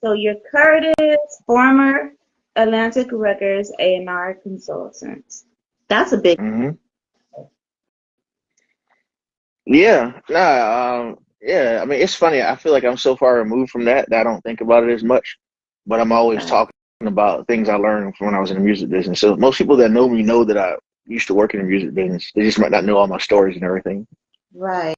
So you're Curtis, former Atlantic Records A&R consultant. That's a big. hmm Yeah, nah, yeah. I mean, it's funny. I feel like I'm so far removed from that I don't think about it as much. But I'm always Right. talking about things I learned from when I was in the music business. So most people that know me know that I used to work in the music business. They just might not know all my stories and everything. Right.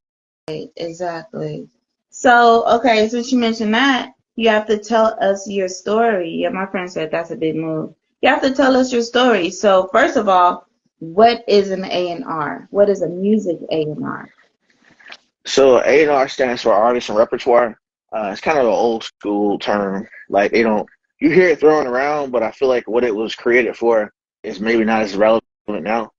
Exactly. So, okay, since you mentioned that, you have to tell us your story. Yeah, my friend said that's a big move. You have to tell us your story. So, first of all, what is an A&R? What is a music A&R? So A&R stands for artist and repertoire. It's kind of an old school term. Like they don't, you hear it thrown around, but I feel like what it was created for is maybe not as relevant now.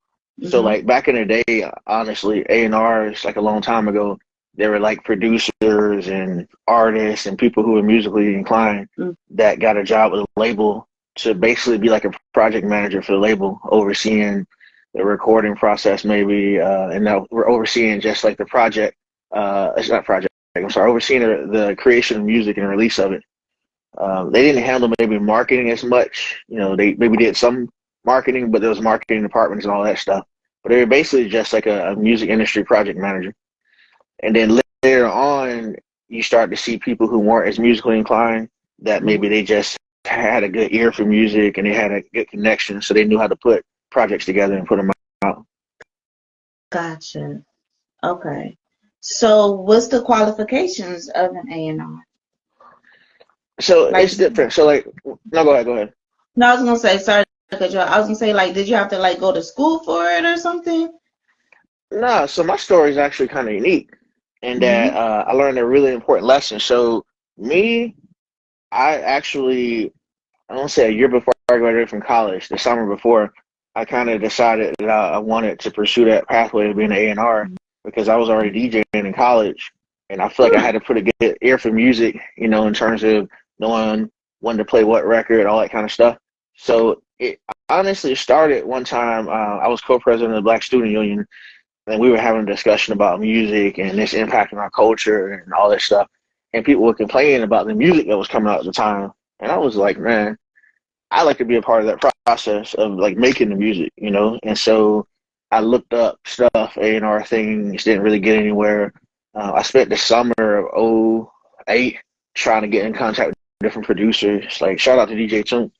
So Mm-hmm. like back in the day, honestly, A&Rs like a long time ago, they were like producers and artists and people who were musically inclined that got a job with a label to basically be like a project manager for the label, overseeing the recording process maybe, and now we're overseeing just like the project it's not project. I'm sorry, overseeing the creation of music and release of it. They didn't handle maybe marketing as much. You know, they maybe did some marketing, but there was marketing departments and all that stuff. But they were basically just like a music industry project manager. And then later on, you start to see people who weren't as musically inclined that maybe Mm-hmm. they just had a good ear for music and they had a good connection, so they knew how to put projects together and put them out. Gotcha. Okay. So, what's the qualifications of an A&R? So Like, it's different. So like, no, go ahead, go ahead. no, I was gonna say, sorry, to cut you off. I was gonna say, like, did you have to like go to school for it or something? No, so my story is actually kind of unique in that Mm-hmm. I learned a really important lesson. So me, I actually, I don't say a year before I graduated from college, the summer before, I kind of decided that I wanted to pursue that pathway of being an A&R because I was already DJing in college, and I feel like I had to put a good ear for music, you know, in terms of knowing when to play what record, all that kind of stuff. So it honestly started one time. I was co-president of the Black Student Union, and we were having a discussion about music and this impacting our culture and all this stuff. And people were complaining about the music that was coming out at the time. And I was like, man, I like to be a part of that process of like making the music, you know? And so I looked up stuff, A&R things, didn't really get anywhere. I spent the summer of '08 trying to get in contact with different producers. Like, shout out to DJ Toon.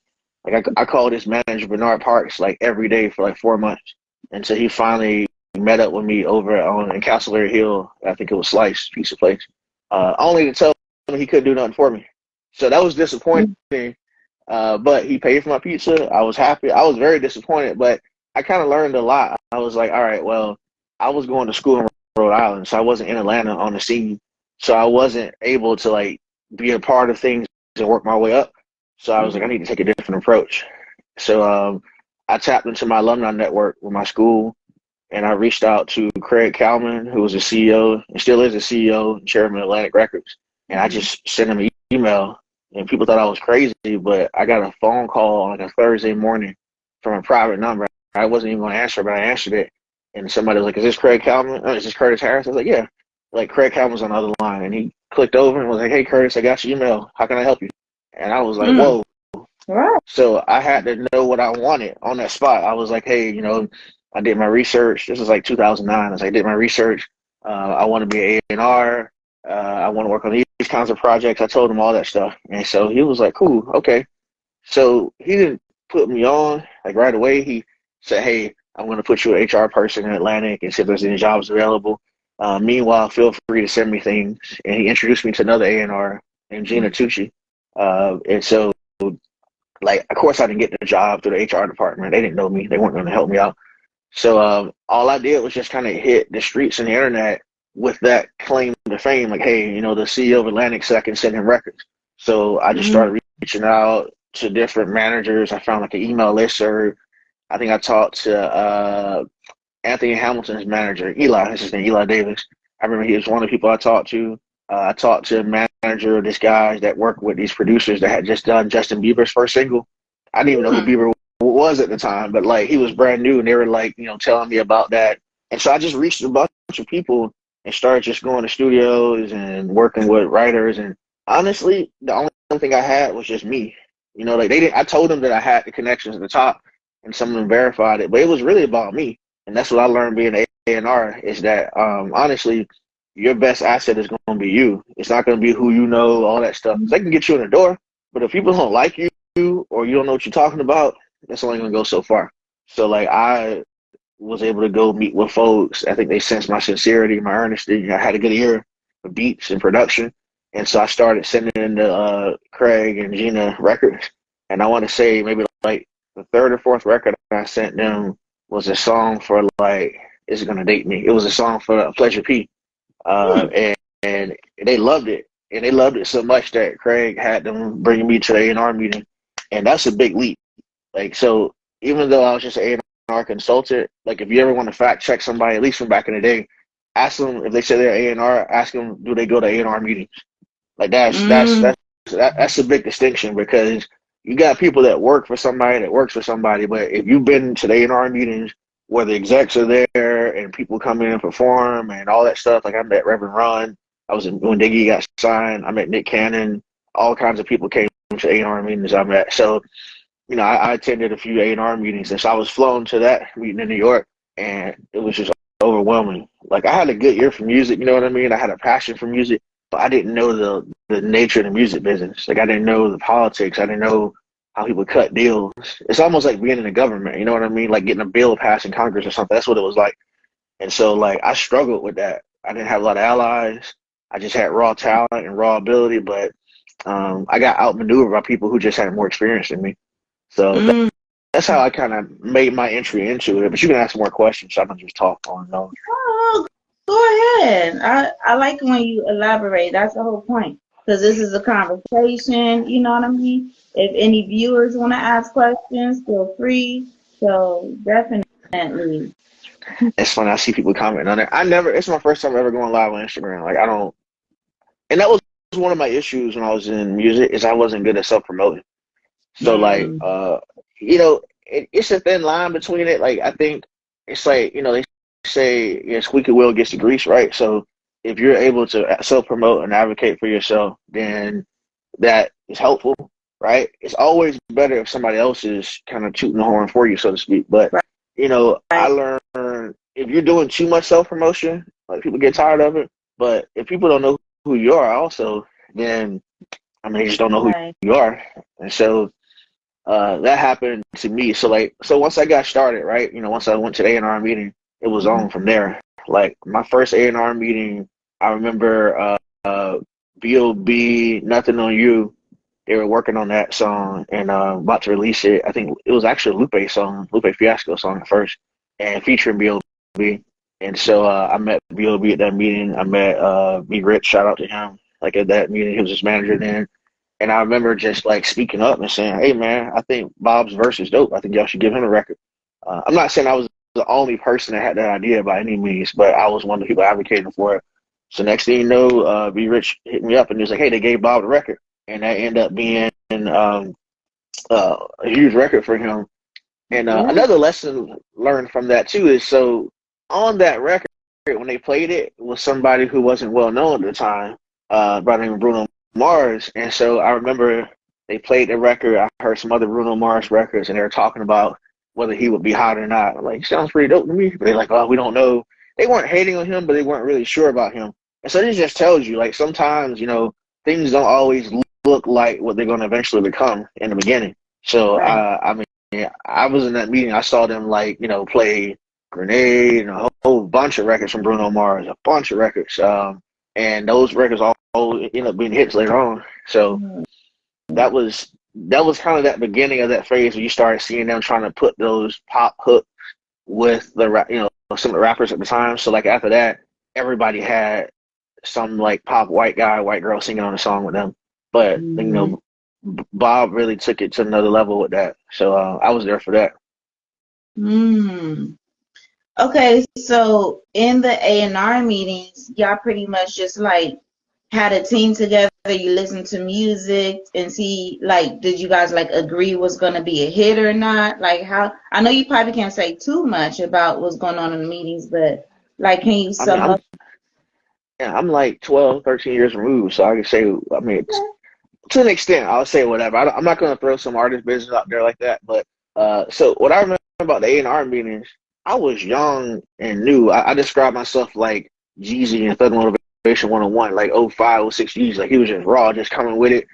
Like, I called his manager, Bernard Parks, like every day for like 4 months. And so he finally met up with me over on in Castleberry Hill. I think it was Slice Pizza Place. Only to tell him he couldn't do nothing for me. So that was disappointing. But he paid for my pizza. I was happy. I was very disappointed, but I kind of learned a lot. I was like, all right, well, I was going to school in Rhode Island, so I wasn't in Atlanta on the scene. So I wasn't able to like be a part of things and work my way up. So I was like, I Mm-hmm. need to take a different approach. So I tapped into my alumni network with my school, and I reached out to Craig Kalman, who was the CEO and still is the CEO and chairman of Atlantic Records. And I Mm-hmm. just sent him an email, and people thought I was crazy, but I got a phone call on like a Thursday morning from a private number. I wasn't even going to answer, but I answered it. And somebody was like, "Is this Craig Kalman? Is this Curtis Harris?" I was like, "Yeah." Like Craig Kalman's on the other line, and he clicked over and was like, "Hey, Curtis, I got your email. How can I help you?" And I was like, Mm. "Whoa." Right. So I had to know what I wanted on that spot. I was like, hey, you know, I did my research. This was like 2009. I did my research. I want to be an A&R. I want to work on these kinds of projects. I told him all that stuff. And so he was like, cool, okay. So he didn't put me on like right away. He said, hey, I'm going to put you an HR person in Atlantic and see if there's any jobs available. Meanwhile, feel free to send me things. And he introduced me to another A&R named Gina Tucci. And so like, of course, I didn't get the job through the HR department. They didn't know me. They weren't going to help me out. So all I did was just kind of hit the streets and the internet with that claim to fame. Like, hey, you know, the CEO of Atlantic said I can send him records. So I just Mm-hmm. started reaching out to different managers. I found like an email list, or I think I talked to Anthony Hamilton's manager, Eli. His name, Eli Davis. I remember he was one of the people I talked to. I talked to a manager of this guy that worked with these producers that had just done Justin Bieber's first single. I didn't even know who Mm. Bieber was at the time, but like he was brand new, and they were like, you know, telling me about that. And so I just reached a bunch of people and started just going to studios and working with writers. And honestly, the only thing I had was just me. You know, like they didn't. I told them that I had the connections at the top, and some of them verified it, but it was really about me. And that's what I learned being A&R is that honestly, your best asset is going to be you. It's not going to be who you know, all that stuff. 'Cause they can get you in the door, but if people don't like you or you don't know what you're talking about, that's only going to go so far. So like I was able to go meet with folks. I think they sensed my sincerity, my earnesty. I had a good ear for beats and production. And so I started sending in the Craig and Gina records. And I want to say maybe like the third or fourth record I sent them was a song for like, it's going to date me. It was a song for Pleasure P. And they loved it. And they loved it so much that Craig had them bringing me to the A&R meeting. And that's a big leap. Like, so even though I was just an A&R consultant, like if you ever want to fact check somebody, at least from back in the day, ask them if they say they're A&R, ask them, do they go to A&R meetings? Like that's a big distinction because you got people that work for somebody that works for somebody, but if you've been to the A&R meetings where the execs are there and people come in and perform and all that stuff, like I met Reverend Ron, when Diggy got signed, I met Nick Cannon, all kinds of people came to A&R meetings I met. So, you know, I attended a few A&R meetings, and so I was flown to that meeting in New York, and it was just overwhelming. Like I had a good ear for music, you know what I mean? I had a passion for music, but I didn't know the nature of the music business. Like I didn't know the politics. I didn't know how people cut deals. It's almost like being in the government, you know what I mean? Like getting a bill passed in Congress or something. That's what it was like. And so like I struggled with that. I didn't have a lot of allies. I just had raw talent and raw ability, but I got outmaneuvered by people who just had more experience than me. So that's how I kind of made my entry into it. But you can ask more questions, so I don't just talk on and on. Oh, go ahead. I like when you elaborate. That's the whole point. Because this is a conversation, you know what I mean? If any viewers want to ask questions, feel free. So definitely. It's funny. I see people commenting on it. It's my first time ever going live on Instagram. Like, I don't, and that was one of my issues when I was in music is I wasn't good at self-promoting. So, like, Mm, you know, it's a thin line between it. Like, I think it's like, you know, they say, you know, squeaky wheel gets the grease, right? So, if you're able to self-promote and advocate for yourself, then that is helpful, right? It's always better if somebody else is kind of tooting the horn for you, so to speak. But, you know, I right, learned if you're doing too much self-promotion, like people get tired of it. But if people don't know who you are also, then, I mean, they just don't know who right. you are. And so that happened to me. So like, so once I got started, right, you know, once I went to the A&R meeting, it was on from there. Like my first A&R meeting, I remember B.O.B. Nothing on You. They were working on that song and about to release it. I think it was actually a Lupe song, Lupe Fiasco song at first, and featuring B.O.B. And so I met B.O.B. at that meeting. I met B. Rich, shout out to him. Like at that meeting, he was his manager then. And I remember just like speaking up and saying, "Hey man, I think Bob's verse is dope. I think y'all should give him a record." I'm not saying I was the only person that had that idea by any means, but I was one of the people advocating for it. So next thing you know, B Rich hit me up and he was like, "Hey, they gave Bob the record," and that ended up being a huge record for him. And Yeah. another lesson learned from that too is so on that record when they played it was somebody who wasn't well known at the time, by the name of Bruno Mars. And so I remember they played the record. I heard some other Bruno Mars records, and they were talking about whether he would be hot or not. I'm like, sounds pretty dope to me. But they're like, oh, we don't know. They weren't hating on him, but they weren't really sure about him. And so this just tells you, like, sometimes, you know, things don't always look like what they're going to eventually become in the beginning. So, Right. I mean, I was in that meeting. I saw them, like, you know, play Grenade and a whole bunch of records from Bruno Mars, a bunch of records. And those records all end up being hits later on. So Mm, that was kind of that beginning of that phase where you started seeing them trying to put those pop hooks with the you know, some of the rappers at the time. So like after that, everybody had some like pop white guy, white girl singing on a song with them. But you mm, know, Bob really took it to another level with that. So I was there for that. mm. Okay, so in the A&R meetings, y'all pretty much just like had a team together. You listen to music and see, like, did you guys like agree what's gonna be a hit or not? Like, how? I know you probably can't say too much about what's going on in the meetings, but like, can you I mean, sum up? I'm like 12, 13 years removed, so I can say, I mean, to an extent, I'll say whatever. I'm not going to throw some artist business out there like that. But so what I remember about the A&R meetings, I was young and new. I described myself like Jeezy and Thug Motivation 101, like '05, '06 Jeezy. Like he was just raw, just coming with it,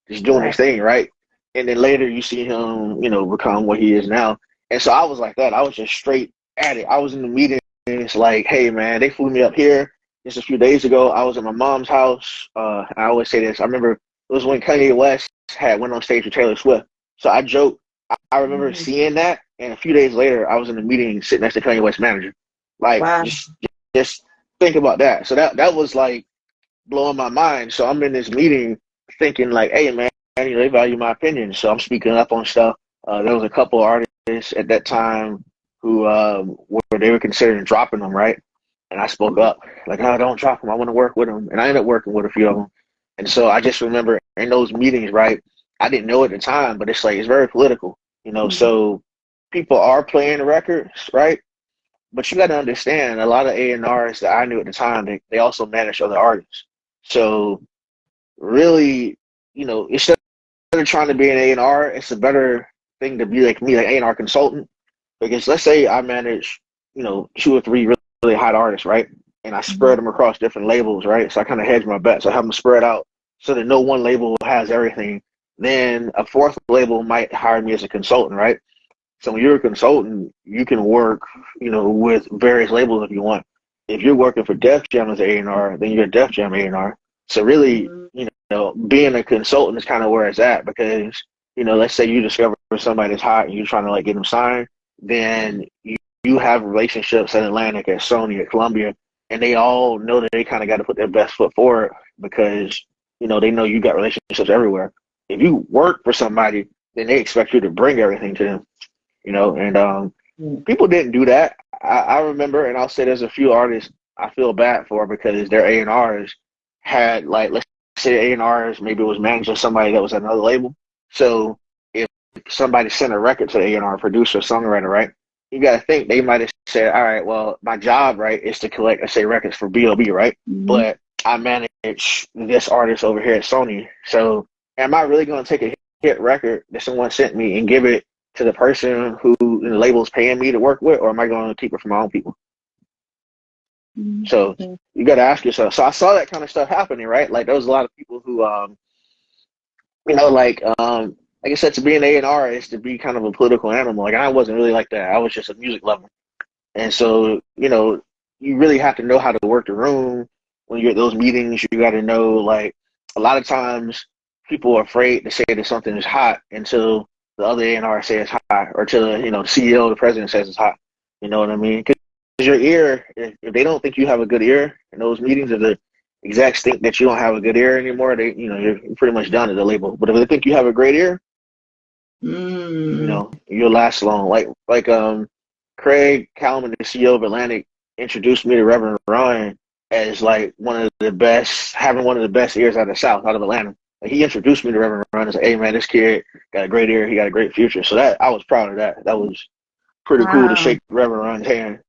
just doing his Right. thing, right? And then later you see him, become what he is now. And so I was like that. I was just straight at it. I was in the meetings like, hey man, they flew me up here just a few days ago. I was at my mom's house. I always say this. I remember it was when Kanye West had went on stage with Taylor Swift. So I joke. I remember Mm. seeing that, and a few days later, I was in the meeting sitting next to Kanye West's manager. Like, Wow. just think about that. So that was like blowing my mind. So I'm in this meeting thinking like, hey man, they value my opinion. So I'm speaking up on stuff. There was a couple artists at that time who were they were considering dropping them, right? And I spoke up like, no, don't drop them. I want to work with them. And I ended up working with a few of them. And so I just remember in those meetings, right? I didn't know at the time, but it's like it's very political, Mhm. So people are playing records, right? But you got to understand, a lot of A&Rs that I knew at the time, they also managed other artists. So really, instead of trying to be an A&R, it's a better thing to be like me, like A&R consultant. Because let's say I manage, two or three really hot artists, right? And I spread Mhm. them across different labels, right? So I kind of hedge my bets. I have them spread out so that no one label has everything. Then a fourth label might hire me as a consultant, right? So when you're a consultant, you can work, with various labels if you want. If you're working for Def Jam as an A&R, then you're a Def Jam A&R. So really, Mhm. being a consultant is kind of where it's at because, let's say you discover somebody that's hot and you're trying to like get them signed, then you have relationships at Atlantic, at Sony, at Columbia, and they all know that they kind of got to put their best foot forward because, they know you got relationships everywhere. If you work for somebody, then they expect you to bring everything to them, and Mhm. people didn't do that. I remember, and I'll say there's a few artists I feel bad for because their A&Rs had like let's say A&Rs maybe it was managing somebody that was at another label. So if somebody sent a record to the A&R producer, songwriter, right? You got to think they might have said, all right, well, my job, right, is to collect, let's say, records for B.O.B., right? Mhm. But I manage this artist over here at Sony. So am I really going to take a hit record that someone sent me and give it to the person who the label is paying me to work with, or am I going to keep it for my own people? So Mhm. you got to ask yourself. So I saw that kind of stuff happening, right? Like there was a lot of people who, like I said, to be an A&R is to be kind of a political animal. Like I wasn't really like that. I was just a music lover, and so you really have to know how to work the room when you're at those meetings. You got to know like a lot of times people are afraid to say that something is hot until the other A&R says it's hot, or till the CEO, the president says it's hot. You know what I mean? Because your ear, if they don't think you have a good ear in those meetings, if the execs think that you don't have a good ear anymore, you're pretty much done at the label. But if they think you have a great ear, Mm. you'll last long. Like Craig Kallman, the CEO of Atlantic, introduced me to Reverend Ryan as like one of the best, having one of the best ears out of the South, out of Atlanta. Like, he introduced me to Reverend Ryan and said, "Hey man, this kid got a great ear. He got a great future." So that I was proud of that. That was pretty cool to Wow. shake Reverend Ryan's hand.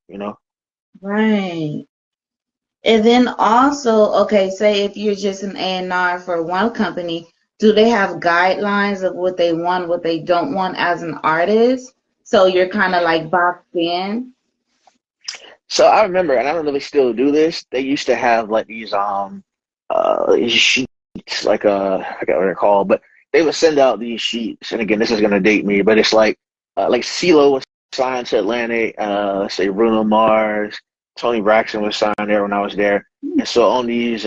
Right. And then also, okay, say if you're just an A&R for one company, do they have guidelines of what they want, what they don't want as an artist? So you're kind of like boxed in. So I remember, and I don't know if they still do this. They used to have like these sheets, like I forget what they're called, but they would send out these sheets. And again, this is gonna date me, but it's like CeeLo was signed to Atlantic. Let's say Bruno Mars, Tony Braxton was signed there when I was there. And so on these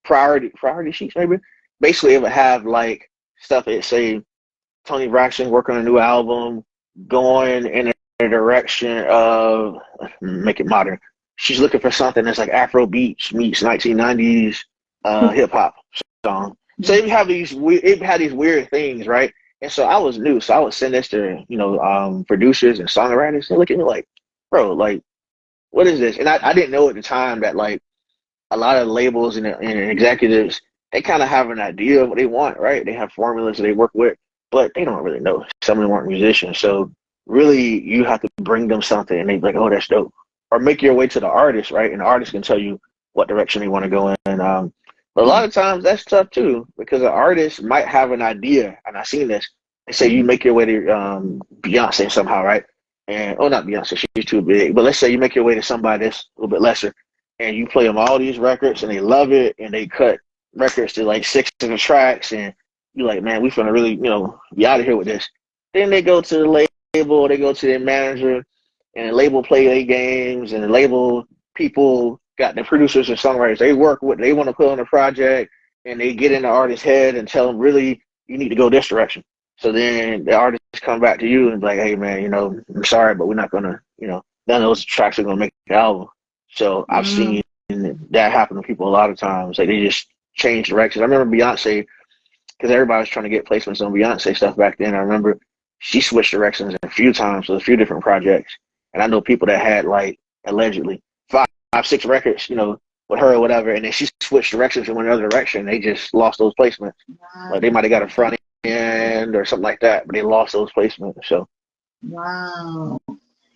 priority sheets, maybe basically it would have like stuff. It say Tony Braxton working on a new album, going in a direction of make it modern. She's looking for something that's like Afro beats meets 1990s hip hop song. So it had these weird things, right? And so I was new, so I would send this to producers and songwriters. They look at me like, bro, like what is this? And I didn't know at the time that like a lot of labels and executives, they kind of have an idea of what they want, right? They have formulas that they work with, but they don't really know. Some of them aren't musicians. So really you have to bring them something and they be like, oh, that's dope. Or make your way to the artist, right? And the artist can tell you what direction they want to go in. But a lot of times that's tough too, because an artist might have an idea, and I've seen this. They say you make your way to Beyonce somehow, right? And oh, not Beyonce, she's too big. But let's say you make your way to somebody that's a little bit lesser, and you play them all these records, and they love it, and they cut records to like 6 tracks, and you're like, man, we finna really, be out of here with this. Then they go to the label, they go to their manager, and the label play their games, and the label people got the producers and songwriters they work with, they want to put on a project, and they get in the artist's head and tell them, really, you need to go this direction. So then the artists come back to you and be like, hey, man, I'm sorry, but we're not going to, none of those tracks are going to make the album. So I've seen that happen to people a lot of times. Like, they just change directions. I remember Beyonce, because everybody was trying to get placements on Beyonce stuff back then. I remember she switched directions a few times with a few different projects. And I know people that had, like, allegedly 5, 6 records, with her or whatever, and then she switched directions and went another direction. They just lost those placements. Wow. Like, they might have got a front end or something like that, but they lost those placements. So, wow.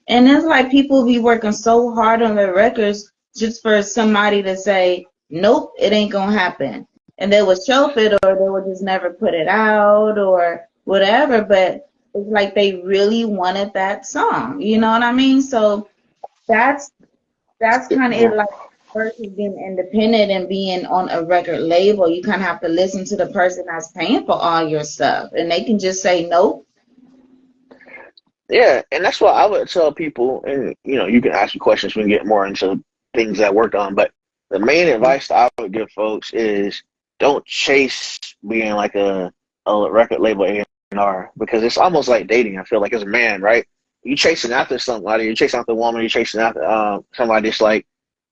And it's like people be working so hard on their records just for somebody to say, nope, it ain't gonna happen. And they would shelf it, or they would just never put it out or whatever, but it's like they really wanted that song. You know what I mean? So that's kind of it, like versus being independent and being on a record label. You kind of have to listen to the person that's paying for all your stuff, and they can just say nope. yeah, and that's why I would tell people, and you can ask me questions when we get more into things that I worked on, but the main advice that I would give folks is don't chase being like a record label A&R, because it's almost like dating. I feel like as a man, right? You chasing after somebody, you're chasing after a woman, you're chasing after somebody that's like,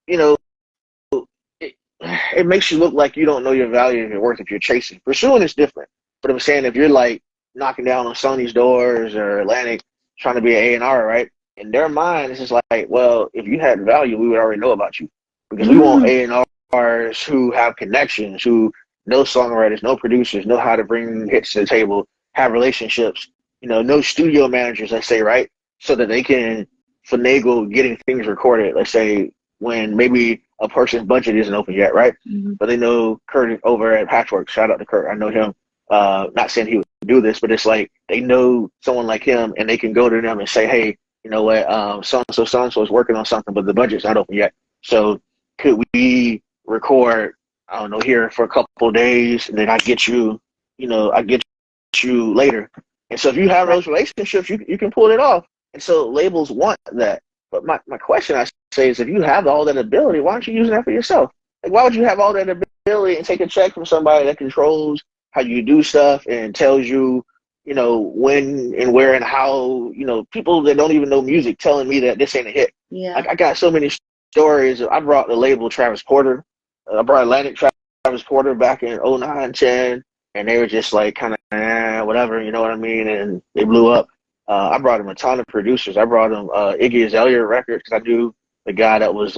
it, it makes you look like you don't know your value and your worth if you're chasing. Pursuing is different. But I'm saying, if you're like knocking down on Sony's doors or Atlantic trying to be an A&R, right? In their mind, it's just like, well, if you had value, we would already know about you. Because we want A&Rs who have connections, who know songwriters, know producers, know how to bring hits to the table, have relationships, no studio managers, let's say, right? So that they can finagle getting things recorded, let's say, when maybe a person's budget isn't open yet, right? But they know Kurt over at Patchwork. Shout out to Kurt. I know him. Not saying he would do this, but it's like they know someone like him, and they can go to them and say, hey, you know what, so-and-so is working on something, but the budget's not open yet. So could we record, I don't know, here for a couple of days, and then I get you later. And so if you have those relationships, you can pull it off. And so labels want that. But my question, I say, is if you have all that ability, why aren't you using that for yourself? Like, why would you have all that ability and take a check from somebody that controls how you do stuff and tells you, when and where and how, people that don't even know music telling me that this ain't a hit. Yeah. Like, I got so many stories. I brought the label Travis Porter. I brought Atlantic Travis Porter back in 09, 10, and they were just like kind of whatever, you know what I mean? And they blew up. I brought him a ton of producers. I brought him Iggy Azalea records because I knew the guy that was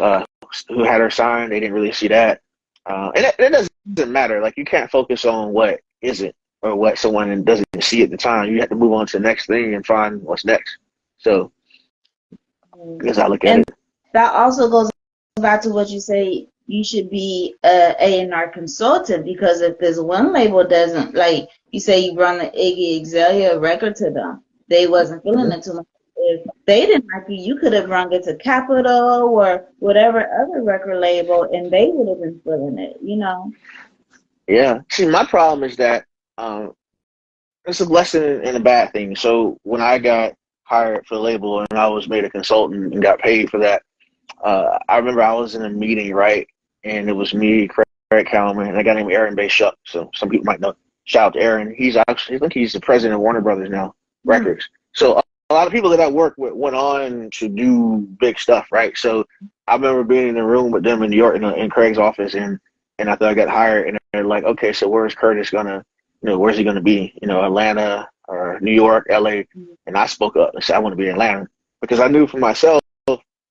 who had her signed. They didn't really see that. And it doesn't matter. Like, you can't focus on what isn't or what someone doesn't see at the time. You have to move on to the next thing and find what's next. So, as I look at it. That also goes back to what you say. You should be a A&R consultant, because if this one label doesn't, like you say, you run the Iggy Azalea record to them, they wasn't feeling it too much. If they didn't like you could have run it to Capitol or whatever other record label, and they would have been feeling it, Yeah. See, my problem is that it's a blessing and a bad thing. So when I got hired for the label and I was made a consultant and got paid for that, I remember I was in a meeting, right? And it was me, Craig Kalman, and a guy named Aaron Bayshuck. So some people might know. Shout out to Aaron. I think he's the president of Warner Brothers now, Records. So a lot of people that I work with went on to do big stuff, right? So I remember being in the room with them in New York in Craig's office, and after I got hired, and they're like, okay, so where's Curtis gonna, where's he gonna be? Atlanta or New York, LA? And I spoke up and said I want to be in Atlanta, because I knew for myself,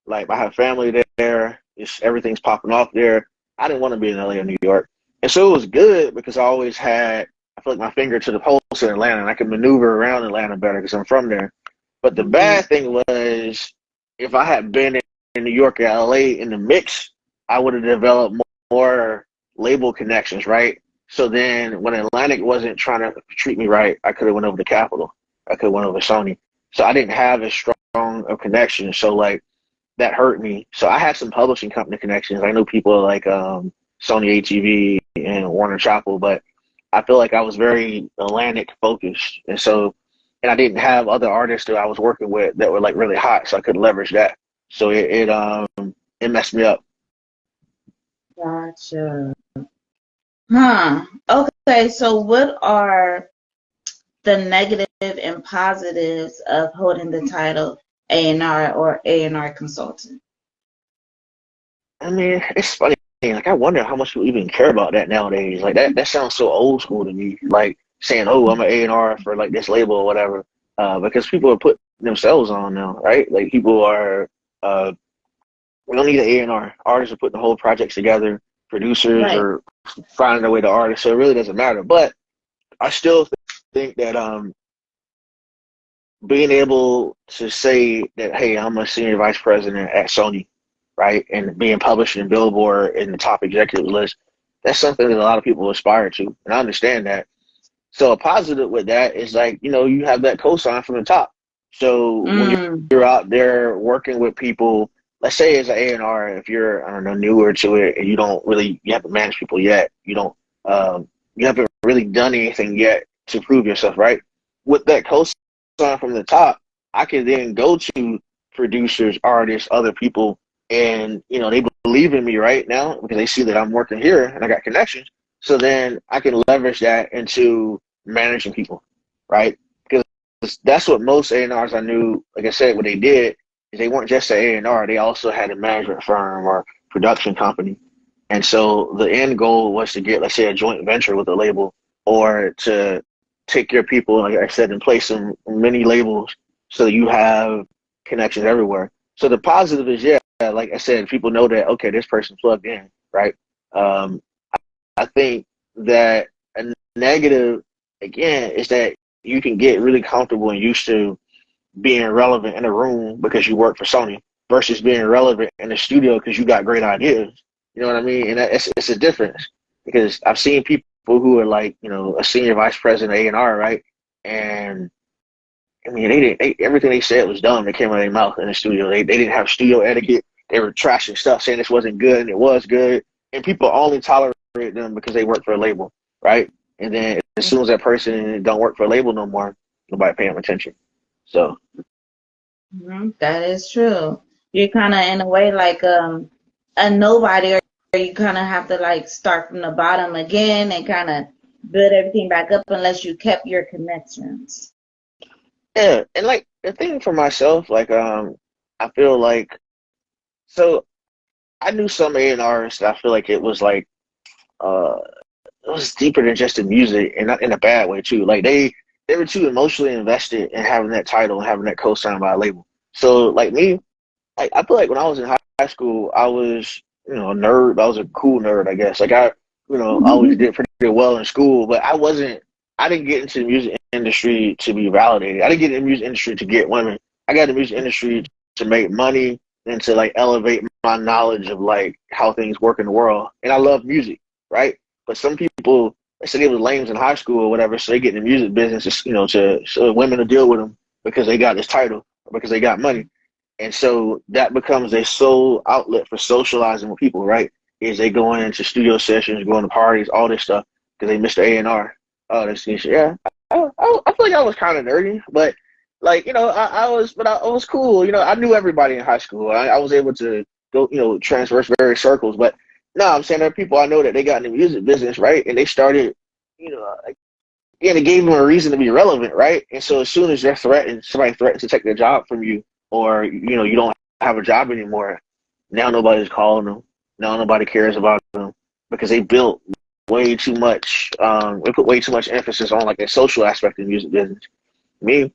like, I have family there. Everything's popping off there. I didn't want to be in LA or New York. And so it was good because I always had, I feel like, my finger to the pulse in Atlanta, and I could maneuver around Atlanta better because I'm from there. But the bad thing was, if I had been in New York or LA in the mix, I would have developed more label connections, right? So then when Atlantic wasn't trying to treat me right, I could have went over to Capitol. I could have went over to Sony. So I didn't have as strong of connections. So like that hurt me. So I had some publishing company connections. I know people like Sony ATV and Warner Chappell, but I feel like I was very Atlantic focused. And I didn't have other artists that I was working with that were like really hot, so I could leverage that. So it messed me up. Gotcha. Huh. Okay, so what are the negative and positives of holding the title A&R or A&R consultant? I mean, it's funny. Like I wonder how much people even care about that nowadays. Like that sounds so old school to me. Like saying, "Oh, I'm an A&R for like this label or whatever," because people are putting themselves on now, right? Like people are. We don't need an A&R. Artists are putting the whole projects together. Producers Right. are finding their way to artists, so it really doesn't matter. But I still think that being able to say that, hey, I'm a senior vice president at Sony, right, and being published in Billboard in the top executive list, that's something that a lot of people aspire to, and I understand that. So a positive with that is like, you have that cosign from the top. So when Mm, you're out there working with people, let's say as an A&R, if you're, I don't know, newer to it and you haven't managed people yet, you haven't really done anything yet to prove yourself, right? With that cosign from the top, I can then go to producers, artists, other people, and, they believe in me right now because they see that I'm working here and I got connections. So then I can leverage that into managing people, right? Because that's what most A&Rs I knew, like I said, what they did is they weren't just an A&R, they also had a management firm or production company. And so the end goal was to get, let's say, a joint venture with a label or to take your people, like I said, and place them in many labels so that you have connections everywhere. So the positive is, yeah, like I said, people know that, okay, this person plugged in, right? Um, I think that a negative, again, is that you can get really comfortable and used to being relevant in a room because you work for Sony versus being relevant in the studio because you got great ideas. You know what I mean? And it's a difference because I've seen people who are like, a senior vice president A&R, right? And I mean, everything they said was dumb. They came out of their mouth in the studio. They didn't have studio etiquette. They were trashing stuff, saying this wasn't good and it was good. And people only tolerate them because they work for a label, right? And then as soon as that person don't work for a label no more, nobody paying them attention. So that is true. You're kind of in a way like a nobody, or you kind of have to like start from the bottom again and kind of build everything back up unless you kept your connections. yeah, and like the thing for myself, like I feel like so I knew some A&Rs that I feel like it was like uh it was deeper than just the music, and not in a bad way too. Like they were too emotionally invested in having that title and having that co-signed by a label. So like me, I feel like when I was in high school, I was a nerd. I was a cool nerd, I guess. Like I always did pretty well in school, but I wasn't. I didn't get into the music industry to be validated. I didn't get in the music industry to get women. I got in the music industry to make money and to like elevate my knowledge of like how things work in the world. And I love music, right? But some people, they say they were lames in high school or whatever, so they get in the music business, to so women to deal with them because they got this title or because they got money. And so that becomes a sole outlet for socializing with people, right? Is they going into studio sessions, going to parties, all this stuff because they missed the A&R. Oh, this shit. Yeah. I feel like I was kind of nerdy, but like, I was cool. I knew everybody in high school. I was able to go, transverse various circles. But no, I'm saying there are people I know that they got in the music business, right? And they started, like, and it gave them a reason to be relevant, right? And so as soon as somebody threatens to take their job from you, or you don't have a job anymore, now nobody's calling them. Now nobody cares about them because they built way too much. They put way too much emphasis on like the social aspect of the music business. Me,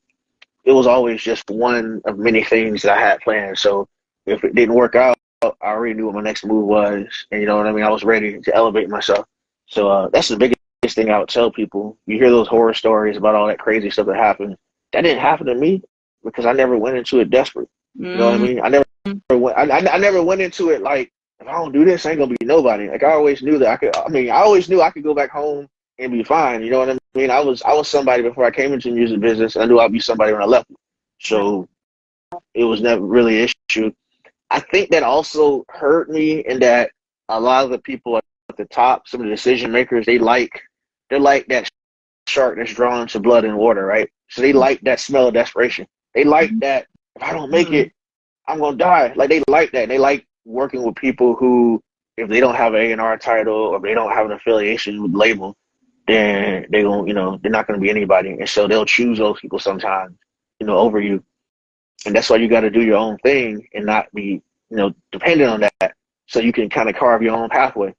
it was always just one of many things that I had planned. So if it didn't work out, I already knew what my next move was, and you know what I mean. I was ready to elevate myself. So that's the biggest thing I would tell people. You hear those horror stories about all that crazy stuff that happened. That didn't happen to me because I never went into it desperate. You know what I Mm, mean? I never went into it like if I don't do this, I ain't gonna be nobody. Like I always knew that I could. I mean, I always knew I could go back home and be fine. You know what I mean? I was somebody before I came into the music business. I knew I'd be somebody when I left. So it was never really an issue. I think that also hurt me in that a lot of the people at the top, some of the decision makers, they're like that shark that's drawn to blood and water, right? So they like that smell of desperation. They like that if I don't make Mm-hmm. it, I'm gonna die. Like they like that. They like working with people who, if they don't have an A&R title or they don't have an affiliation with the label, then they don't, they're not gonna be anybody. And so they'll choose those people sometimes, over you. And that's why you got to do your own thing and not be, dependent on that. So you can kind of carve your own pathway.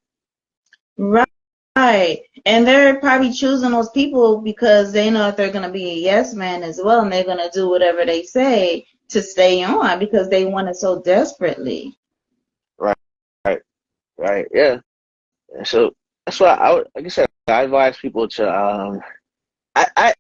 Right. And they're probably choosing those people because they know that they're going to be a yes man as well, and they're going to do whatever they say to stay on because they want it so desperately. Right, right, right. Yeah. And so that's why like I said, I advise people to, I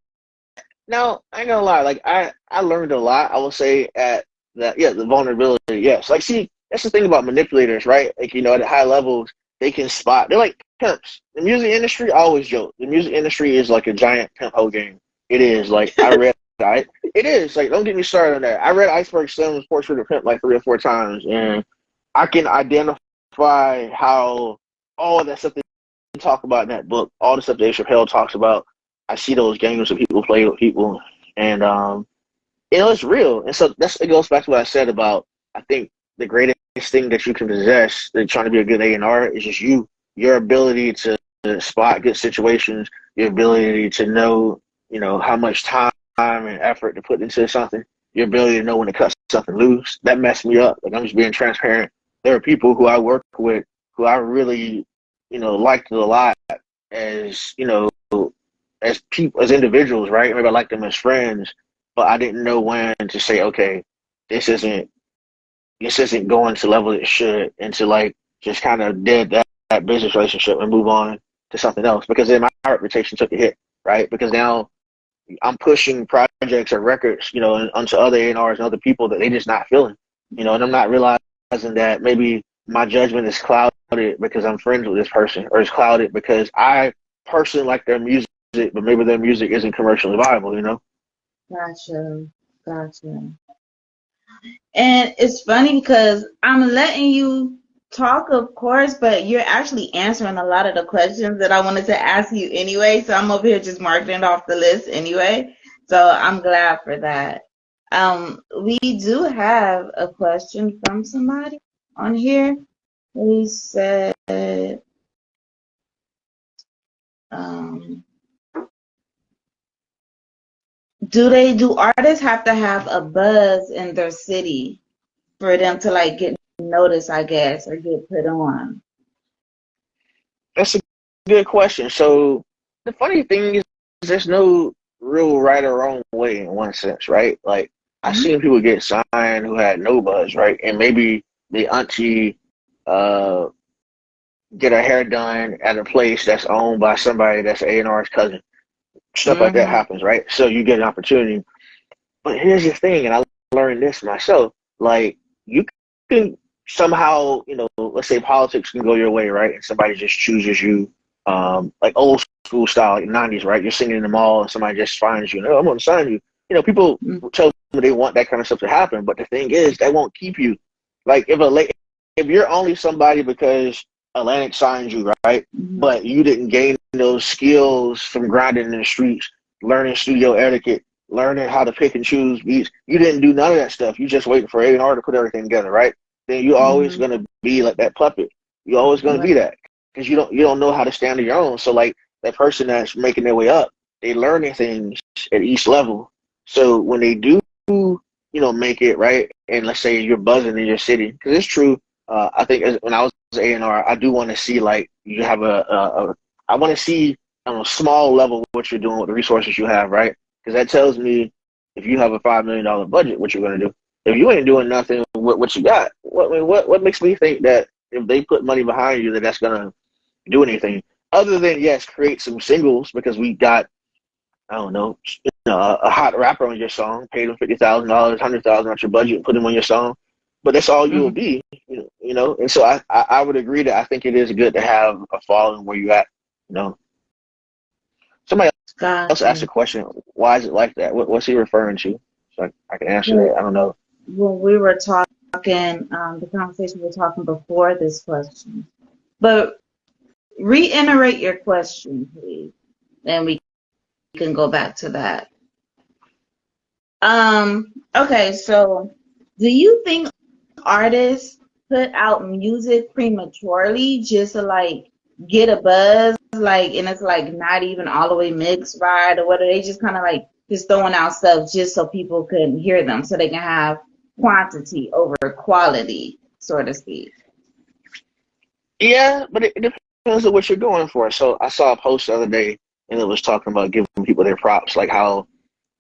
now I ain't gonna lie, like I learned a lot. I will say at that, yeah, the vulnerability, yes. Like, see, that's the thing about manipulators, right? Like, at high levels, they can spot. They're like pimps. The music industry, I always joke. The music industry is like a giant pimp hoe game. It is. Like it is. Like, don't get me started on that. I read Iceberg Slim's Portrait of Pimp like 3 or 4 times, and I can identify how all that stuff they talk about in that book, all the stuff Dave Chappelle talks about. I see those games that people play with people, and it's real. And so it goes back to what I said about, I think the greatest thing that you can possess, that trying to be a good A&R, is just your ability to spot good situations, your ability to know, how much time and effort to put into something, your ability to know when to cut something loose. That messed me up. Like, I'm just being transparent. There are people who I work with who I really, liked a lot as, as people, as individuals, right? Maybe I liked them as friends, but I didn't know when to say, okay, this isn't going to the level it should, and to like just kind of dead that business relationship and move on to something else, because then my reputation took a hit, right? Because now I'm pushing projects or records, onto other A&Rs and other people that they just not feeling, and I'm not realizing that maybe my judgment is clouded because I'm friends with this person, or it's clouded because I personally like their music, but maybe their music isn't commercially viable. Gotcha. Gotcha. And it's funny because I'm letting you talk, of course, but you're actually answering a lot of the questions that I wanted to ask you anyway. So I'm over here just marking it off the list anyway. So I'm glad for that. We do have a question from somebody on here. He said, um, do artists have to have a buzz in their city for them to like get noticed, I guess, or get put on? That's a good question. So the funny thing is, there's no real right or wrong way in one sense, right? Like, I've Mhm. seen people get signed who had no buzz, right? And maybe the auntie uh, get her hair done at a place that's owned by somebody that's A&R's cousin. Stuff like that Mhm. happens, right? So you get an opportunity. But here's the thing, and I learned this myself. Like, you can somehow, let's say politics can go your way, right? And somebody just chooses you, like old school style, like '90s, right? You're singing in the mall, and somebody just finds you. Oh, I'm going to sign you. People tell them they want that kind of stuff to happen, but the thing is, they won't keep you. Like, if you're only somebody because Atlantic signed you, right? Mhm. But you didn't gain those skills from grinding in the streets, learning studio etiquette, learning how to pick and choose beats. You didn't do none of that stuff. You just waiting for A&R to put everything together, right? Then you're always Mhm. gonna be like that puppet. You're always gonna Right. be that because you don't know how to stand on your own. So like that person that's making their way up, they learning things at each level. So when they do, make it right, and let's say you're buzzing in your city, because it's true. I think when I was A&R, I do want to see like you have I want to see on a small level what you're doing with the resources you have, right? Because that tells me if you have a $5 million budget, what you're going to do. If you ain't doing nothing with what you got, what makes me think that if they put money behind you, that that's going to do anything other than, yes, create some singles, because we got, I don't know, a hot rapper on your song, paid him $50,000, $100,000 on your budget, put him on your song. but that's all you will Mm-hmm. be, you know. And so I would agree that I think it is good to have a following where you at, you know. Somebody else asked a Gotcha. question. Why is it like that? What's he referring to? So I can answer Well, that. I don't know. when we were talking, the conversation we were talking before this question, but reiterate your question, please, and we can go back to that. Okay, so do you think artists put out music prematurely just to like get a buzz, like, and it's like not even all the way mixed right, or whether they just kind of like just throwing out stuff just so people can hear them, so they can have quantity over quality, so to speak. Yeah, but it depends on what you're going for. So I saw a post the other day, and it was talking about giving people their props, like how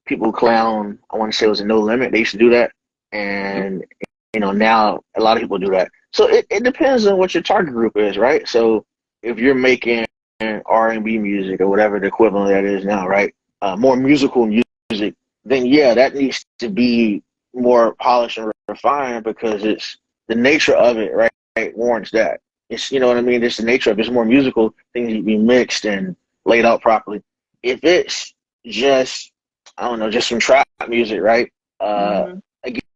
people clown. I want to say it was a No Limit. They used to do that, and now a lot of people do that. So it depends on what your target group is, right? So if you're making R&B music or whatever the equivalent of that is now, right? More musical music, then yeah, that needs to be more polished and refined because it's the nature of it, right? Warrants that. It's what I mean. It's the nature of it. It's more musical. Things need to be mixed and laid out properly. If it's just I don't know, just some trap music, right? Uh, Mm-hmm.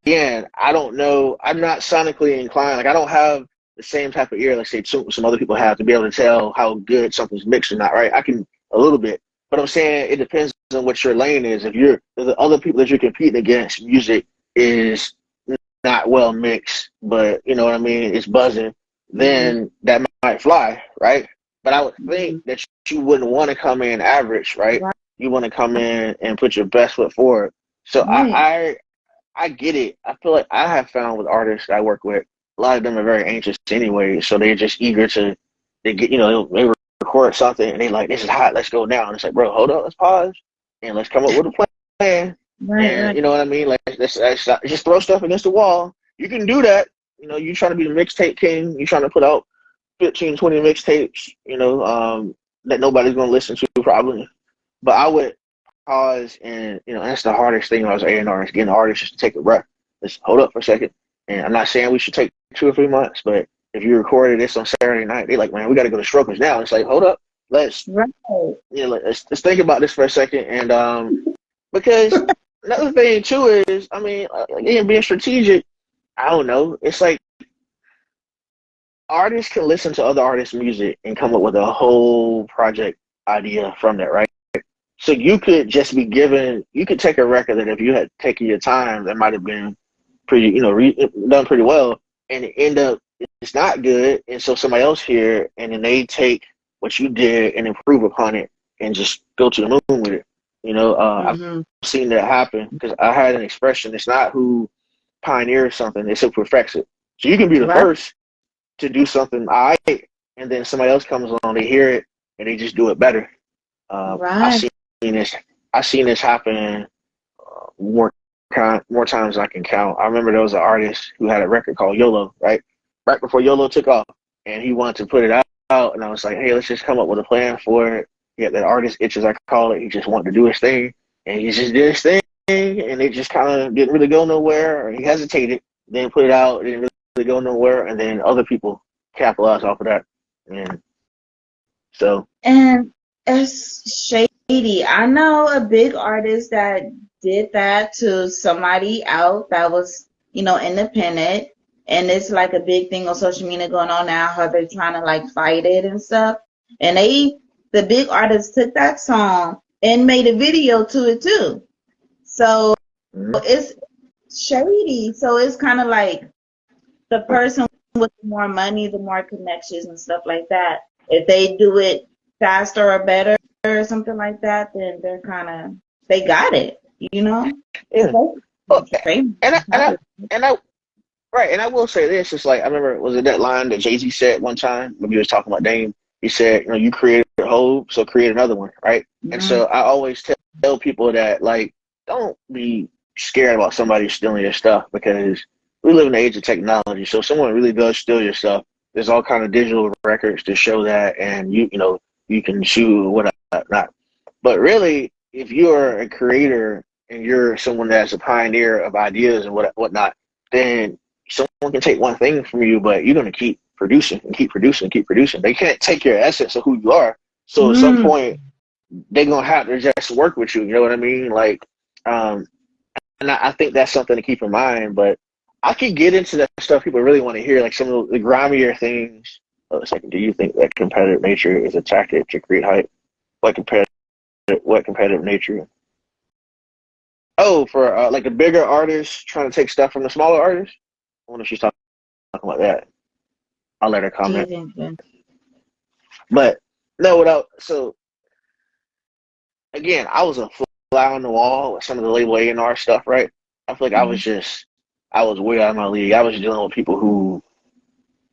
Again, I don't know. I'm not sonically inclined. Like I don't have the same type of ear, like say some other people have to be able to tell how good something's mixed or not, right? I can a little bit, but I'm saying it depends on what your lane is. If the other people that you're competing against, music is not well mixed, but you know what I mean, it's buzzing, Mm-hmm. then that might fly, right? But I would think Mm-hmm. that you wouldn't want to come in average, right? Right. You want to come in and put your best foot forward. So Right. I get it. I feel like I have found with artists I work with, a lot of them are very anxious anyway, so they're just eager to they get they record something and they like this is hot, let's go now. And it's like, bro, hold up, let's pause and let's come up with a plan. Right. And Right. you know what I mean? Like let's just throw stuff against the wall. You can do that. You trying to be the mixtape king. You trying to put out 15, 20 mixtapes. That nobody's gonna listen to probably. But I would pause and that's the hardest thing as A&R is getting the artists just to take a breath. Just hold up for a second. And I'm not saying we should take 2 or 3 months, but if you recorded this on Saturday night, they like, man, we got to go to Strokers now. And it's like, hold up, let's Right. let's think about this for a second. And because another thing too is, I mean, again, being strategic. I don't know. It's like artists can listen to other artists' music and come up with a whole project idea from that, right? So you could just be given, you could take a record that if you had taken your time, that might have been pretty, done pretty well, and it end up it's not good, and so somebody else here, and then they take what you did and improve upon it, and just go to the moon with it. I've Mm-hmm. seen that happen because I had an expression. It's not who pioneers something; it's who perfects it. So you can be the Right. first to do something, all right, and then somebody else comes along, they hear it, and they just do it better. I Right. seen this. I seen this happen more times than I can count. I remember there was an artist who had a record called YOLO, right before YOLO took off, and he wanted to put it out, and I was like, hey, let's just come up with a plan for it. Yeah, that artist itch, as I call it. He just wanted to do his thing, and he just did his thing, and it just kind of didn't really go nowhere. Or he hesitated, then put it out, it didn't really go nowhere, and then other people capitalized off of that, and so. And it's shady. I know a big artist that did that to somebody out that was, independent. And it's like a big thing on social media going on now, how they're trying to like fight it and stuff. And the big artist took that song and made a video to it too. So Mhm. it's shady. So it's kind of like the person with more money, the more connections and stuff like that. If they do it faster or better or something like that, then they got it, you know? Yeah. Well, Especially famous and I, and I, rappers. and I, right, and I will say this: it's like I remember was it that line that Jay-Z said one time when he was talking about Dame? He said, you created a hole, so create another one, right? And Mm-hmm. so I always tell people that like don't be scared about somebody stealing your stuff because we live in the age of technology. So if someone really does steal your stuff, there's all kind of digital records to show that, and you can sue or whatnot. But really, if you're a creator and you're someone that's a pioneer of ideas and whatnot, then someone can take one thing from you, but you're gonna keep producing and keep producing and keep producing. They can't take your essence of who you are. So at some Mm. point, they're gonna have to just work with you. You know what I mean? Like, um, and I think that's something to keep in mind. But I could get into that stuff people really want to hear, like some of the grimier things. Oh, a second. Do you think that competitive nature is a tactic to create hype? What competitive? What competitive nature? Oh, for like the bigger artists trying to take stuff from the smaller artists. I wonder if she's talking about that. I'll let her Do you comment. think that? But no, without so again, I was a fly on the wall with some of the label A&R stuff, right? I feel like Mm. I was way out of my league. I was dealing with people who,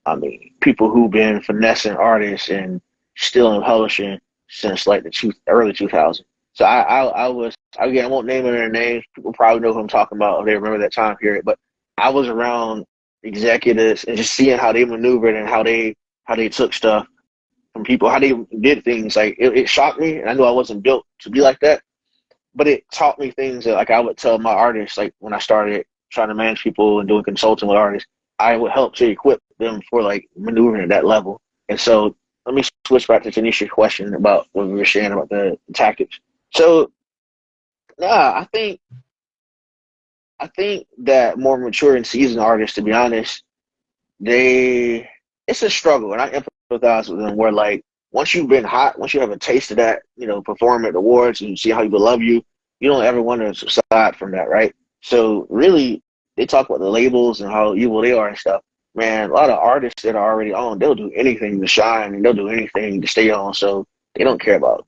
I mean, people who've been finessing artists and still in publishing since like the early 2000s. So I was, again, I won't name their names. People probably know who I'm talking about if they remember that time period. But I was around executives and just seeing how they maneuvered and how they took stuff from people, how they did things. Like it shocked me, and I knew I wasn't built to be like that. But it taught me things that like I would tell my artists, like when I started trying to manage people and doing consulting with artists, I would help to equip them for like maneuvering at that level. And so let me switch back to Tanisha's question about what we were saying about the tactics. So yeah, I think that more mature and seasoned artists, to be honest, they it's a struggle, and I empathize with them. Where like once you've been hot, once you have a taste of that, perform at the awards and you see how people love you, you don't ever want to subside from that, right? So really, they talk about the labels and how evil they are and stuff. Man, a lot of artists that are already on, they'll do anything to shine and they'll do anything to stay on. So they don't care about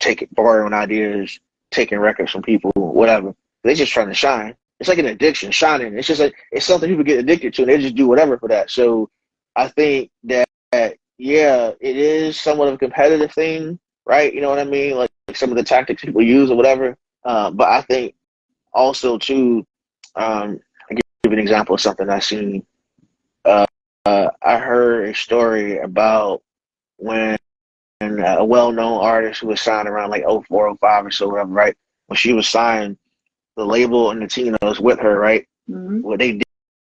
taking borrowing ideas, taking records from people, whatever. They're just trying to shine. It's like an addiction, shining. It's just like it's something people get addicted to, and they just do whatever for that. So I think that yeah, it is somewhat of a competitive thing, right? You know what I mean? Like some of the tactics people use or whatever. But I think also too, I give an example of something I seen. Uh, I heard a story about when a well-known artist who was signed around like '04, '05 or so, whatever, right? When she was signed, the label and the team that was with her, right? Mm. What they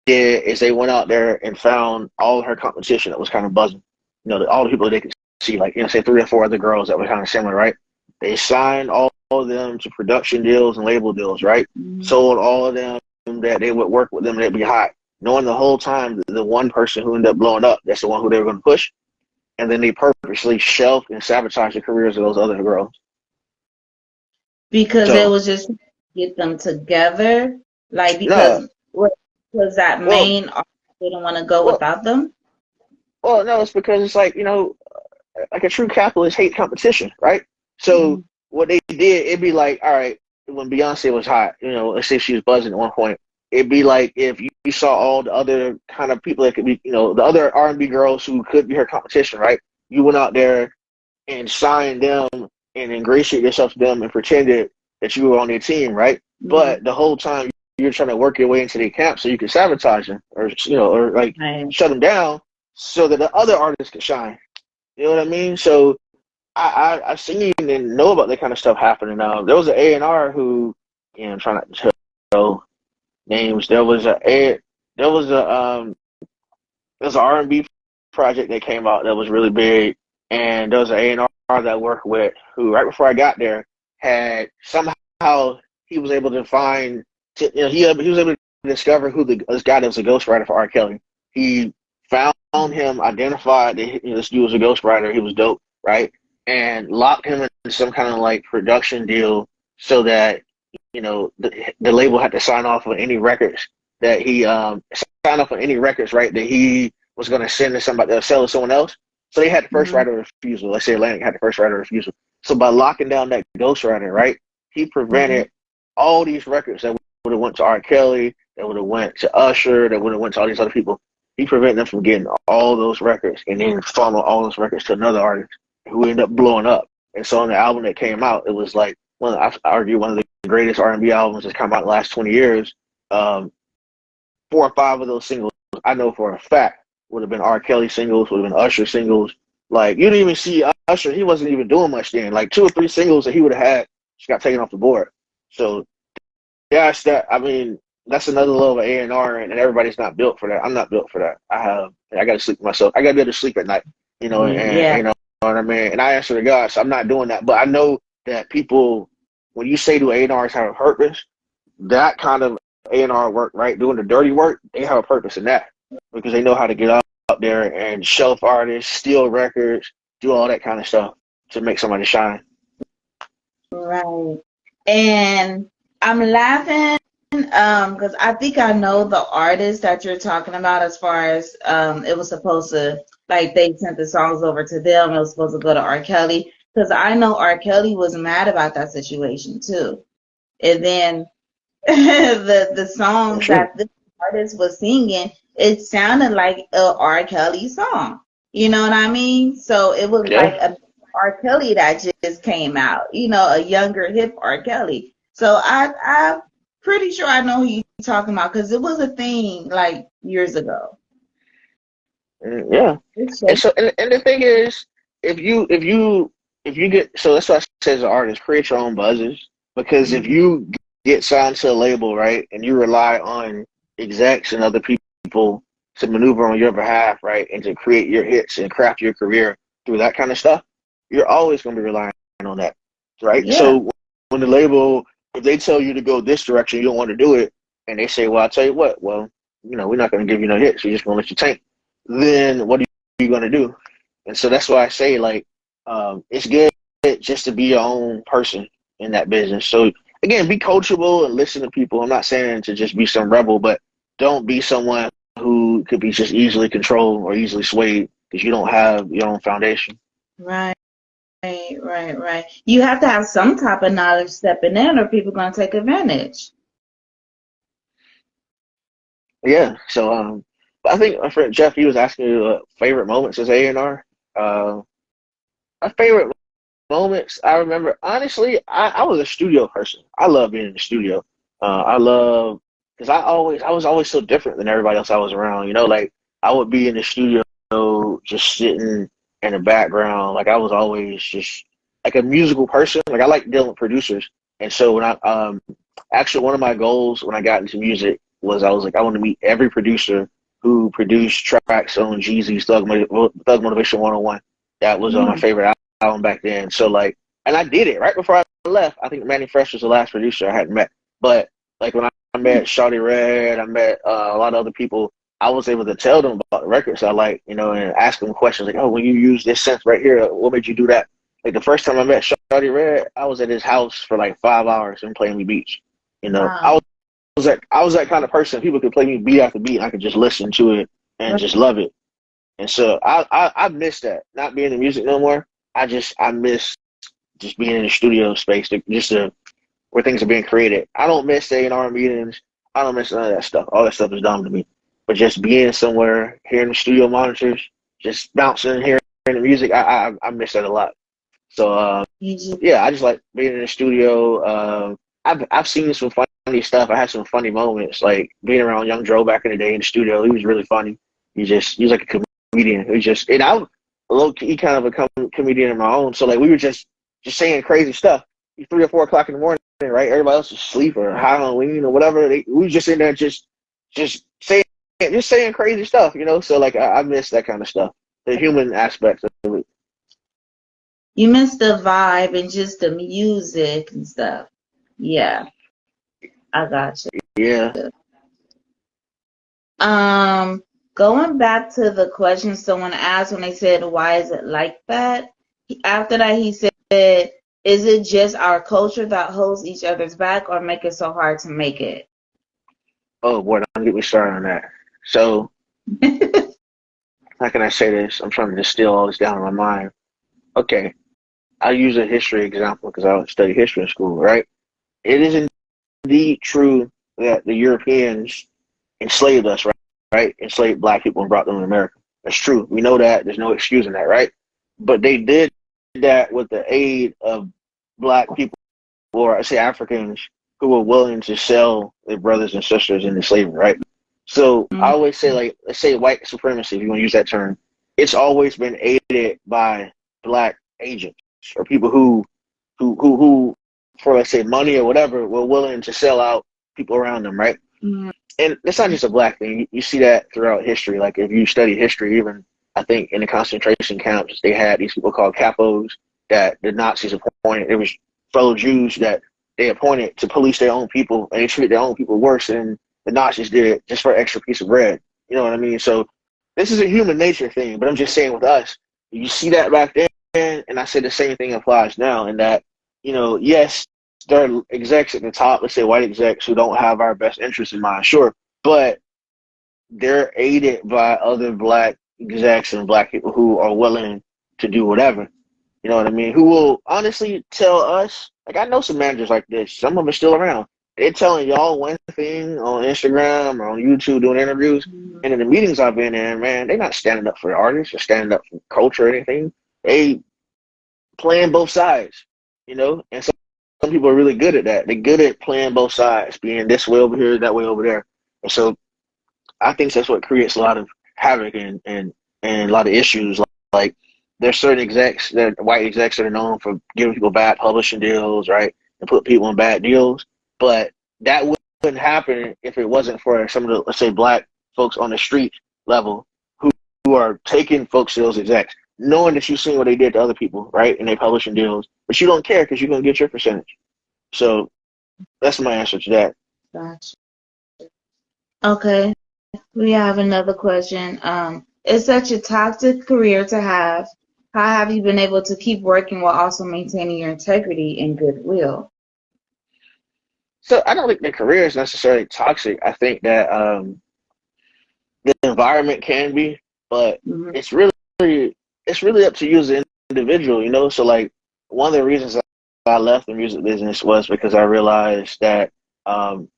did is they went out there and found all her competition that was kind of buzzing. All the people that they could see, like, say 3 or 4 other girls that were kind of similar, right? They signed all of them to production deals and label deals, right? Mm. Sold all of them that they would work with them, they'd be hot. Knowing the whole time the one person who ended up blowing up, that's the one who they were going to push. And then they purposely shelved and sabotaged the careers of those other girls. Because it So, was just to get them together, like no, because that well, main artist didn't want to go well, without them. no, it's because it's like, like a true capitalist hate competition, right? So Mm. what they did, it'd be like, all right, when Beyonce was hot, let's say she was buzzing at one point, it'd be like if you saw all the other kind of people that could be, the other R&B girls who could be her competition, right? You went out there and signed them and ingratiated yourself to them and pretended that you were on their team, right? Mm. But the whole time you're trying to work your way into their camp so you can sabotage them or like Right. shut them down so that the other artists can shine. You know what I mean? So I've seen and know about that kind of stuff happening now. There was an A&R who, I'm trying not to tell names. There was a there's an R&B project that came out that was really big, and there was an A&R that I worked with who, right before I got there, had somehow he was able to find, he was able to discover who this guy that was a ghostwriter for R. Kelly. He found him, identified that this dude was a ghostwriter. He was dope, right? And locked him in some kind of like production deal so that the label had to sign off on any records that he sign off on any records, right, that he was going to send to somebody to sell to someone else. So they had the first Mm. right of refusal. Let's say Atlantic had the first right of refusal. So by locking down that ghostwriter, right, he Mm. prevented all these records that would have went to R. Kelly, that would have went to Usher, that would have went to all these other people. He prevented them from getting all those records and then funnel all those records to another artist who ended up blowing up. And so on the album that came out, it was like I argue one of the greatest R&B albums that's come out in the last 20 years. 4 or 5 of those singles, I know for a fact, would have been R. Kelly singles, would have been Usher singles. Like, you didn't even see Usher. He wasn't even doing much then. Like, 2 or 3 singles that he would have had just got taken off the board. So, yeah, I mean, that's another level of A&R, and everybody's not built for that. I'm not built for that. I got to sleep myself. I got to be able to sleep at night, and Yeah. you know what I mean. And I answer to God, so I'm not doing that. But I know that people, when you say do A&Rs have a purpose, that kind of A&R work, right, doing the dirty work, they have a purpose in that because they know how to get out there and shelf artists, steal records, do all that kind of stuff to make somebody shine. Right. And I'm laughing because I think I know the artist that you're talking about as far as it was supposed to, like, they sent the songs over to them. It was supposed to go to R. Kelly because I know R. Kelly was mad about that situation too. And then the For songs sure. that this artist was singing, it sounded like a R. Kelly song. You know what I mean? So it was like Yeah. a R. Kelly that just came out. A younger hip R. Kelly. So I'm pretty sure I know who you're talking about because it was a thing like years ago. Yeah. It's And just, so, and the thing is, if you get, so that's why I say as an artist, create your own buzzes. Because if you get signed to a label, right, and you rely on execs and other people to maneuver on your behalf, right, and to create your hits and craft your career through that kind of stuff, you're always going to be relying on that, right? yeah, So when the label, if they tell you to go this direction, you don't want to do it, and they say, well, I'll tell you what, well, we're not going to give you no hits. We're just going to let you tank. Then what are you going to do? And so that's why I say, like, it's good just to be your own person in that business. So again, be coachable and listen to people. I'm not saying to just be some rebel, but don't be someone who could be just easily controlled or easily swayed because you don't have your own foundation. right, right. You have to have some type of knowledge stepping in, or people gonna take advantage. Yeah. So I think my friend Jeff, he was asking you favorite moments as A&R. My favorite moments I remember, honestly, I was a studio person. I love being in the studio. I love because I was always so different than everybody else I was around. Like I would be in the studio just sitting in the background. Like I was always just like a musical person. Like I like dealing with producers. And so when I actually one of my goals when I got into music was I was like I want to meet every producer who produced tracks on Jeezy's Thug Motivation 101. That was my Mm, favorite album back then. So like, and I did it right before I left. I think Manny Fresh was the last producer I hadn't met. But like when I met Shawty Red, I met a lot of other people. I was able to tell them about the records I like, and ask them questions like, "Oh, when you use this synth right here, what made you do that?" Like the first time I met Shawty Red, I was at his house for like 5 hours and playing me beats. wow. I was that kind of person. People could play me beat after beat, and I could just listen to it and just love it. And so I miss that. Not being in music no more. I miss just being in the studio space, where things are being created. I don't miss A&R meetings. I don't miss none of that stuff. All that stuff is dumb to me. But just being somewhere, hearing the studio monitors, just bouncing, hearing the music, I miss that a lot. So You just, yeah, I just like being in the studio. I've seen some funny stuff. I had some funny moments, like being around Young Joe back in the day in the studio. He was really funny. He was like a comedian. He was just, and I was low key kind of a comedian of my own. So like we were just saying crazy stuff. 3 or 4 o'clock in the morning, right? Everybody else is asleep or high on lean or whatever. We was just in there just saying crazy stuff. So like I miss that kind of stuff, the human aspects of it. you miss the vibe and just the music and stuff. Yeah, I got you. Yeah. Um, Going back to the question someone asked when they said, "Why is it like that?" After that, he said, "Is it just our culture that holds each other's back, or make it so hard to make it?" Oh boy, don't get me started on that. So how can I say this? I'm trying to distill all this down in my mind. Okay, I'll use a history example because I study history in school, right? It is indeed true that the Europeans enslaved us, right? Right? Enslaved black people and brought them to America. That's true. We know that. There's no excusing that, right? But they did that with the aid of black people, or I say Africans, who were willing to sell their brothers and sisters into slavery, right? So I Mhm. always say, like, let's say white supremacy, if you want to use that term, it's always been aided by black agents or people who for let's say money or whatever were willing to sell out people around them, right? And it's not just a black thing. You see that throughout history. Like if you study history, even I think in the concentration camps, they had these people called capos that the Nazis appointed. It was fellow Jews that they appointed to police their own people, and they treated their own people worse than the Nazis did just for an extra piece of bread. You know what I mean? So this is a human nature thing. But I'm just saying with us, you see that back then, and I say the same thing applies now. In that, yes, there are execs at the top, let's say white execs who don't have our best interests in mind, sure, but they're aided by other black execs and black people who are willing to do whatever. You know what I mean? Who will honestly tell us, like I know some managers like this, some of them are still around. They're telling y'all one thing on Instagram or on YouTube doing interviews, and in the meetings I've been in, man, they're not standing up for the artists or standing up for culture or anything. They playing both sides, and some people are really good at that. They're good at playing both sides, being this way over here, that way over there. And so I think that's what creates a lot of havoc and a lot of issues. Like there's certain execs, that white execs that are known for giving people bad publishing deals, right, and put people in bad deals. But that wouldn't happen if it wasn't for some of the, let's say, black folks on the street level who are taking folks to those execs, knowing that you've seen what they did to other people, right, and they publishing deals, but you don't care because you're gonna get your percentage. So that's my answer to that. Gotcha. Okay, we have another question. It's such a toxic career to have. How have you been able to keep working while also maintaining your integrity and goodwill? So I don't think the career is necessarily toxic. I think that the environment can be, but Mm-hmm. it's really it's really up to you as an individual. So like one of the reasons I left the music business was because I realized that um,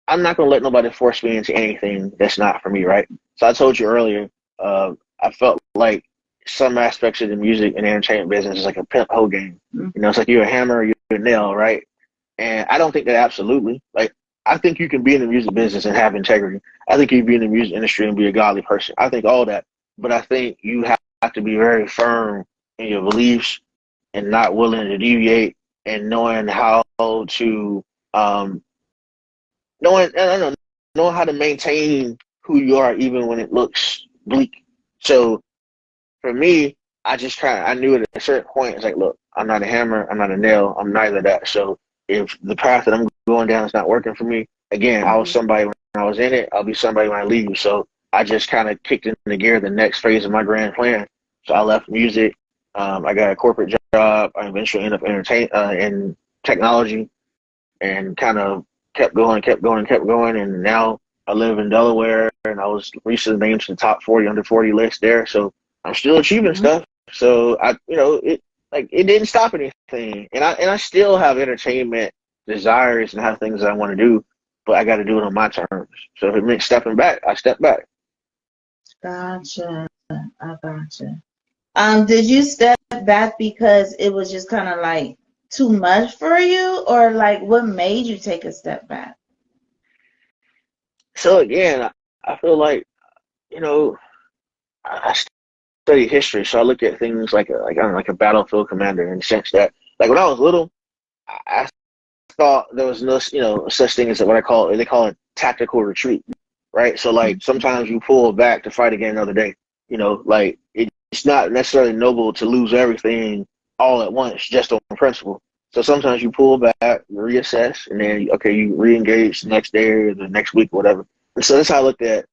I'm not gonna let nobody force me into anything that's not for me, right? So I told you earlier, I felt like some aspects of the music and entertainment business is like a pimp hoe game. It's like you're a hammer or you're a nail, right? And I don't think that absolutely. Like, I think you can be in the music business and have integrity. I think you can be in the music industry and be a godly person. I think all that. But I think you have to be very firm in your beliefs and not willing to deviate and knowing how to um knowing I don't know, knowing how to maintain who you are even when it looks bleak. So for me, I knew at a certain point, it's like, look, I'm not a hammer, I'm not a nail, I'm neither of that. So if the path that I'm going down is not working for me, again, I was somebody when I was in it, I'll be somebody when I leave. So I just kind of kicked into gear the next phase of my grand plan. So I left music. I got a corporate job. I eventually ended up in technology and kind of kept going. And now I live in Delaware, and I was recently named to the top 40 under 40 list there. So I'm still achieving Mm-hmm. stuff. So it didn't stop anything, and I still have entertainment desires and have things I want to do, but I got to do it on my terms. So if it means stepping back, I step back. Gotcha. I gotcha. Did you step back because it was just kind of like too much for you, or like what made you take a step back? So again, I feel like you know I study history, so I look at things like I don't know, like a battlefield commander in the sense that like when I was little, I thought there was no such thing as what they call it tactical retreat, right? So like sometimes you pull back to fight again another day. Like it's not necessarily noble to lose everything all at once just on principle. So sometimes you pull back, reassess, and then okay, you re-engage the next day or the next week or whatever. And so that's how I looked at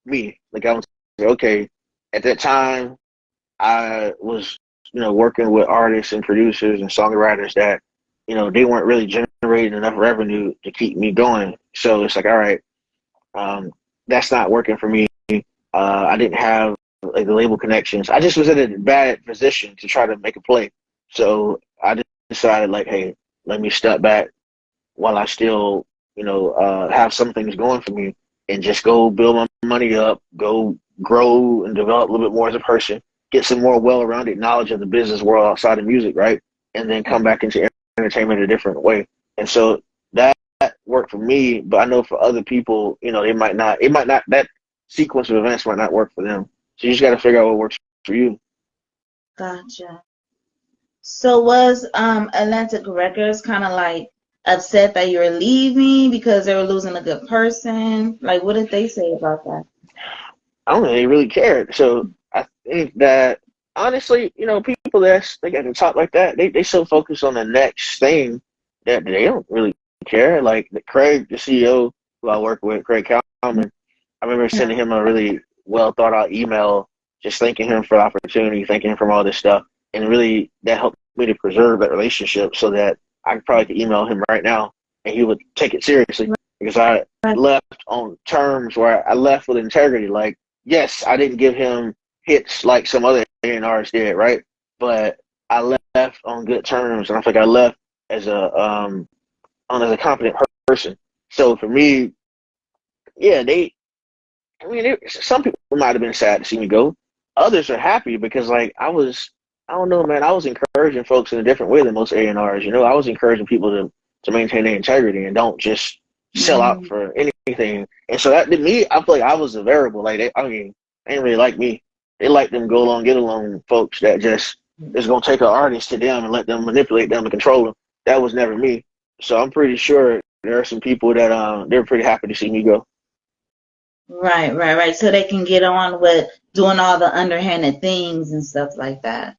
me. Like I was okay at that time. I was, working with artists and producers and songwriters that, they weren't really generating enough revenue to keep me going. So it's like, all right, um, that's not working for me. I didn't have like the label connections. I just was in a bad position to try to make a play. So I just decided like, hey, let me step back while I still, have some things going for me and just go build my money up, go grow and develop a little bit more as a person, get some more well-rounded knowledge of the business world outside of music, right? And then come back into entertainment in a different way. And so that worked for me, but I know for other people, that sequence of events might not work for them. So you just got to figure out what works for you. Gotcha. So was Atlantic Records kind of like upset that you were leaving because they were losing a good person? Like, what did they say about that? I don't think they really cared. So I think that honestly, people they got to talk like that, they so focus on the next thing that they don't really care. Like Craig, the CEO who I work with, Craig Kalman, I remember sending him a really well thought out email, just thanking him for the opportunity, thanking him for all this stuff, and really that helped me to preserve that relationship so that I probably could email him right now and he would take it seriously because I left on terms where I left with integrity. Like, yes, I didn't give him hits like some other A&Rs did, right? But I left on good terms, and I think I left as a competent person. So for me, yeah, some people might have been sad to see me go. Others are happy because like I don't know, man. I was encouraging folks in a different way than most A&Rs. I was encouraging people to maintain their integrity and don't just sell out Mm. for anything. And so that to me, I feel like I was a variable. Like they didn't really like me. They like them go along, get along folks that just is gonna take an artist to them and let them manipulate them and control them. That was never me. So I'm pretty sure there are some people that they're pretty happy to see me go. Right, right, right. So they can get on with doing all the underhanded things and stuff like that.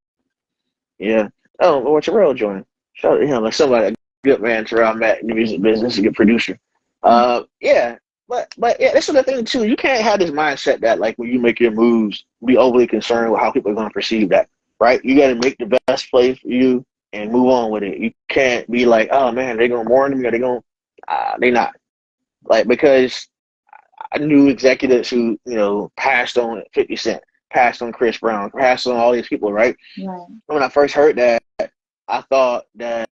Yeah. Oh, well, Terrell joined. Shout out to him, like somebody, a good man, Terrell Matt in the music business, a good producer. Yeah. But yeah, that's the thing too. You can't have this mindset that like when you make your moves, be overly concerned with how people are going to perceive that, right? You got to make the best play for you and move on with it. You can't be like, oh man, they're gonna warn me or they not like because I knew executives who passed on 50 Cent, passed on Chris Brown, passed on all these people, right? Right, When I first heard that, I thought that,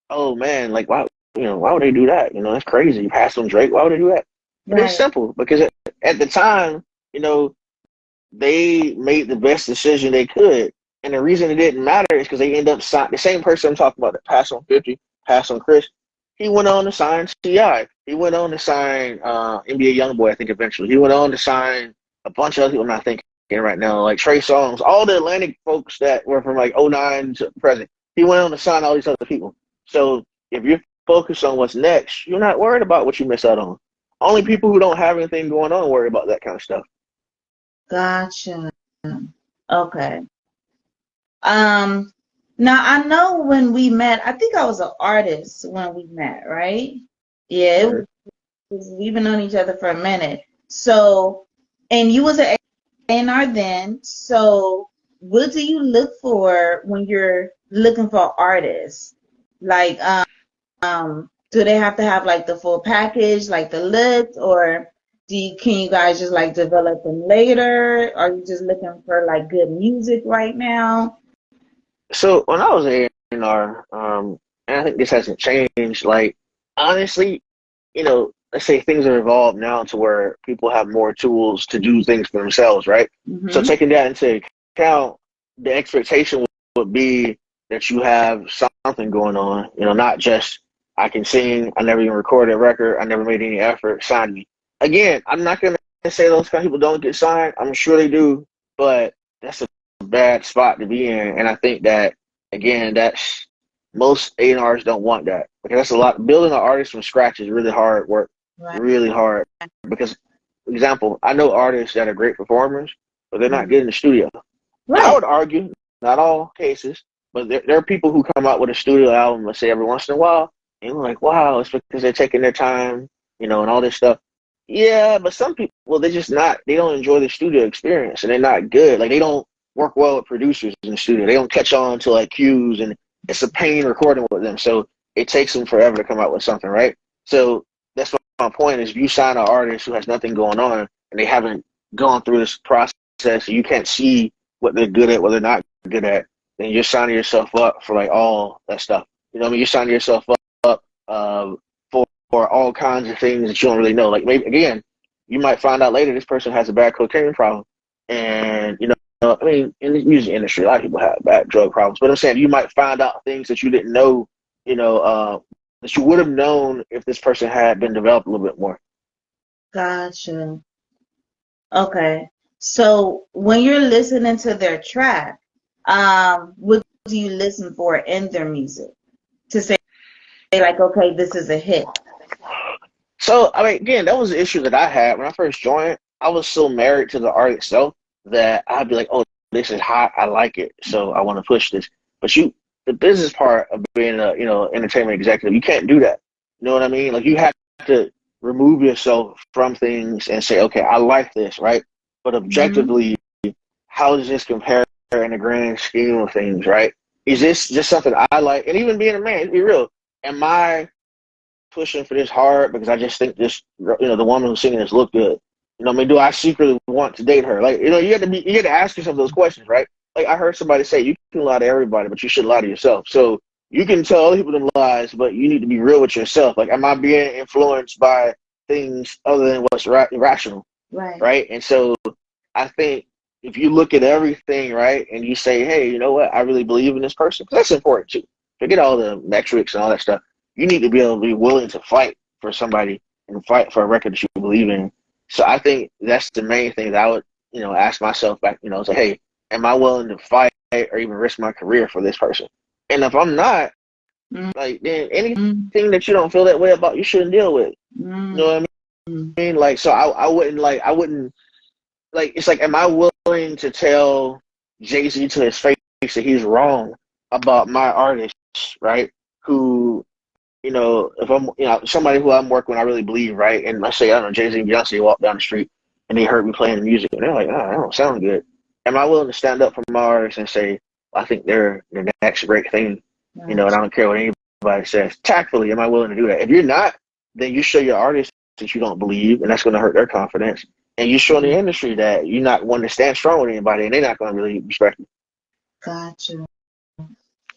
oh man, like why would they do that? That's crazy. Pass on Drake, why would they do that? But it's right, simple because at the time, they made the best decision they could, and the reason it didn't matter is because they end up signing the same person I'm talking about that passed on 50, passed on Chris. He went on to sign Ti. He went on to sign NBA YoungBoy, I think eventually. He went on to sign a bunch of other people I'm not thinking right now, like Trey Songz, all the Atlantic folks that were from like '09 to present. He went on to sign all these other people. So if you're focused on what's next, you're not worried about what you miss out on. Only people who don't have anything going on worry about that kind of stuff. gotcha. Okay. Um, Now I know when we met, I think I was an artist when we met, right? Yeah, Word. we've been known each other for a minute. So, and you was an A&R then. So, what do you look for when you're looking for artists? Like, do they have to have like the full package, like the looks, or can you guys just like develop them later? Are you just looking for like good music right now? So when I was A&R, and I think this hasn't changed. Like honestly, let's say things are evolved now to where people have more tools to do things for themselves, right? So Mm-hmm. taking that into account, the expectation would be that you have something going on. Not just I can sing, I never even recorded a record, I never made any effort, sign me. Again, I'm not gonna say those kind of people don't get signed. I'm sure they do, but that's a bad spot to be in. And I think that again, that's most A&Rs don't want that because that's a lot. Building an artist from scratch is really hard work, Right. really hard. Because, for example, I know artists that are great performers, but they're not good in the studio. Now, I Right. would argue, not all cases, but there are people who come out with a studio album, let's say every once in a while, and we're like, wow, it's because they're taking their time, and all this stuff. Yeah, but some people, well, they're just not, they don't enjoy the studio experience and they're not good. Like, they don't work well with producers in the studio. They don't catch on to like cues and it's a pain recording with them. So it takes them forever to come out with something, right? So that's my point is if you sign an artist who has nothing going on and they haven't gone through this process, you can't see what they're good at, what they're not good at, then you're signing yourself up for like all that stuff. You know what I mean? You're signing yourself up for all kinds of things that you don't really know. Like maybe again, you might find out later this person has a bad cocaine problem, and I mean, in the music industry, a lot of people have bad drug problems. But I'm saying you might find out things that you didn't know, that you would have known if this person had been developed a little bit more. Gotcha. Okay. So when you're listening to their track, what do you listen for in their music to say? like, okay, this is a hit? So, I mean, again, that was the issue that I had when I first joined. I was so married to the art itself that I'd be like, oh, this is hot. I like it. So I want to push this. But the business part of being a, entertainment executive, you can't do that. You know what I mean? Like, you have to remove yourself from things and say, okay, I like this, right? But Mm-hmm. objectively, how does this compare in the grand scheme of things, right? Is this just something I like? And even being a man, to be real, am I pushing for this hard because I just think this, the woman who's singing this look good? I mean, do I secretly want to date her? Like, you have to ask yourself those questions, right? Like, I heard somebody say, you can lie to everybody, but you should lie to yourself. So you can tell other people them lies, but you need to be real with yourself. Like, am I being influenced by things other than what's rational, Right. right? And so I think if you look at everything, right, and you say, hey, you know what, I really believe in this person, 'cause that's important too. Forget all the metrics and all that stuff. You need to be able to be willing to fight for somebody and fight for a record that you believe in. So I think that's the main thing that I would, ask myself back, say, hey, am I willing to fight or even risk my career for this person? And if I'm not, like, then anything that you don't feel that way about, you shouldn't deal with. You know what Mm-hmm. I mean? Like, so I wouldn't, like, it's like, am I willing to tell Jay-Z to his face that he's wrong about my artists, right? Who, if I'm, somebody who I'm working with, I really believe, right? And let's say, I don't know, Jay-Z and Beyonce walk down the street and they heard me playing the music and they're like, oh, that don't sound good. Am I willing to stand up for my artists and say, I think they're the next great thing, and I Gotcha. don't care what anybody says? Tactfully, am I willing to do that? If you're not, then you show your artists that you don't believe, and that's going to hurt their confidence. And you show the industry that you're not one to stand strong with anybody, and they're not going to really respect you. Gotcha.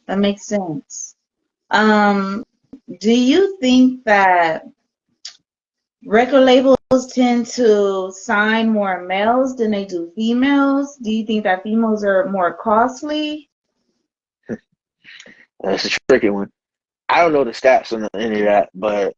That makes sense. Um, do you think that record labels tend to sign more males than they do females? Do you think that females are more costly? That's a tricky one. I don't know the stats on any of that, but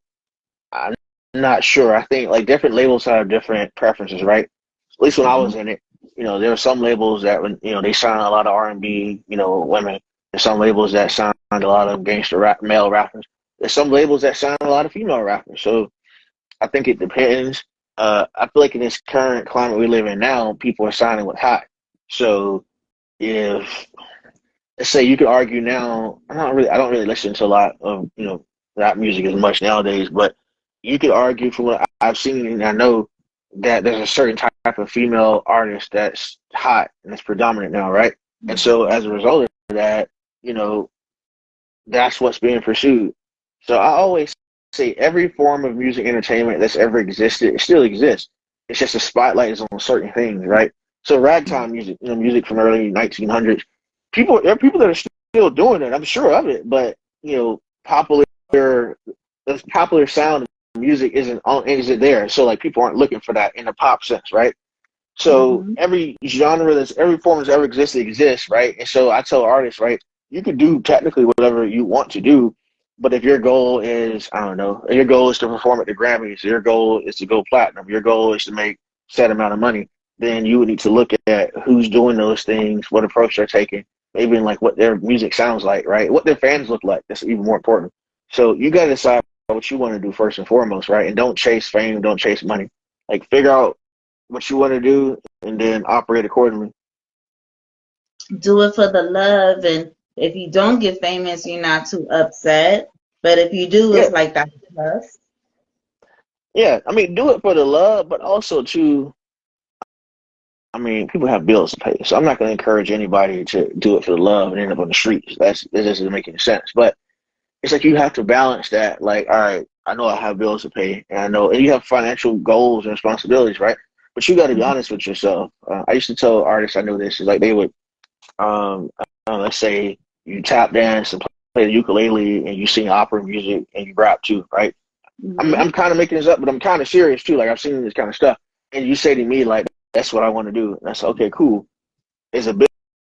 I'm not sure. I think like different labels have different preferences, right? At least when I Mm-hmm. was in it, there were some labels that when they signed a lot of R&B, women. There's some labels that signed a lot of gangster male rappers. There's some labels that signed a lot of female rappers. So I think it depends. I feel like in this current climate we live in now, people are signing what's hot. So if, let's say, you could argue now, I don't really listen to a lot of rap music as much nowadays, but you could argue from what I've seen and I know that there's a certain type of female artist that's hot and it's predominant now, right? And so Mm-hmm. as a result of that, you know, that's what's being pursued. So I always say every form of music entertainment that's ever existed, it still exists. It's just the spotlight is on certain things, right? So ragtime music, music from early 1900s, there are people that are still doing it. I'm sure of it, but the popular sound of music isn't there. So like people aren't looking for that in the pop sense, right? So Mm-hmm. every form that's ever existed exists, right? And so I tell artists, right, you can do technically whatever you want to do, but if your goal is, I don't know, your goal is to perform at the Grammys, your goal is to go platinum, your goal is to make set amount of money, then you would need to look at who's doing those things, what approach they're taking, maybe in like what their music sounds like, right? What their fans look like. That's even more important. So you gotta decide what you want to do first and foremost, right? And don't chase fame, don't chase money. Like figure out what you want to do and then operate accordingly. Do it for the love, and if you don't get famous, you're not too upset. But if you do, Yeah, it's like that's a plus. yeah. I mean, do it for the love, but also to, I mean, people have bills to pay, so I'm not going to encourage anybody to do it for the love and end up on the streets. That doesn't make any sense. But it's like you have to balance that. Like, all right, I know I have bills to pay, and I know, and you have financial goals and responsibilities, right? But you got to be honest with yourself. I used to tell artists I knew this is like they would, let's say you tap dance and play the ukulele and you sing opera music and you rap too, right? I'm Mm-hmm. kind of making this up, but I'm kind of serious too. Like I've seen this kind of stuff, and you say to me like, "That's what I want to do." And I said, "Okay, cool." As a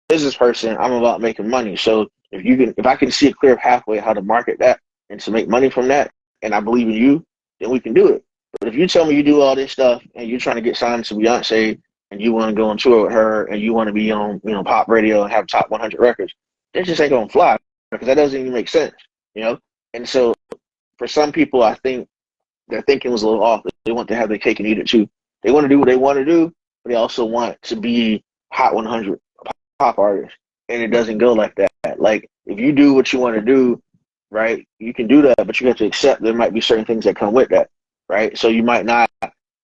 business person, I'm about making money. So if I can see a clear pathway how to market that and to make money from that, and I believe in you, then we can do it. But if you tell me you do all this stuff and you're trying to get signed to Beyonce and you want to go on tour with her and you want to be on pop radio and have top 100 records, that just ain't gonna fly because that doesn't even make sense, you know. And so for some people, I think their thinking was a little off. They want to have their cake and eat it too. They want to do what they want to do, but they also want to be Hot 100 pop artists. And it doesn't go like that. Like, if you do what you want to do, right, you can do that, but you have to accept there might be certain things that come with that, right? So you might not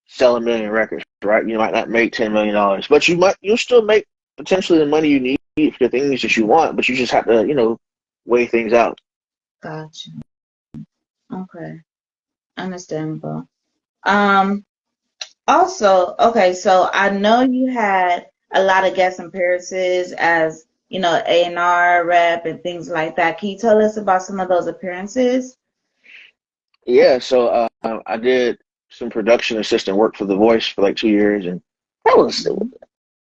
sell a million records, right? You might not make $10 million, but you'll still make potentially the money you need for the things that you want, but you just have to, weigh things out. Gotcha. Okay. Understandable. Um, Also, okay, so I know you had a lot of guest appearances as, A&R rep and things like that. Can you tell us about some of those appearances? Yeah, so I did some production assistant work for The Voice for like 2 years, and that was Mhm.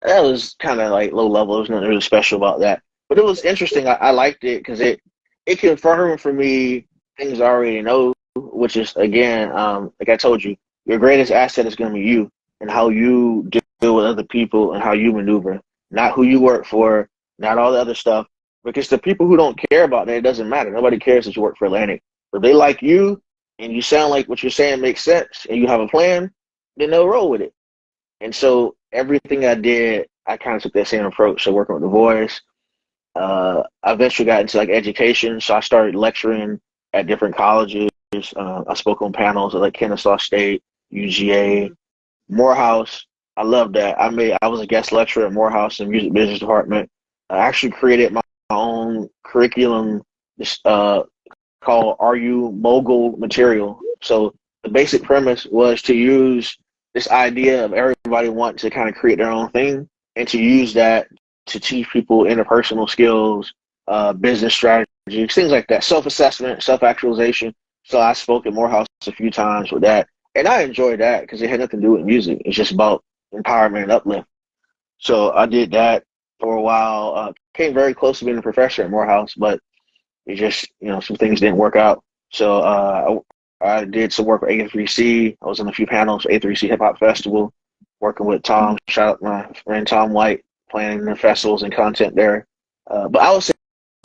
that was kind of like low level. There was nothing really special about that, but it was interesting. I liked it because it confirmed for me things I already know, which is again, like I told you, your greatest asset is going to be you and how you deal with other people and how you maneuver, not who you work for, not all the other stuff. Because the people who don't care about that, it doesn't matter. Nobody cares that you work for Atlantic. If they like you and you sound like what you're saying makes sense and you have a plan, then they'll roll with it. And so everything I did, I kind of took that same approach. So working with The Voice, I eventually got into like education. So I started lecturing at different colleges. I spoke on panels at like Kennesaw State, UGA, Morehouse. I loved that. I was a guest lecturer at Morehouse in the music business department. I actually created my own curriculum called Are You Mogul Material. So the basic premise was to use this idea of everybody wanting to kind of create their own thing and to use that to teach people interpersonal skills, business strategies, things like that, self-assessment, self-actualization. So I spoke at Morehouse a few times with that. And I enjoyed that because it had nothing to do with music. It's just about empowerment and uplift. So I did that for a while. Came very close to being a professor at Morehouse, but it just, some things didn't work out. So I did some work with A3C. I was on a few panels, A3C Hip Hop Festival, working with Tom. Shout out my friend Tom White, planning the festivals and content there. But I would say,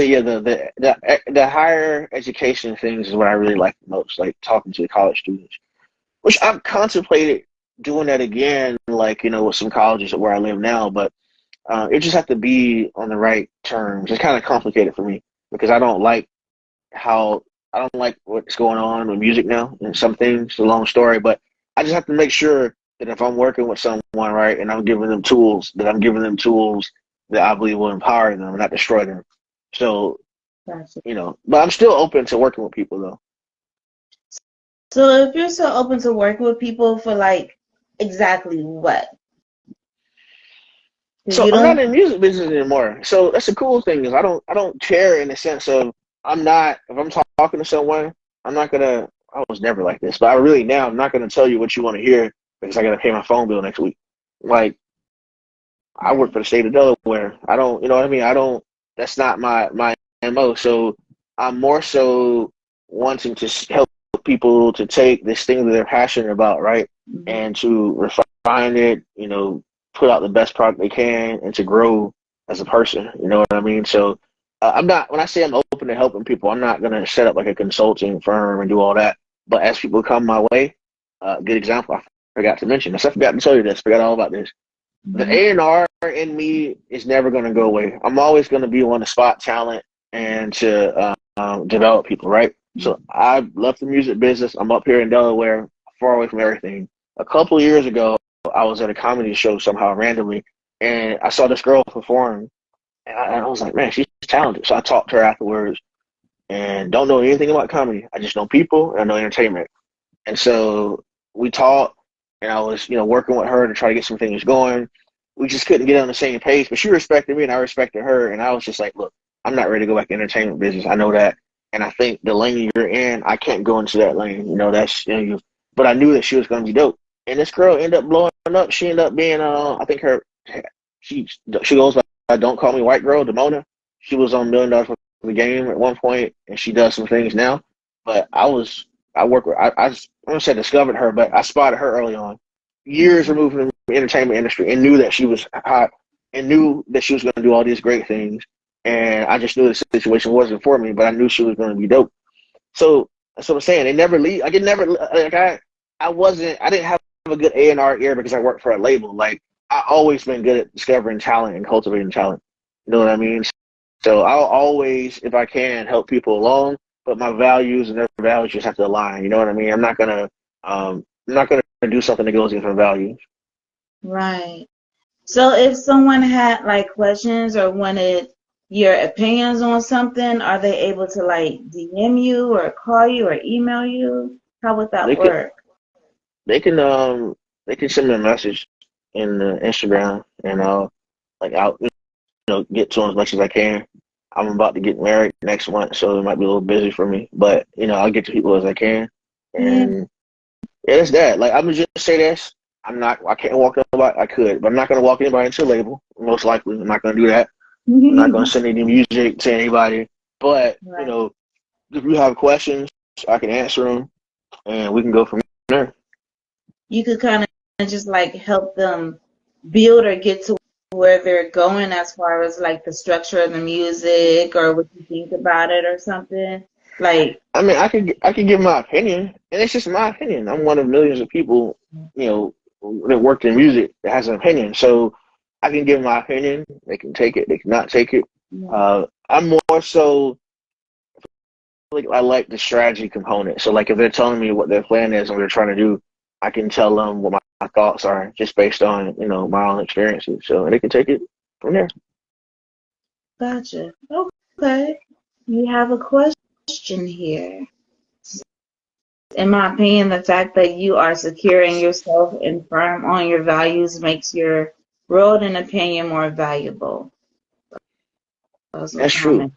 yeah, the higher education things is what I really like the most, like talking to the college students, which I've contemplated doing that again, like, with some colleges where I live now, but it just have to be on the right terms. It's kind of complicated for me because how I don't like what's going on with music now and some things. It's a long story, but I just have to make sure that if I'm working with someone, right, and I'm giving them tools, that I'm giving them tools that I believe will empower them, not destroy them. So, Gotcha. but I'm still open to working with people though. So if you're so open to working with people for like exactly what? Because So you I'm not don't. in music business anymore. So that's the cool thing is I don't care in the sense of I'm not if I'm talking to someone I'm not gonna I was never like this but I really now I'm not gonna tell you what you want to hear because I gotta pay my phone bill next week. Like I work Right. for the state of Delaware. I don't you know what I mean. I don't that's not my mo. So I'm more so wanting to help people to take this thing that they're passionate about, right, Mhm. and to refine it, put out the best product they can, and to grow as a person. You know what I mean? So I'm not when I say I'm open to helping people, I'm not gonna set up like a consulting firm and do all that. But as people come my way, good example. I forgot to mention this. I forgot to tell you this. Forgot all about this. The Mhm. A&R in me is never going to go away. I'm always going to be one to spot talent and to develop people, right? So I left the music business. I'm up here in Delaware, far away from everything. A couple of years ago, I was at a comedy show somehow randomly, and I saw this girl perform, and I was like, man, she's talented. So I talked to her afterwards, and don't know anything about comedy. I just know people and I know entertainment. And so we talked, and I was, working with her to try to get some things going. We just couldn't get on the same page, but she respected me and I respected her. And I was just like, look, I'm not ready to go back to entertainment business. I know that. And I think the lane you're in, I can't go into that lane. But I knew that she was going to be dope. And this girl ended up blowing up. She ended up being, I think she, she goes by Don't Call Me White Girl, Demona. She was on $1 Million for the Game at one point, and she does some things now. But I work with, I don't say discovered her, but I spotted her early on, years Mhm. removed from the entertainment industry, and knew that she was hot, and knew that she was going to do all these great things. And I just knew the situation wasn't for me, but I knew she was going to be dope. So that's what I'm saying. They never leave. Like it never. Like I wasn't. I didn't have a good A&R ear because I worked for a label. Like I always been good at discovering talent and cultivating talent. You know what I mean? So I'll always, if I can, help people along. But my values and their values just have to align. You know what I mean? I'm not gonna do something that goes against my values. Right. So if someone had like questions or wanted your opinions on something, are they able to like DM you or call you or email you? How would that They could, work? they can, they can send me a message in Instagram, and I'll get to them as much as I can. I'm about to get married next month, so it might be a little busy for me. But I'll get to people as I can. Yeah. And yeah, it's that. Like I'm gonna just say this. I can't walk anybody. I could, but I'm not gonna walk anybody into a label. Most likely, I'm not gonna do that. I'm not gonna send any music to anybody. But Right. if you have questions, I can answer them, and we can go from there. You could kind of just like help them build or get to where they're going as far as like the structure of the music or what you think about it or something. Like, I mean, I could give my opinion, and it's just my opinion. I'm one of millions of people, that worked in music that has an opinion. So I can give my opinion. They can take it. They cannot take it. I'm more so like I like the strategy component. So like if they're telling me what their plan is and what they're trying to do, I can tell them what my thoughts are just based on my own experiences. So they can take it from there. gotcha. Okay. We have a question here. In my opinion, the fact that you are secure in yourself and firm on your values makes your world and opinion more valuable. Those were That's true. comments.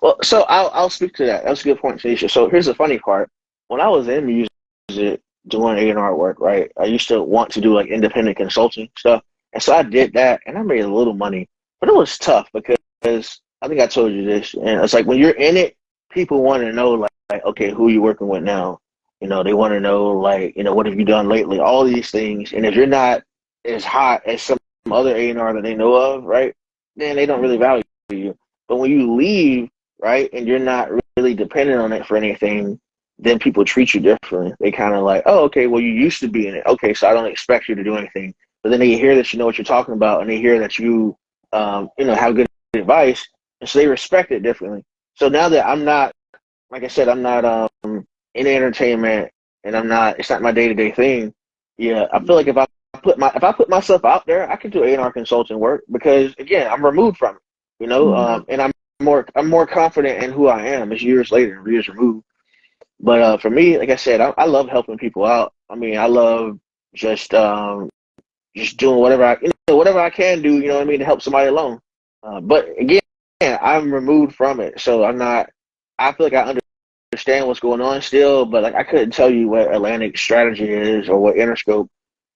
Well, so I'll speak to that. That's a good point, Tanisha. So here's the funny part. When I was in music doing A&R work, right, I used to want to do like independent consulting stuff. And so I did that and I made a little money. But it was tough because I think I told you this. And it's like when you're in it, people want to know like okay, who you working with now? They want to know like, what have you done lately? All these things. And if you're not as hot as some other A&R that they know of, right, then they don't really value you. But when you leave, right, and you're not really dependent on it for anything, then people treat you differently. They kind of like, oh, okay, well, you used to be in it. Okay, so I don't expect you to do anything. But then they hear that you know what you're talking about, and they hear that have good advice, and so they respect it differently. So now that I'm not, like I said, I'm not in entertainment, and it's not my day to day thing. Yeah, I feel like if I put myself out there, I can do A&R consulting work because again, I'm removed from it. Mhm. And I'm more confident in who I am. It's years later, years removed. But for me, like I said, I love helping people out. I mean, I love just just doing whatever I can do. You know what I mean, to help somebody along. But again, I'm removed from it, so I'm not. I feel like I understand what's going on still, but like I couldn't tell you what Atlantic strategy is or what Interscope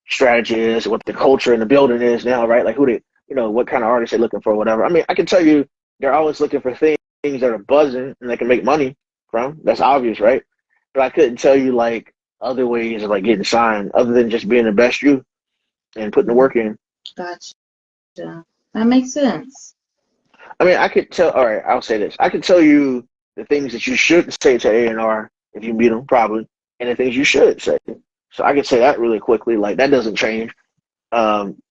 strategy is, or what the culture in the building is now, right? Like what kind of artists they're looking for, whatever. I mean, I can tell you they're always looking for things that are buzzing and they can make money from. That's obvious, right? But I couldn't tell you like other ways of like getting signed other than just being the best you and putting the work in. Gotcha. That makes sense. I mean, I could tell. All right, I'll say this. I could tell you the things that you shouldn't say to A&R if you meet them, probably, and the things you should say. So I could say that really quickly. Like that doesn't change. Um,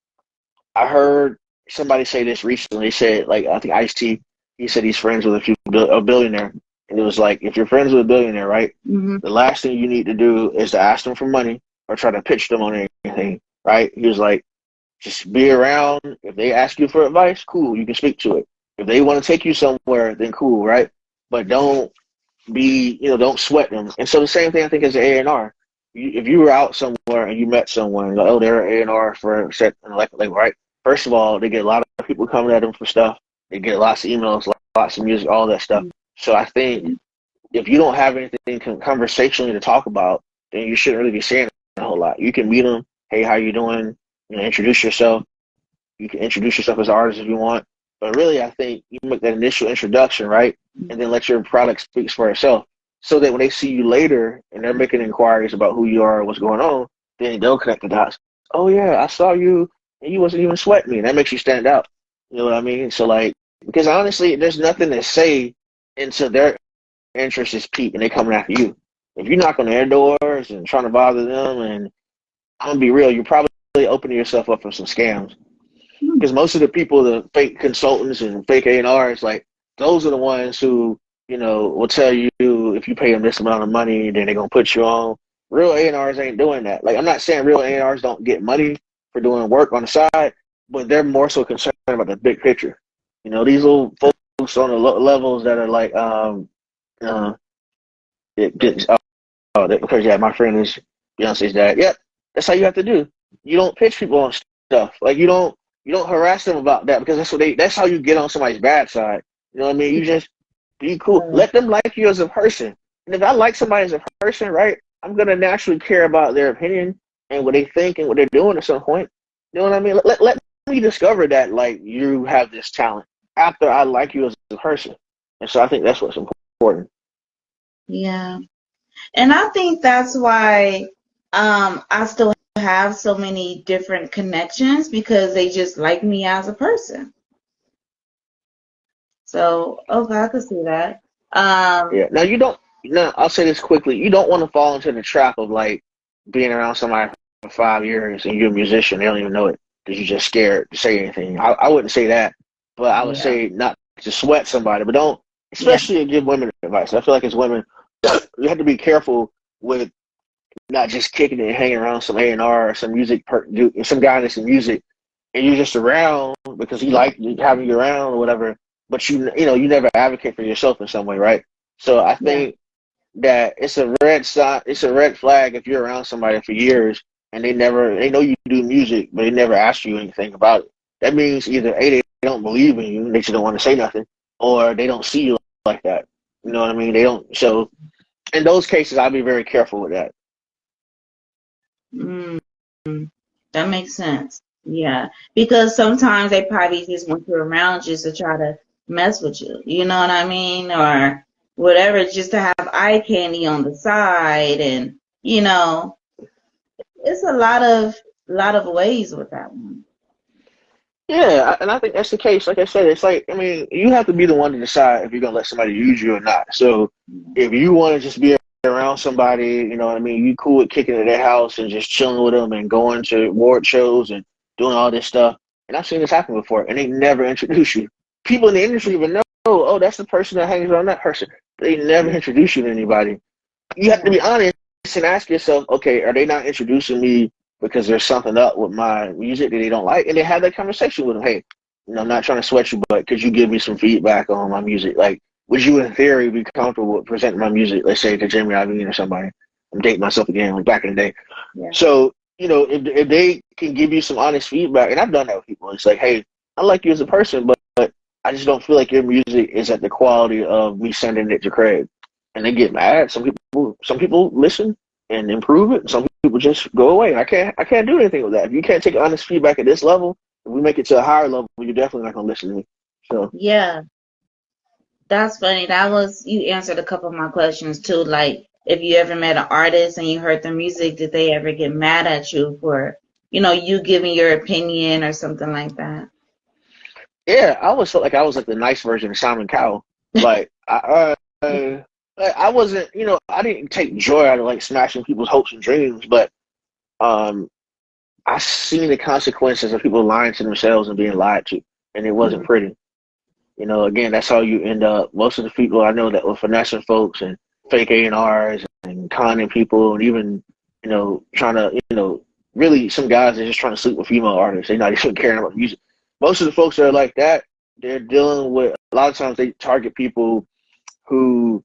I heard somebody say this recently. He said, like, I think Ice-T, he said he's friends with a billionaire. And it was like, if you're friends with a billionaire, right, Hmm. the last thing you need to do is to ask them for money or try to pitch them on anything, right? He was like, just be around. If they ask you for advice, cool, you can speak to it. If they want to take you somewhere, then cool, right? But don't sweat them. And so the same thing I think as an A&R. If you were out somewhere and you met someone, like, oh, they're an A&R for a set like right? First of all, they get a lot of people coming at them for stuff. They get lots of emails, lots of music, all that stuff. So I think if you don't have anything conversationally to talk about, then you shouldn't really be saying a whole lot. You can meet them. Hey, how you doing? Introduce yourself. You can introduce yourself as an artist if you want. But really, I think you make that initial introduction, right? And then let your product speak for itself. So that when they see you later and they're making inquiries about who you are and what's going on, then they'll connect the dots. Oh, yeah, I saw you and you wasn't even sweating me. And that makes you stand out. You know what I mean? So, like, because honestly, there's nothing to say into their interest is peaked and they coming after you. If you knock on their doors and trying to bother them, and I'm gonna be real, you're probably opening yourself up for some scams. Because most of the people, the fake consultants and fake A&Rs, like those are the ones who, will tell you if you pay them this amount of money, then they're gonna put you on. Real A&Rs ain't doing that. Like, I'm not saying real A&Rs don't get money for doing work on the side, but they're more so concerned about the big picture. These little folks on the levels that are like, uh, it, because yeah, my friend is Beyonce's dad. Yep, that's how you have to do. You don't pitch people on stuff. Like, you don't harass them about that, because that's how you get on somebody's bad side. You know what I mean? You just be cool. Right. Let them like you as a person. And if I like somebody as a person, right, I'm gonna naturally care about their opinion and what they think and what they're doing at some point. You know what I mean? Let me discover that, like, you have this talent after I like you as a person. And so I think that's what's important. Yeah. And I think that's why I still have so many different connections, because they just like me as a person. So, okay, I could see that. Yeah. Now you don't. No, I'll say this quickly. You don't want to fall into the trap of, like, being around somebody for 5 years and you're a musician. They don't even know it because you're just scared to say anything. I wouldn't say that, but I would Yeah. say not to sweat somebody, but don't. Yeah. Especially give women advice. I feel like as women, you have to be careful with not just kicking it and hanging around some A&R or some some guy that's in music, and you're just around because he like having you around or whatever. But you never advocate for yourself in some way, right? So I Yeah. think that it's a red sign, it's a red flag if you're around somebody for years and they know you do music, but they never ask you anything about it. That means either A, they don't believe in you, they just don't want to say nothing, or they don't see you like that. You know what I mean? They don't. So in those cases, I'd be very careful with that. Mm, that makes sense. Yeah. Because sometimes they probably just want you around just to try to mess with you. You know what I mean? Or whatever, just to have eye candy on the side. And, it's a lot of ways with that one. Yeah, and I think that's the case. Like I said, it's like, I mean, you have to be the one to decide if you're gonna let somebody use you or not. So if you want to just be around somebody, you know what I mean, you cool with kicking in their house and just chilling with them and going to award shows and doing all this stuff. And I've seen this happen before, and they never introduce you. People in the industry even know, oh, that's the person that hangs around that person. They never introduce you to anybody. You have to Yeah. be honest and ask yourself, okay, are they not introducing me because there's something up with my music that they don't like? And they have that conversation with them. Hey, I'm not trying to sweat you, but could you give me some feedback on my music? Like, would you, in theory, be comfortable with presenting my music, let's say, to Jimmy Iovine or somebody? I'm dating myself again, like back in the day. Yeah. So, if they can give you some honest feedback, and I've done that with people, it's like, hey, I like you as a person, but I just don't feel like your music is at the quality of me sending it to Craig. And they get mad. Some people listen and improve it. Some people just go away. I can't do anything with that. If you can't take honest feedback at this level, if we make it to a higher level, you're definitely not gonna listen to me. So Yeah. That's funny. That was, you answered a couple of my questions too. Like, if you ever met an artist and you heard their music, did they ever get mad at you for, you giving your opinion or something like that? yeah, I always felt like I was like the nice version of Simon Cowell. Like I wasn't, I didn't take joy out of like smashing people's hopes and dreams, but um, I seen the consequences of people lying to themselves and being lied to, and it wasn't Mhm. pretty. Again, that's how you end up. Most of the people I know that were finessing folks and fake A&Rs and conning people, and even, trying to, really some guys are just trying to sleep with female artists. They're not even caring about music. Most of the folks that are like that, they're dealing with, a lot of times they target people who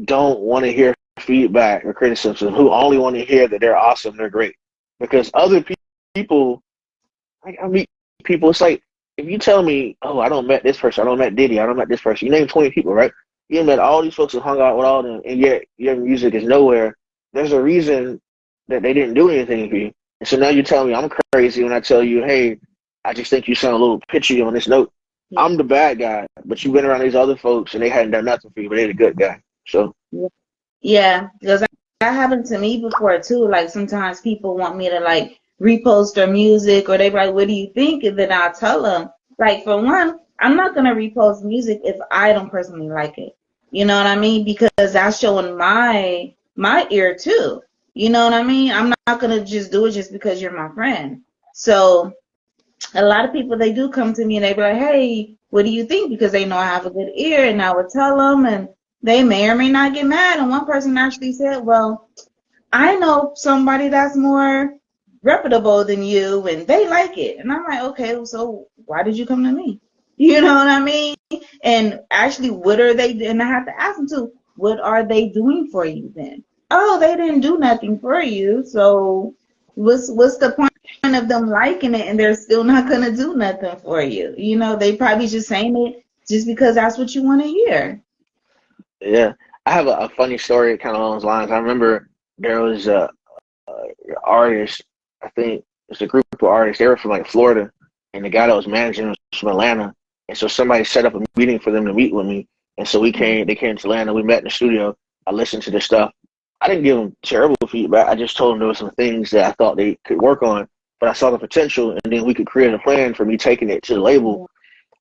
don't want to hear feedback or criticism, who only want to hear that they're awesome, they're great. Because other people, like, I meet people, it's like, if you tell me, oh, I don't met this person, I don't met Diddy, I don't met this person, you name 20 people, right? You met all these folks who hung out with all them, and yet your music is nowhere. There's a reason that they didn't do anything for you. And so now you're telling me I'm crazy when I tell you, hey, I just think you sound a little pitchy on this note. Yeah. I'm the bad guy, but you've been around these other folks and they hadn't done nothing for you, but they're the good guy. So, Yeah, because that happened to me before too. Like, sometimes people want me to like repost their music, or they be like, "What do you think?" And then I'll tell them, like, for one, I'm not gonna repost music if I don't personally like it. You know what I mean? Because that's showing my ear too. You know what I mean? I'm not gonna just do it just because you're my friend. So a lot of people, they do come to me and they be like, hey, what do you think? Because they know I have a good ear, and I would tell them, and they may or may not get mad. And one person actually said, well, I know somebody that's more reputable than you and they like it. And I'm like, okay, so why did you come to me? You know what I mean? And actually, what are they, and I have to ask them too, what are they doing for you then? Oh, they didn't do nothing for you. So what's the point of them liking it and they're still not gonna do nothing for you? You know, they probably just saying it just because that's what you want to hear. Yeah, I have a funny story kind of along those lines. I remember there was artist, I think it's a group of artists. They were from like Florida, and the guy that was managing was from Atlanta. And so somebody set up a meeting for them to meet with me. And so we came. They came to Atlanta. We met in the studio. I listened to their stuff. I didn't give them terrible feedback. I just told them there were some things that I thought they could work on, but I saw the potential, and then we could create a plan for me taking it to the label.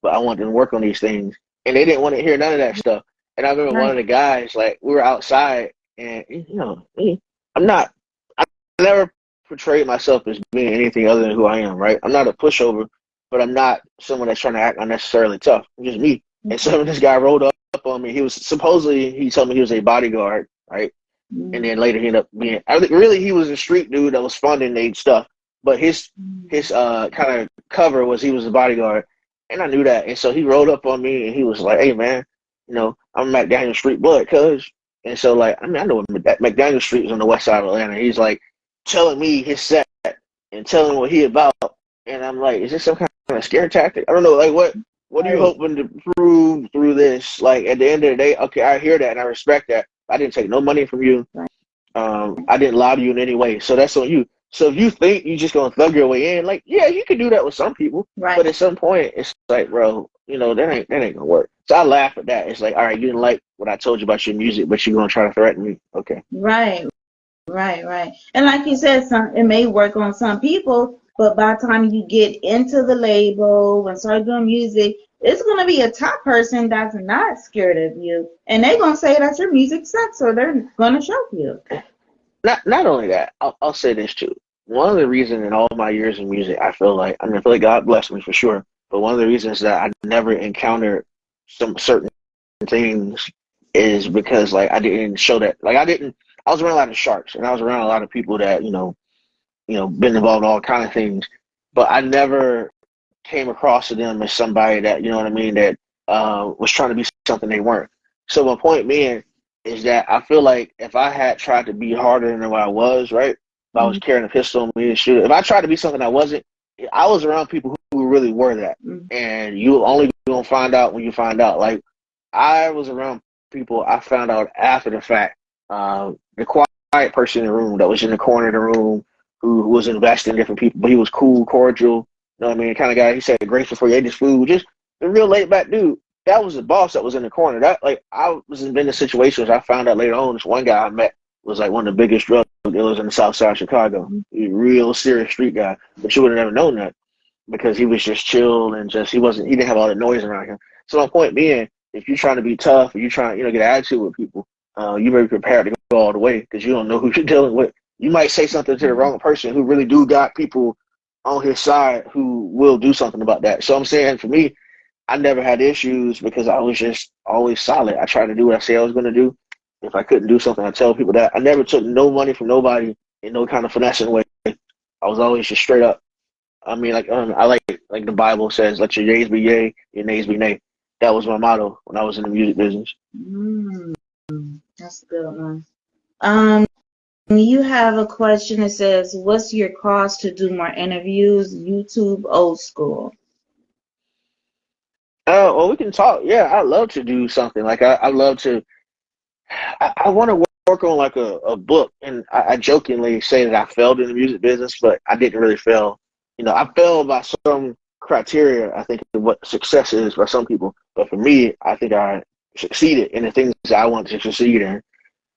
But I wanted them to work on these things, and they didn't want to hear none of that stuff. And I remember one of Right, the guys, like we were outside, and me, I'm not. I never portrayed myself as being anything other than who I am, right? I'm not a pushover, but I'm not someone that's trying to act unnecessarily tough. I'm just me. And so this guy rolled up on me. He was supposedly he told me he was a bodyguard, right? And then later he ended up being. I think really he was a street dude that was funding Nate's stuff, but his kind of cover was he was a bodyguard, and I knew that. And so he rolled up on me and he was like, "Hey man, I'm McDaniel Street blood, cuz." And so like I know McDaniel Street is on the west side of Atlanta. He's like telling me his set and telling what he about, and I'm like, is this some kind of scare tactic? I don't know. Like what are you right, hoping to prove through this? Like at the end of the day, okay, I hear that and I respect that. I didn't take no money from you. right, I didn't lie to you in any way. So that's on you. So if you think you're just gonna thug your way in, like, yeah, you can do that with some people, right. but at some point it's like, bro, that ain't gonna work. So I laugh at that. It's like, all right, you didn't like what I told you about your music, but you're gonna try to threaten me. Okay. Right, right, right. And like you said, it may work on some people, but by the time you get into the label and start doing music, it's gonna be a top person that's not scared of you, and they're gonna say that your music sucks, or they're gonna show you. Not only that, I'll say this too. One of the reasons in all my years in music, I feel like God blessed me for sure. But one of the reasons that I never encountered some certain things is because like I didn't show that. Like I was around a lot of sharks and I was around a lot of people that been involved in all kind of things, but I never came across to them as somebody that you know what I mean that was trying to be something they weren't. So my point being is that I feel like if I had tried to be harder than what I was, right? If I was Mhm, carrying a pistol on me and shoot, if I tried to be something I wasn't, I was around people who really were that, mhm, and you only gonna find out when you find out. Like I was around people I found out after the fact. The quiet person in the room that was in the corner of the room who was investing in different people, but he was cool, cordial, you know what I mean? Kind of guy. He said grateful for you ate his food. Just a real laid back dude. That was the boss that was in the corner. That like I was in situations I found out later on. This one guy I met was like one of the biggest drug dealers in the South Side of Chicago. mhm. A real serious street guy, but you would have never known that because he was just chill and just he didn't have all the noise around him. So my point being, if you're trying to be tough or you're trying get an attitude with people, you better be prepared to go all the way because you don't know who you're dealing with. You might say something to the wrong person who really do got people on his side who will do something about that. So I'm saying for me, I never had issues because I was just always solid. I tried to do what I say I was going to do. If I couldn't do something, I tell people that. I never took no money from nobody in no kind of finessing way. I was always just straight up. I mean, I like the Bible says, "Let your yeas be yea, your nays be nay." That was my motto when I was in the music business. Mm, that's a good one. Um, you have a question that says, "What's your cost to do more interviews?" YouTube old school. Oh, well, we can talk. Yeah, I love to do something. Like I love to. I want to work on like a book, and I jokingly say that I failed in the music business, but I didn't really fail. I failed by some criteria. I think of what success is for some people, but for me, I think I succeeded in the things that I want to succeed in.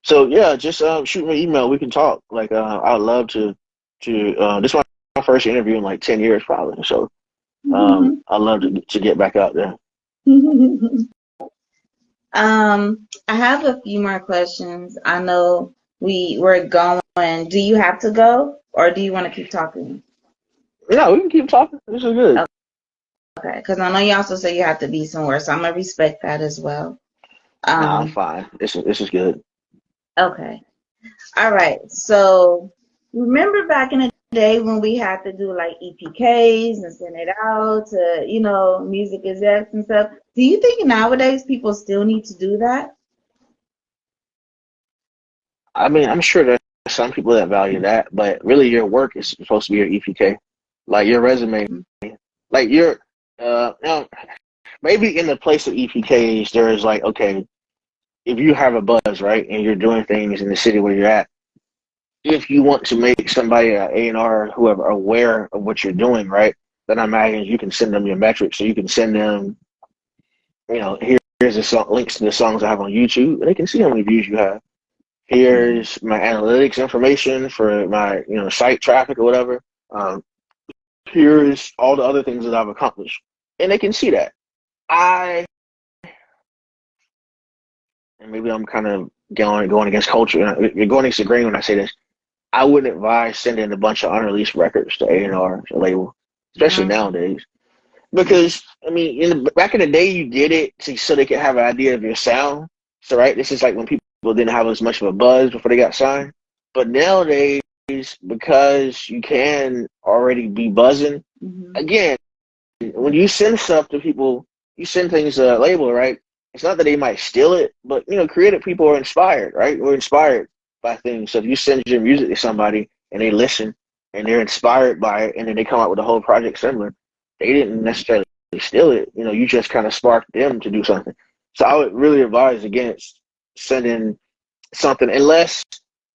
So yeah, just shoot me an email. We can talk. Like I'd love to. This is my first interview in like 10 years probably. So I'd love to get back out there. I have a few more questions. I know we're going. Do you have to go, or do you want to keep talking? No, we can keep talking. This is good. Okay, because I know you also say you have to be somewhere, so I'm gonna respect that as well. Nah, Um, fine. This is good. okay. All right. So remember back in the day when we had to do like EPKs and send it out to, music execs and stuff. Do you think nowadays people still need to do that? I mean, I'm sure there's some people that value that, but really your work is supposed to be your EPK, like your resume, like your now maybe in the place of EPKs there is like okay, if you have a buzz right and you're doing things in the city where you're at, if you want to make somebody at A&R whoever aware of what you're doing right, then I imagine you can send them your metrics, so you can send them here's the song, links to the songs I have on YouTube, and they can see how many views you have. Mhm. Here's my analytics information for my site traffic or whatever. Um, here's all the other things that I've accomplished, and they can see that. I and maybe I'm kind of going against culture. You're going against the grain when I say this. I wouldn't advise sending a bunch of unreleased records to A&R to label, especially Um, nowadays. Because I mean, back in the day, you did it so they could have an idea of your sound. So right, this is like when people didn't have as much of a buzz before they got signed. But nowadays, because you can already be buzzing, mhm. again, when you send stuff to people, you send things to a label, right? It's not that they might steal it, but creative people are inspired, right? We're inspired by things. So if you send your music to somebody and they listen and they're inspired by it, and then they come out with a whole project similar, they didn't necessarily steal it. You just kind of sparked them to do something. So I would really advise against sending something unless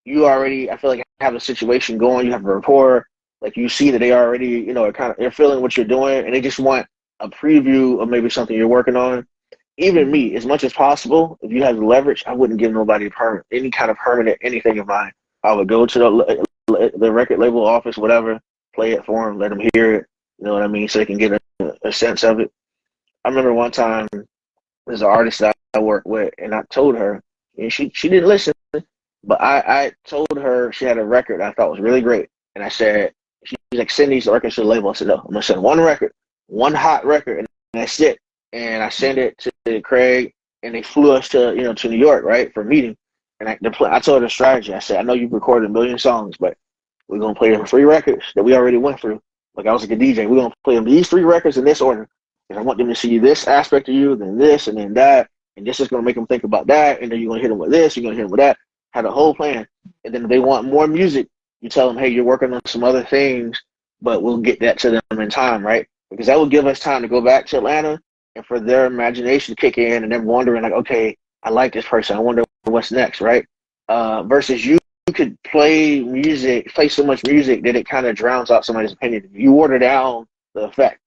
you already, I feel like, have a situation going, you have a rapport, like you see that they already, are kind of they're feeling what you're doing, and they just want a preview of maybe something you're working on. Even me, Mhm. as much as possible, if you have leverage, I wouldn't give nobody any kind of permanent anything of mine. I would go to the record label office, whatever, play it for them, let them hear it. You know what I mean, so they can get a sense of it. I remember one time there's an artist that I work with, and I told her, and she didn't listen. But I told her she had a record I thought was really great. And I said, she's like, send these records to the label. I said, no, I'm going to send one record, one hot record, and that's it. And I sent it to Craig, and they flew us to New York, right, for a meeting. And I told her the strategy. I said, I know you've recorded a million songs, but we're going to play them 3 records that we already went through. Like I was like a DJ. We're going to play them these 3 records in this order. And I want them to see this aspect of you, then this, and then that. And this is going to make them think about that. And then you're going to hit them with this, you're going to hit them with that. Had a whole plan. And then if they want more music, you tell them, hey, you're working on some other things, but we'll get that to them in time, right? Because that will give us time to go back to Atlanta and for their imagination to kick in and them wondering, like, okay, I like this person. I wonder what's next, right? Versus you could play so much music that it kind of drowns out somebody's opinion. You water down the effect,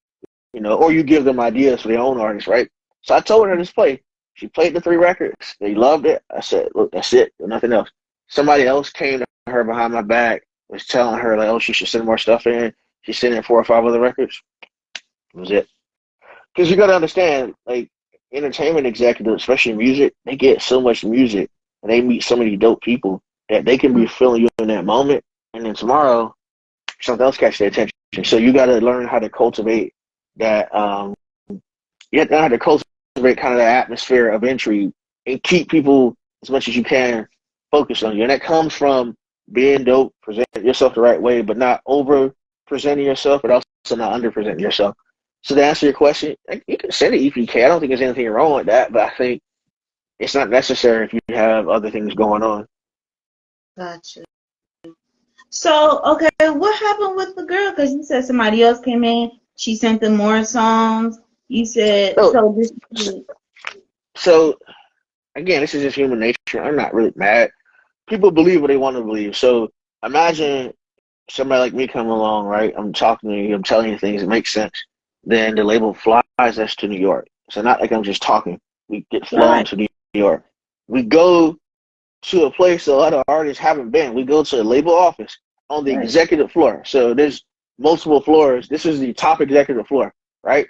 or you give them ideas for their own artists, right? So I told her to play. She played the 3 records. They loved it. I said, look, that's it. Nothing else. Somebody else came to her behind my back, was telling her, like, oh, she should send more stuff in. She sent in 4 or 5 other records. That was it. Because you got to understand, like, entertainment executives, especially music, they get so much music and they meet so many dope people that they can be feeling you in that moment. And then tomorrow, something else catch their attention. So you got to learn how to cultivate that. You have to know how to cultivate kind of the atmosphere of intrigue and keep people as much as you can focused on you. And that comes from being dope, presenting yourself the right way, but not over presenting yourself, but also not under presenting yourself. So to answer your question, you can send an EPK. I don't think there's anything wrong with that, but I think it's not necessary if you have other things going on. Gotcha. So, okay, what happened with the girl? Because you said somebody else came in. She sent them more songs. You said So, so. This. so again, this is just human nature. I'm not really mad. People believe what they want to believe. So imagine somebody like me come along, right? I'm talking to you, I'm telling you things that make sense. Then the label flies us to New York. So not like I'm just talking. We get flown Right. to New York. We go to a place a lot of artists haven't been. We go to a label office on the Right. executive floor. So there's multiple floors. This is the top executive floor, right?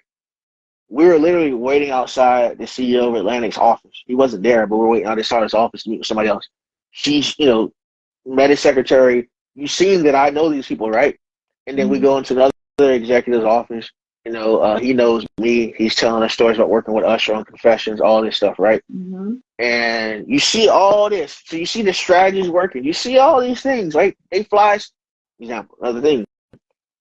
we were literally waiting outside the CEO of Atlantic's office. He wasn't there, but we were waiting outside his office to meet with somebody else. She's, met his secretary. You seen that I know these people, right? And then we Mhm. go into another executive's office. He knows me. He's telling us stories about working with Usher on Confessions, all this stuff, right? Mhm. And you see all this. So you see the strategies working. You see all these things, right? They flies. Example, another thing.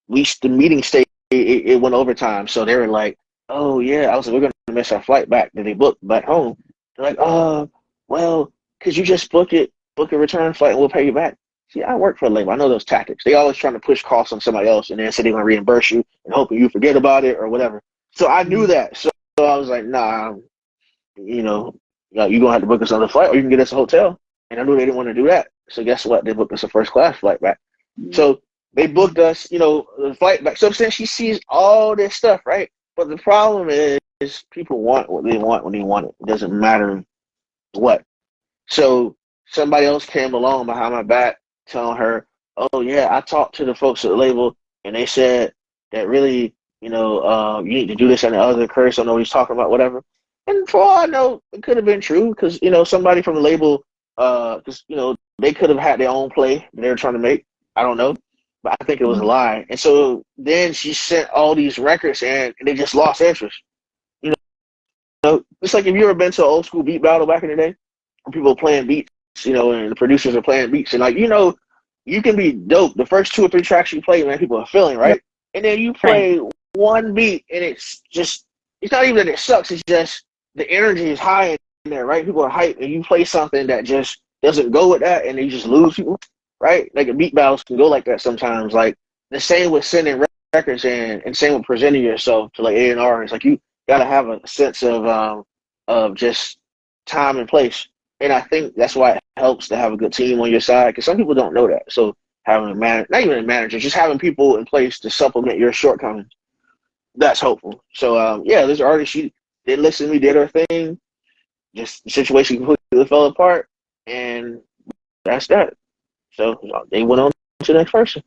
The meeting state it went overtime, so they were like, "Oh yeah," I was like, "We're gonna miss our flight back." Then they booked back home. They're like, well, could you just book a return flight, and we'll pay you back." See, I work for a label. I know those tactics. They always trying to push costs on somebody else, and then say they're gonna reimburse you and hoping you forget about it or whatever. So I knew Mhm. that. So I was like, "Nah, you know, you're gonna have to book us another flight, or you can get us a hotel." And I knew they didn't want to do that. So guess what? They booked us a first class flight back. Mhm. So they booked us, the flight back. So since she sees all this stuff, right? But the problem is people want what they want when they want it. It doesn't matter what. So somebody else came along behind my back telling her, "Oh yeah, I talked to the folks at the label, and they said that really, you need to do this and the other. Curtis don't know what he's talking about, whatever." And for all I know, it could have been true because somebody from the label, because they could have had their own play they were trying to make. I don't know, but I think it was a Mhm. lie. And so then she sent all these records, and they just lost interest. You it's like if you ever been to an old school beat battle back in the day, when people were playing beats, and the producers are playing beats, and like you can be dope. The first two or three tracks you play, man, people are feeling right, and then you Right. play one beat, and it's not even that it sucks. It's just the energy is high in there, right? People are hyped, and you play something that just doesn't go with that, and you just lose people, right? Like a beat battles can go like that sometimes. Like the same with sending records and same with presenting yourself to like A&R. It's like you gotta have a sense of just time and place. And I think that's why it helps to have a good team on your side because some people don't know that. So having a manager, not even a manager, just having people in place to supplement your shortcomings, that's helpful. So yeah, this artist, she did listen to me, did her thing. Just the situation completely fell apart, and that's that. So they went on to the next person.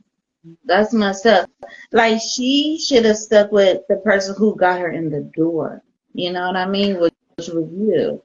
That's messed up. Like she should have stuck with the person who got her in the door. You know what I mean? Which was you.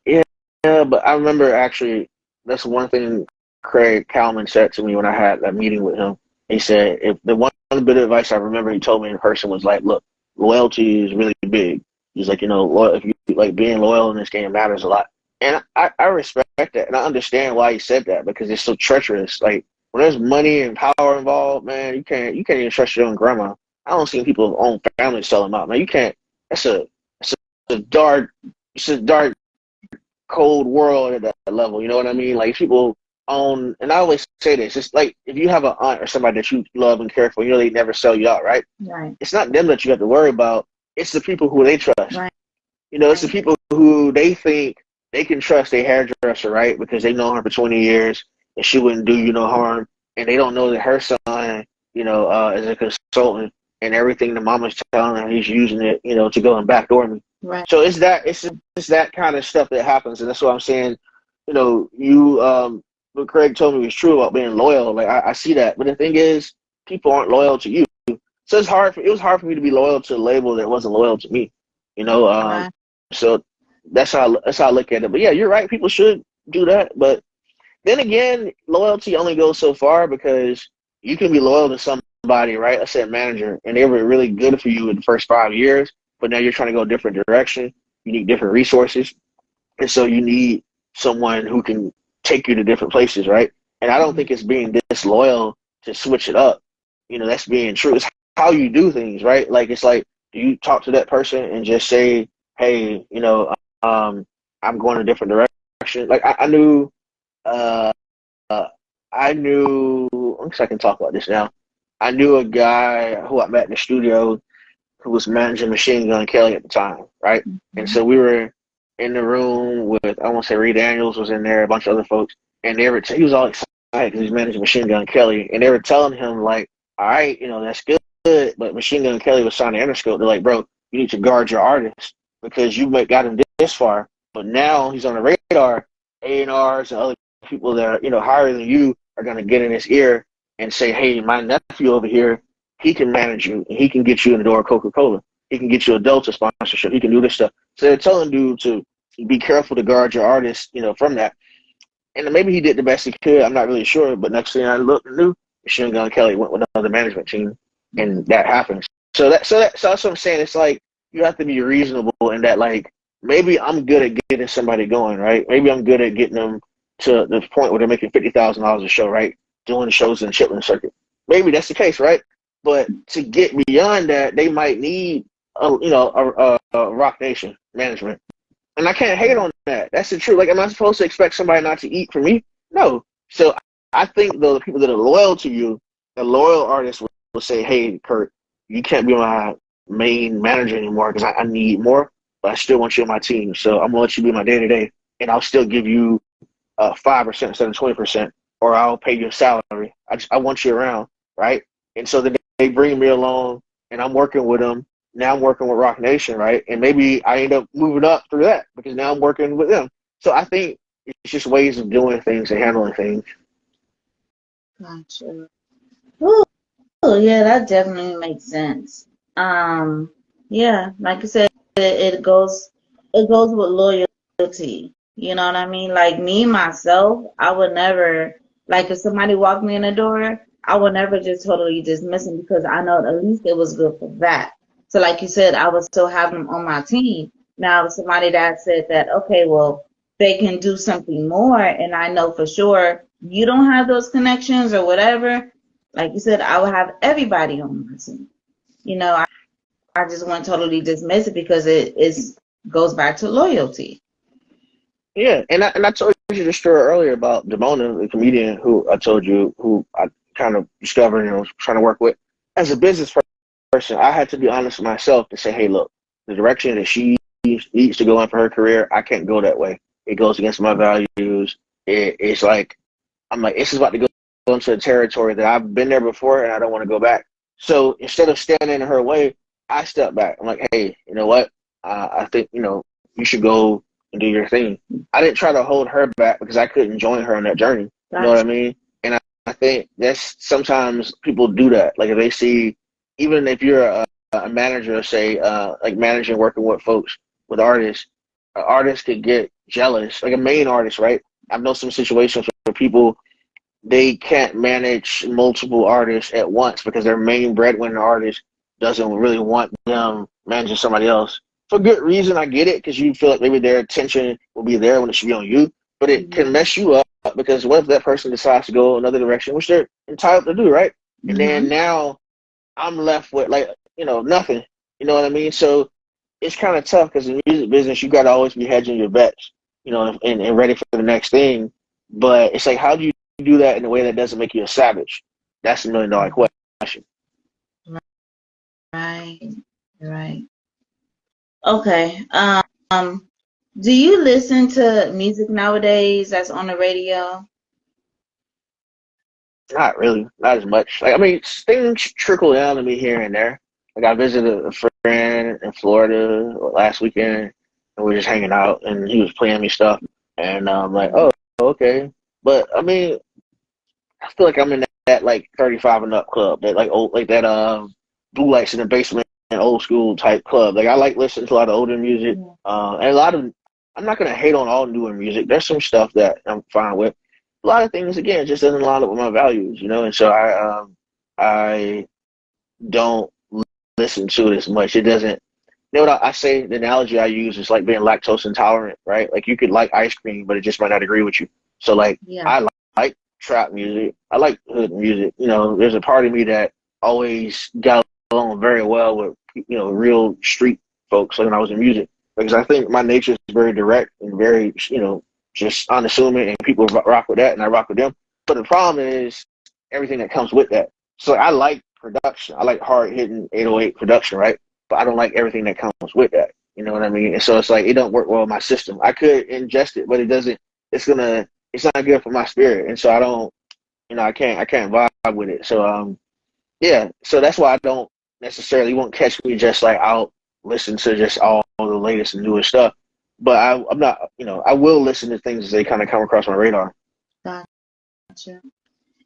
Yeah, yeah, but I remember actually that's one thing Craig Kalman said to me when I had that meeting with him. He said, if the one bit of advice I remember he told me in person was like, look, loyalty is really big. He's like, if you like being loyal in this game matters a lot. And I respect that and I understand why he said that because it's so treacherous. Like when there's money and power involved, man, you can't even trust your own grandma. I don't see people's own families sell them out. Man, you can't that's a dark it's a dark cold world at that level. You know what I mean? Like people own, and I always say this: it's like if you have an aunt or somebody that you love and care for, they never sell you out, right? Right. It's not them that you have to worry about. It's the people who they trust. Right. It's the people who they think they can trust their hairdresser, right? Because they know her for 20 years and she wouldn't do you no harm, and they don't know that her son, is a consultant and everything the mama's telling her he's using it, to go and backdoor me. Right. So it's that kind of stuff that happens, and that's what I'm saying. What Craig told me was true about being loyal. Like I see that, but the thing is, people aren't loyal to you. So it was hard for me to be loyal to a label that wasn't loyal to me. You know, um, Right. so that's how I look at it. But yeah, you're right. People should do that, but then again, loyalty only goes so far because you can be loyal to somebody, right? I said manager, and they were really good for you in the first 5 years, but now you're trying to go a different direction. You need different resources, and so you need someone who can take you to different places, right? And I don't think it's being disloyal to switch it up. That's being true. It's how you do things, right? Like it's like, do you talk to that person and just say, "Hey, I'm going a different direction." Like I knew uh, I knew, I guess I can talk about this now. I knew a guy who I met in the studio who was managing Machine Gun Kelly at the time, right? And Mhm. so we were in the room with, I want to say Reed Daniels was in there, a bunch of other folks, and he was all excited because he's managing Machine Gun Kelly, and they were telling him like, all right, that's good, but Machine Gun Kelly was signing Interscope. They're like, bro, you need to guard your artist because you got him this far, but now he's on the radar. A&Rs and other people that are, higher than you are going to get in his ear and say, hey, my nephew over here, he can manage you and he can get you in the door of Coca-Cola. He can get you a Delta sponsorship. He can do this stuff. So they're telling dude to be careful to guard your artist, from that. And maybe he did the best he could. I'm not really sure. But next thing I looked and knew, Machine Gun Kelly went with another management team, and that happens. So that's what I'm saying. It's like you have to be reasonable in that. Like maybe I'm good at getting somebody going, right? Maybe I'm good at getting them to the point where they're making $50,000 a show, right? Doing shows in the Chitlin circuit. Maybe that's the case, right? But to get beyond that, they might need a Rock Nation management. And I can't hate on that. That's the truth. Like, am I supposed to expect somebody not to eat from me? No. So I think, though, the people that are loyal to you, the loyal artists will say, hey, Kurt, you can't be my main manager anymore because I need more, but I still want you on my team. So I'm going to let you be my day-to-day, and I'll still give you 5% instead of 20%, or I'll pay you a salary. I want you around, right? And so then they bring me along, and I'm working with them. Now I'm working with Rock Nation, right? And maybe I end up moving up through that because now I'm working with them. So I think it's just ways of doing things and handling things. Gotcha. Oh, yeah, that definitely makes sense. Yeah, like I said, it goes with loyalty. You know what I mean? Like me myself, I would never like if somebody walked me in the door, I would never just totally dismiss them because I know at least it was good for that. So like you said, I would still have them on my team. Now, if somebody that said that, okay, well, they can do something more, and I know for sure you don't have those connections or whatever, like you said, I would have everybody on my team. You know, I just wouldn't totally dismiss it because it goes back to loyalty. Yeah, and I told you the story earlier about Damona, the comedian who I told you who I kind of discovered and was trying to work with. As a business person, I had to be honest with myself to say, hey, look, the direction that she needs to go in for her career, I can't go that way. It goes against my values. It's like I'm like, this is about to go into a territory that I've been there before and I don't want to go back. So instead of standing in her way, I step back. I'm like, hey, you know what? I think, you should go and do your thing. I didn't try to hold her back because I couldn't join her on that journey. You know what I mean? And I think that's sometimes people do that. Like if they see, even if you're a manager, say, like managing, working with folks, with artists, an artist could get jealous, like a main artist, right? I've known some situations where people they can't manage multiple artists at once because their main breadwinner artist doesn't really want them managing somebody else. For good reason, I get it, because you feel like maybe their attention will be there when it should be on you, but it can mess you up because what if that person decides to go another direction, which they're entitled to do, right? And then now I'm left with nothing. You know what I mean? So it's kind of tough because in the music business, you got to always be hedging your bets, and ready for the next thing. But it's like, how do you do that in a way that doesn't make you a savage? That's $1 million question. Right, right. Okay. Do you listen to music nowadays that's on the radio? Not really, not as much. Like, I mean, things trickle down to me here and there. Like, I visited a friend in Florida last weekend, and we were just hanging out, and he was playing me stuff, and I'm like, oh, okay. But I mean, I feel like I'm in that like 35 and up club, that like old, like that blue lights in the basement, old school type club. Like I like listening to a lot of older music, and a lot of. I'm not gonna hate on all newer music. There's some stuff that I'm fine with. A lot of things again just doesn't line up with my values, and so I don't listen to it as much. It doesn't. You know what I say? The analogy I use is like being lactose intolerant, right? Like you could like ice cream, but it just might not agree with you. So like Yeah. I like trap music. I like hood music. There's a part of me that always got along very well with real street folks when I was in music, because I think my nature is very direct and very just unassuming, and people rock with that, and I rock with them. But the problem is everything that comes with that. So I like production. I like hard hitting 808 production, right? But I don't like everything that comes with that. You know what I mean? And so it's like it don't work well with my system. I could ingest it, but it doesn't. It's not good for my spirit, and so I don't. I can't vibe with it. So yeah. So that's why I don't necessarily, you won't catch me just like out listen to just all the latest and newest stuff. But I'm not. I will listen to things as they kind of come across my radar. Gotcha.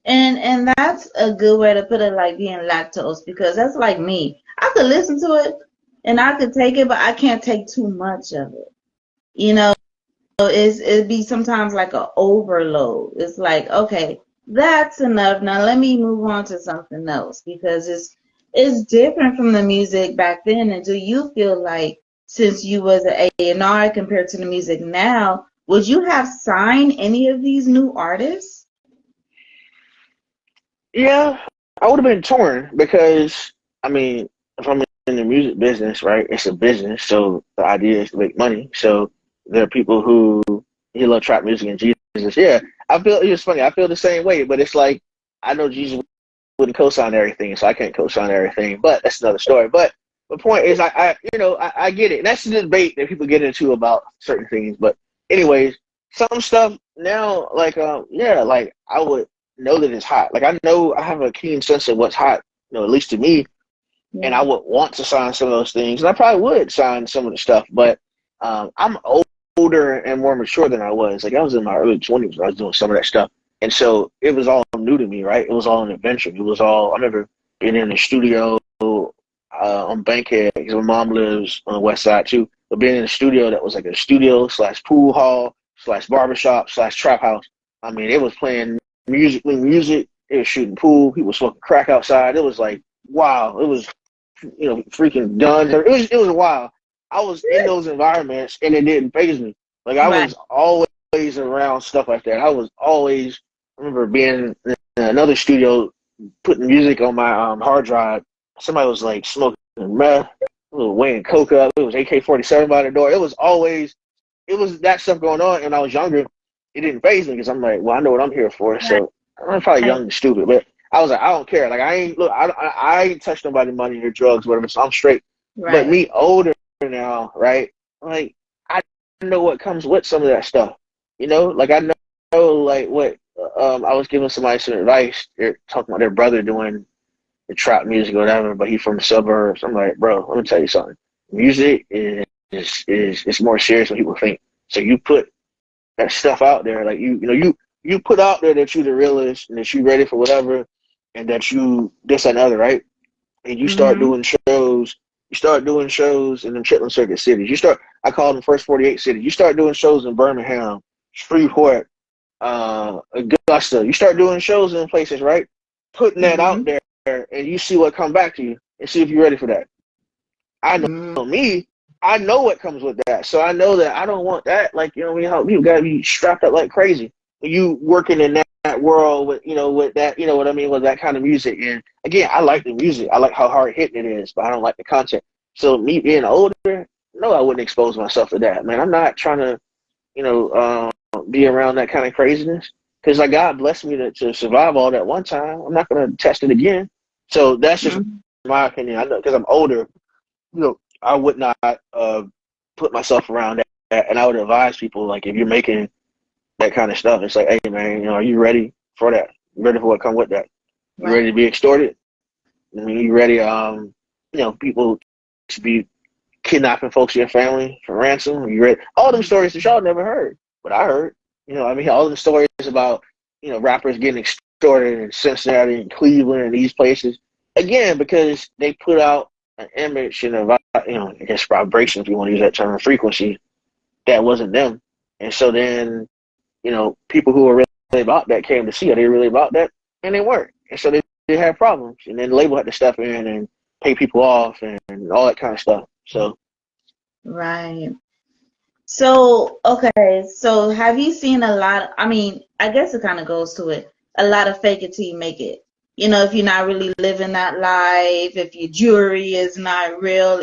And that's a good way to put it, like being lactose, because that's like me. I could listen to it and I could take it, but I can't take too much of it. You know, it'd be sometimes like an overload. It's like, okay, that's enough. Now let me move on to something else because it's different from the music back then. And do you feel like since you was an A&R compared to the music now, would you have signed any of these new artists? Yeah, I would have been torn because I mean, if I'm in the music business, right, it's a business, so the idea is to make money. So there are people who love trap music and Jesus. Yeah, I feel it's funny. I feel the same way, but it's like I know Jesus wouldn't co-sign everything, so I can't co-sign everything. But that's another story. But the point is, I get it. And that's the debate that people get into about certain things. But anyways, some stuff now, like yeah, like I would know that it's hot. Like I know I have a keen sense of what's hot, at least to me, and Yeah. I would want to sign some of those things, and I probably would sign some of the stuff. But I'm older and more mature than I was. Like I was in my early 20s when I was doing some of that stuff. And so it was all new to me, right? It was all an adventure. It was all, I remember being in the studio on Bankhead, because my mom lives on the west side too, but being in a studio that was like a studio slash pool hall slash barbershop slash trap house. I mean, it was playing music. It was shooting pool. People smoking crack outside. It was like, wow. It was, freaking guns. It was wild. I was in those environments and it didn't faze me. Like I Right. was always around stuff like that. I remember being in another studio putting music on my hard drive. Somebody was like smoking meth, weighing coke up. It was AK-47 by the door. It was that stuff going on. And when I was younger, it didn't faze me because I'm like, well, I know what I'm here for. So I'm probably young and stupid, but I was like, I don't care. Like I ain't touched nobody money or drugs, whatever. So I'm straight. But Right. me older now, right? Like I know what comes with some of that stuff. Like I know like what I was giving somebody some advice. They're talking about their brother doing the trap music or whatever, but he from the suburbs. I'm like, bro, let me tell you something. Music is more serious than people think. So you put that stuff out there, like you put out there that you the realist and that you ready for whatever, and that you this and other, right? And you start Mhm. doing shows. You start doing shows in them Chitlin Circuit cities. I call them first 48 cities. You start doing shows in Birmingham, Shreveport, Augusta. You start doing shows in places, right? Putting that out Mhm. there, and you see what come back to you, and see if you're ready for that. I Mhm. know me. I know what comes with that, so I know that I don't want that. Like how you gotta be strapped up like crazy. You working in that world with with that what I mean with that kind of music. And again, I like the music. I like how hard hitting it is, but I don't like the content. So me being older, no, I wouldn't expose myself to that. Man, I'm not trying to be around that kind of craziness because like God blessed me to survive all that one time. I'm not gonna test it again. So that's just Mhm. my opinion. I know because I'm older, I would not put myself around that, and I would advise people like if you're making that kind of stuff, it's like, hey man, are you ready for that? You ready for what come with that? You Right. ready to be extorted? I mean, you ready? People to be kidnapping folks in your family for ransom. You ready? All them stories that y'all never heard, but I heard. I mean, all the stories about rappers getting extorted in Cincinnati and Cleveland and these places. Again, because they put out an image and I guess vibration, if you want to use that term, frequency that wasn't them. And so then, people who were really about that came to see, are they really about that? And they weren't. And so they had problems. And then the label had to step in and pay people off and all that kind of stuff. So Right. So, okay, so have you seen a lot? I mean, I guess it kind of goes to it. A lot of fake it till you make it. If you're not really living that life, if your jewelry is not real,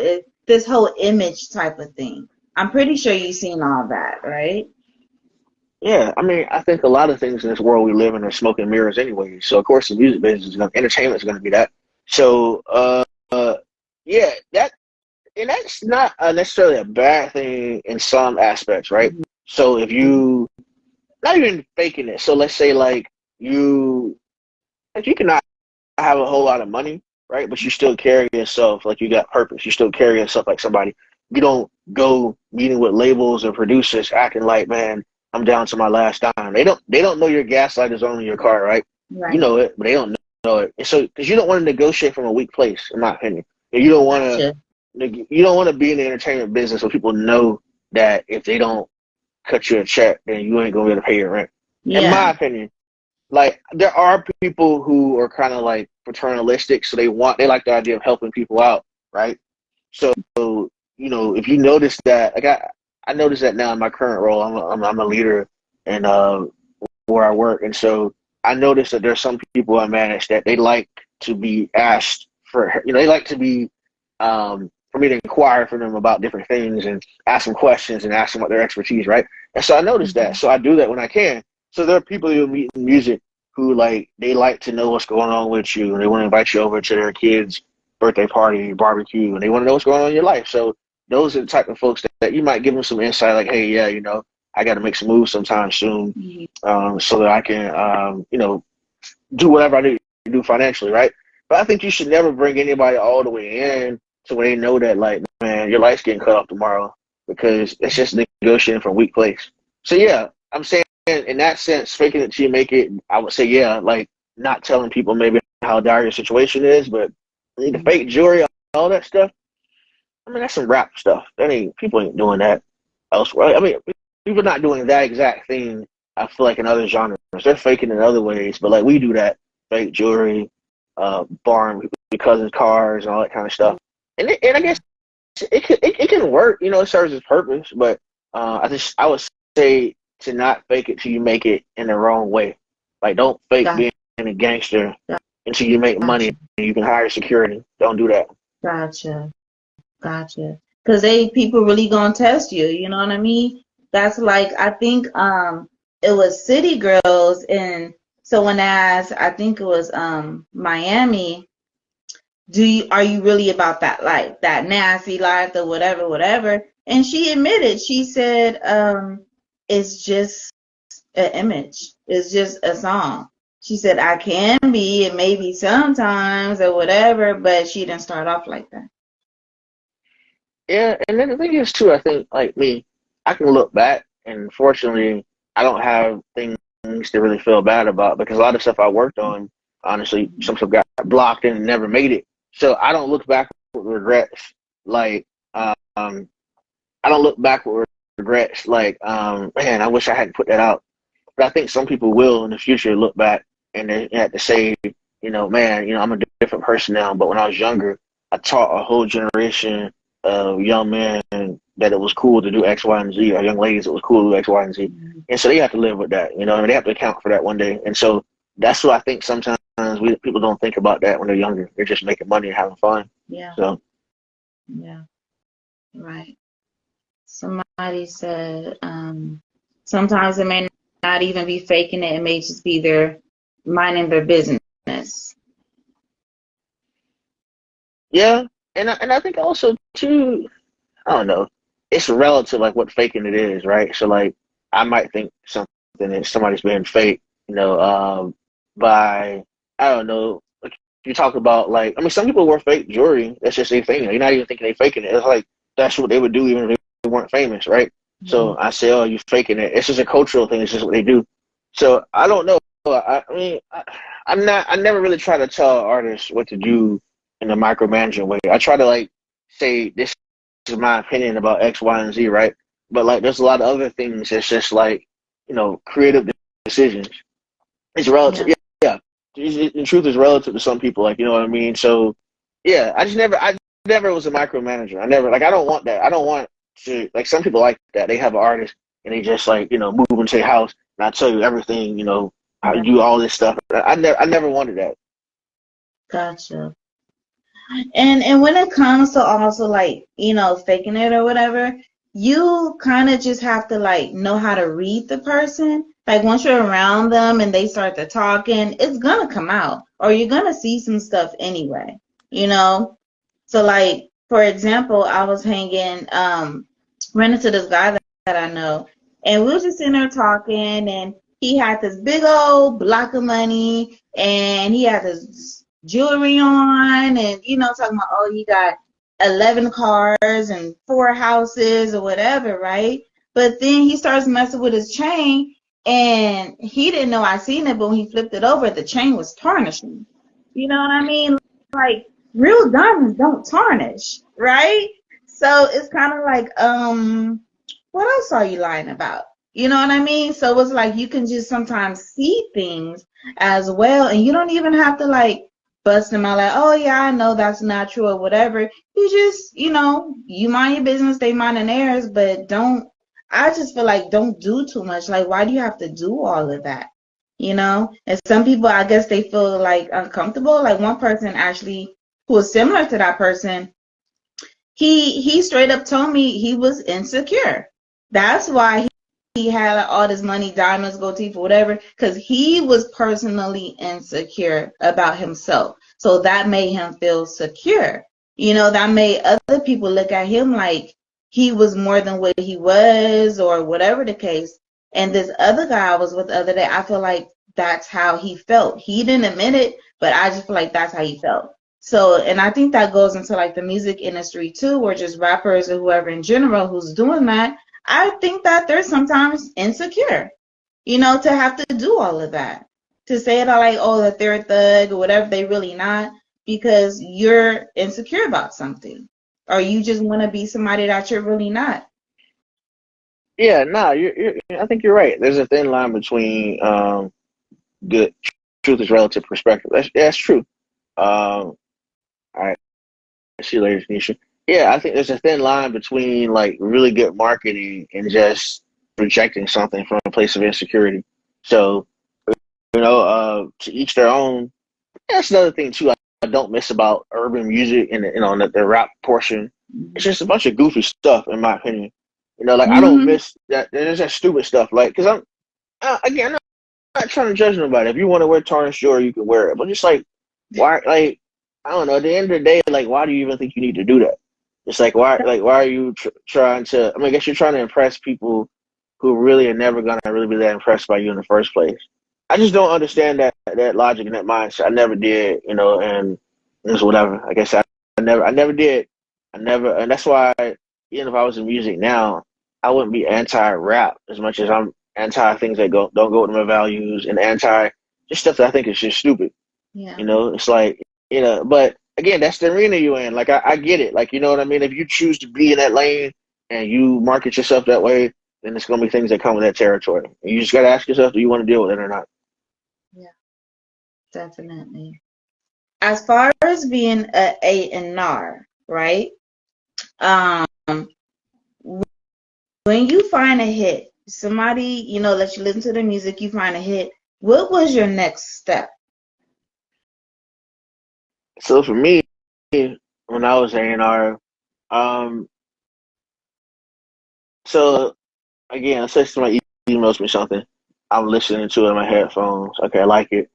this whole image type of thing. I'm pretty sure you've seen all that, right? yeah, I mean, I think a lot of things in this world we live in are smoke and mirrors anyway. So of course the music business entertainment is gonna be that. So yeah, that's not necessarily a bad thing in some aspects, right? So if you not even faking it. So let's say like you cannot have a whole lot of money, right? But you still carry yourself like you got purpose. You still carry yourself like somebody. You don't go meeting with labels or producers acting like, man, I'm down to my last dime. They don't know your gaslight is on in your car, right? You Right. know it, but they don't know it. And so because you don't want to negotiate from a weak place, in my opinion. You don't want to Gotcha. you don't want to be in the entertainment business so people know that if they don't cut you a check, then you ain't gonna be able to pay your rent. In Yeah. my opinion, like there are people who are kind of like paternalistic, so they like the idea of helping people out, right? So if you notice that, like I notice that now in my current role, I'm a leader and where I work, and so I notice that there's some people I manage that they like to be asked for, they like to be for me to inquire for them about different things and ask them questions and ask them what their expertise, right? And so I noticed that, so I do that when I can. So there are people you'll meet in music who like they like to know what's going on with you, and they want to invite you over to their kids' birthday party, barbecue, and they want to know what's going on in your life. So those are the type of folks that you might give them some insight, like, hey, yeah, I got to make some moves sometime soon, so that I can, do whatever I need to do financially, right? But I think you should never bring anybody all the way in to where they know that, like, man, your life's getting cut off tomorrow because it's just negotiating from a weak place. So yeah, I'm saying in that sense, faking it till you make it. I would say yeah, like not telling people maybe how dire your situation is, but the fake jewelry, all that stuff. I mean, that's some rap stuff. People ain't doing that elsewhere. I mean, people not doing that exact thing. I feel like in other genres, they're faking in other ways. But like we do that fake jewelry, borrowing your cousin's cars and all that kind of stuff. And I guess it can work. It serves its purpose. But I would say to not fake it till you make it in the wrong way. Like don't fake being a gangster until you make money and you can hire security. Don't do that. Gotcha. Because people really gonna test you, you know what I mean? That's like, I think it was City Girls, and so when I think it was Miami, are you really about that life, that nasty life, the whatever, whatever? And she admitted, she said, it's just an image. It's just a song. She said, I can be, and maybe sometimes or whatever, but she didn't start off like that. Yeah, and then the thing is too, I think like me, I can look back and fortunately I don't have things to really feel bad about because a lot of stuff I worked on, honestly, some stuff got blocked and never made it. So I don't look back with regrets. Like I don't look back with regrets like man, I wish I hadn't put that out. But I think some people will in the future look back and they have to say, man, I'm a different person now. But when I was younger, I taught a whole generation of young men that it was cool to do X, Y, and Z, or young ladies it was cool to do X, Y, and Z. And so they have to live with that, they have to account for that one day. And so that's what I think sometimes people don't think about that when they're younger. They're just making money and having fun. Yeah. So. Yeah. Right. Somebody said, sometimes it may not even be faking it. It may just be their minding their business. Yeah. And I think also too, I don't know, it's relative like what faking it is, right? So like I might think something is somebody's being fake, by I don't know. Like you talk about like I mean some people wear fake jewelry. That's just their thing. You're not even thinking they faking it. It's like that's what they would do even if they weren't famous, right? So I say, oh, you faking it. It's just a cultural thing. It's just what they do. So I don't know. I mean, I'm not. I never really try to tell artists what to do in a micromanaging way. I try to like say this is my opinion about X, Y, and Z, right? But like, there's a lot of other things. It's just like creative decisions. It's relative. Yeah. The truth is relative to some people. Like, you know what I mean? So yeah, I never was a micromanager. I never like. I don't want that. I don't want to like. Some people like that. They have an artist and they just like move into their house and I tell you everything. How you do all this stuff. I never wanted that. Gotcha. And when it comes to also like, faking it or whatever, you kind of just have to like know how to read the person. Like once you're around them and they start to talking, it's gonna come out or you're gonna see some stuff anyway, you know? So like, for example, I was ran into this guy that I know, and we were just sitting there talking, and he had this big old block of money, and he had this jewelry on, and talking about, oh, he got 11 cars and 4 houses or whatever, right? But then he starts messing with his chain, and he didn't know I seen it, but when he flipped it over, the chain was tarnishing. You know what I mean? Like real diamonds don't tarnish, right? So it's kind of like, what else are you lying about? You know what I mean? So it's like you can just sometimes see things as well, and you don't even have to like bust them out like, oh yeah, I know that's not true or whatever. You just, you mind your business, they mind theirs, but don't. I just feel like don't do too much. Like, why do you have to do all of that? And some people, I guess they feel like uncomfortable. Like one person actually who was similar to that person, he straight up told me he was insecure. That's why he had like, all this money, diamonds, gold teeth, whatever, because he was personally insecure about himself. So that made him feel secure. That made other people look at him like he was more than what he was or whatever the case. And this other guy I was with the other day, I feel like that's how he felt. He didn't admit it, but I just feel like that's how he felt. So, and I think that goes into like the music industry too, or just rappers or whoever in general who's doing that. I think that they're sometimes insecure, to have to do all of that. To say it all like, oh, that they're a thug or whatever, they really not, because you're insecure about something. Or you just want to be somebody that you're really not. Yeah, no, I think you're right. There's a thin line between good truth is relative perspective. That's true. All right, see you later, Nisha. Yeah, I think there's a thin line between like really good marketing and just projecting something from a place of insecurity. So, to each their own. That's another thing too. I don't miss about urban music and the rap portion. It's just a bunch of goofy stuff, in my opinion. Like I don't Mm-hmm. miss that. There's that stupid stuff, like because again, I'm not trying to judge nobody. If you want to wear tarnished jewelry, you can wear it. But just like why, like I don't know. At the end of the day, like why do you even think you need to do that? It's like why are you trying to? I mean, I guess you're trying to impress people who really are never gonna really be that impressed by you in the first place. I just don't understand that logic and that mindset. I never did, and it's whatever. Like I said, I never did. I never, and that's why even if I was in music now, I wouldn't be anti-rap as much as I'm anti things that don't go with my values and anti just stuff that I think is just stupid. Yeah. It's like but again, that's the arena you in. Like I get it. Like you know what I mean. If you choose to be in that lane and you market yourself that way, then it's gonna be things that come with that territory. And you just gotta ask yourself, do you want to deal with it or not? Yeah, definitely. As far as being a A&R, right? Um, when you find a hit, somebody, let you listen to the music, you find a hit, what was your next step? So for me, when I was A&R, um, so again, let's say somebody emails me something, I'm listening to it in my headphones. Okay, I like it.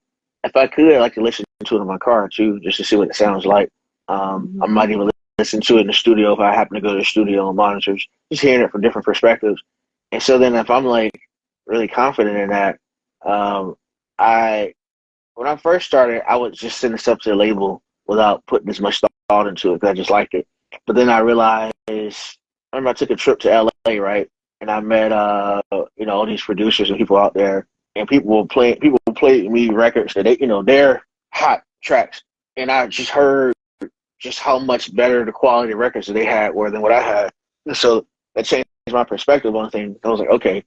If I could, I like to listen to it in my car too, just to see what it sounds like. I Mm-hmm. might even listen to it in the studio if I happen to go to the studio on monitors, just hearing it from different perspectives. And so then if I'm like really confident in that, um, I when I first started, I would just send stuff to the label without putting as much thought into it because I just liked it. But then I realized, I remember I took a trip to LA, right? And I met, all these producers and people out there, and people will play me records that they're hot tracks, and I just heard just how much better the quality of records that they had were than what I had, and so that changed my perspective on things. I was like, okay,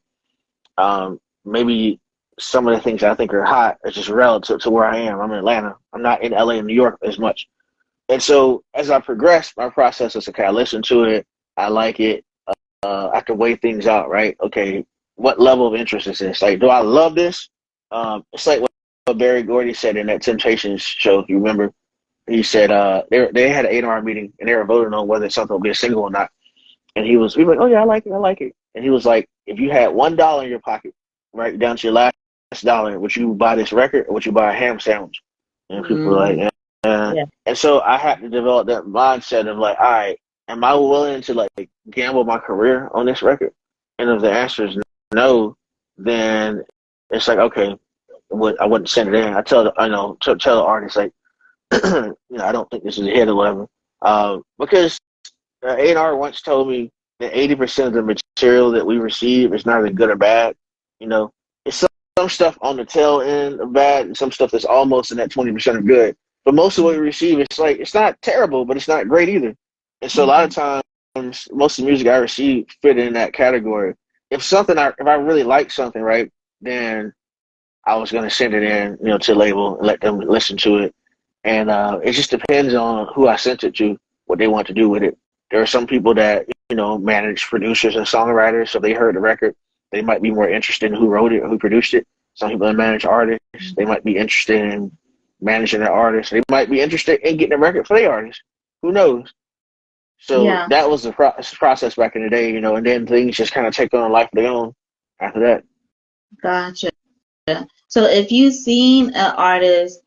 maybe some of the things I think are hot is just relative to where I am. I'm in Atlanta. I'm not in LA and New York as much. And so as I progressed, my process was okay, I listen to it, I like it, I can weigh things out, right? Okay, what level of interest is this? Like, do I love this? It's like what Barry Gordy said in that Temptations show, if you remember. He said they had an A&R meeting and they were voting on whether something would be a single or not. And we were like, oh yeah, I like it. And he was like, if you had $1 in your pocket, right down to your last dollar, would you buy this record or would you buy a ham sandwich? And people were like, Mm-hmm. Yeah. and so I had to develop that mindset of like, all right, am I willing to like gamble my career on this record? And if the answer is no, then it's like, okay, I wouldn't send it in. I tell tell the artist like, I don't think this is a hit or whatever. Because A&R once told me that 80% of the material that we receive is neither good or bad. It's some stuff on the tail end of bad and some stuff that's almost in that 20% of good. But most of what we receive, it's like it's not terrible, but it's not great either. And so a lot of Mm-hmm. times, most of the music I receive fit in that category. If I really like something, right, then I was gonna send it in, to a label and let them listen to it. And it just depends on who I sent it to, what they want to do with it. There are some people that manage producers and songwriters, so they heard the record, they might be more interested in who wrote it or who produced it. Some people that manage artists, they might be interested in managing their artist. They might be interested in getting a record for their artist. Who knows? So Yeah, that was the process back in the day, and then things just kind of take on a life of their own after that. gotcha. So if you seen an artist,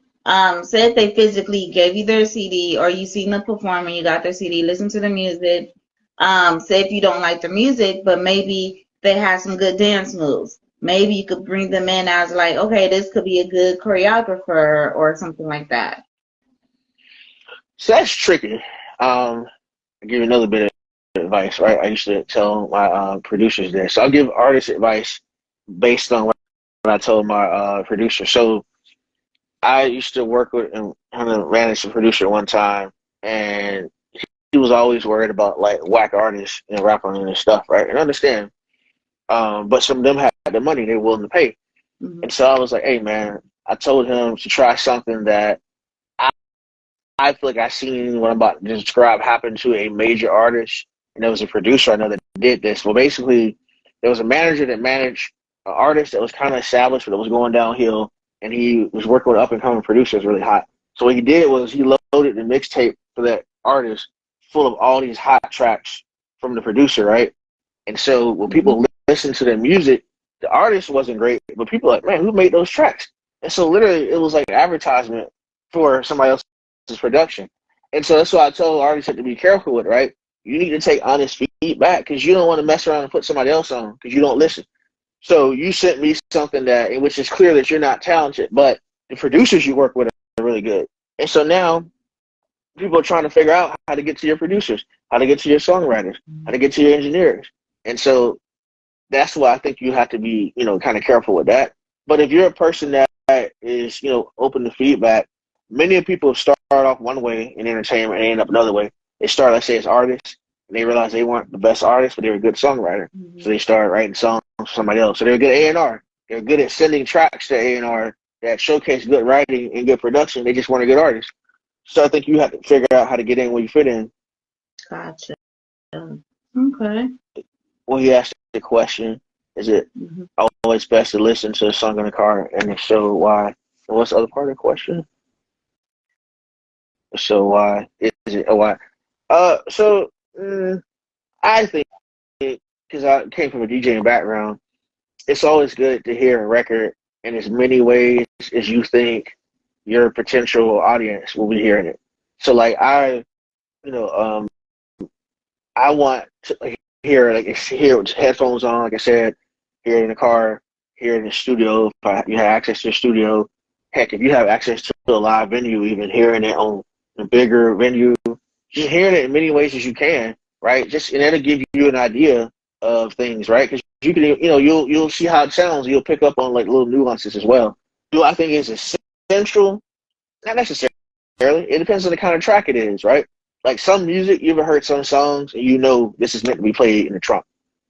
say if they physically gave you their CD or you seen them perform and you got their CD, listen to the music. Say if you don't like the music, but maybe they have some good dance moves. Maybe you could bring them in as like, okay, this could be a good choreographer or something like that. So that's tricky. I'll give you another bit of advice, right? I used to tell my producers this. So I'll give artists advice based on what I told my producer. So I used to work with and kind of manage a producer one time, and he was always worried about like whack artists and rapping and stuff, right? And I understand. But some of them had the money; they were willing to pay. Hmm. And so I was like, "Hey, man," I told him to try something that I feel like I seen what I'm about to describe happen to a major artist, and there was a producer I know that did this. Well, basically, there was a manager that managed an artist that was kind of established, but it was going downhill, and he was working with up and coming producers really hot. So what he did was he loaded the mixtape for that artist full of all these hot tracks from the producer, right? And so when Hmm. people listen to their music, the artist wasn't great, but people are like, man, who made those tracks? And so literally, it was like advertisement for somebody else's production. And so that's why I told artists have to be careful with, right? You need to take honest feedback because you don't want to mess around and put somebody else on because you don't listen. So you sent me something that, in which is clear that you're not talented, but the producers you work with are really good. And so now people are trying to figure out how to get to your producers, how to get to your songwriters, how to get to your engineers. And so that's why I think you have to be, kind of careful with that. But if you're a person that is, open to feedback, many people start off one way in entertainment and end up another way. They start, let's say, as artists, and they realize they weren't the best artists, but they were a good songwriter. So Hmm. they start writing songs for somebody else. So they're good A&R. They're good at sending tracks to A&R that showcase good writing and good production. They just weren't a good artist. So I think you have to figure out how to get in where you fit in. Gotcha. Okay. When you ask the question, is it Hmm. always best to listen to a song in the car? And if so, why? And what's the other part of the question? So why is it? Why? So I think because I came from a DJing background, it's always good to hear a record in as many ways as you think your potential audience will be hearing it. So like you know, um, I want to hear hear with headphones on, like I said, hear it in the car, hear it in the studio. If you have access to the studio, heck, if you have access to a live venue, even hearing it on a bigger venue, just hearing it in many ways as you can, right? Just and that'll give you an idea of things, right? Because you can, you'll see how it sounds. You'll pick up on like little nuances as well. Do I think it's essential? Not necessarily. It depends on the kind of track it is, right? Like some music, you ever heard some songs and you know this is meant to be played in the trunk.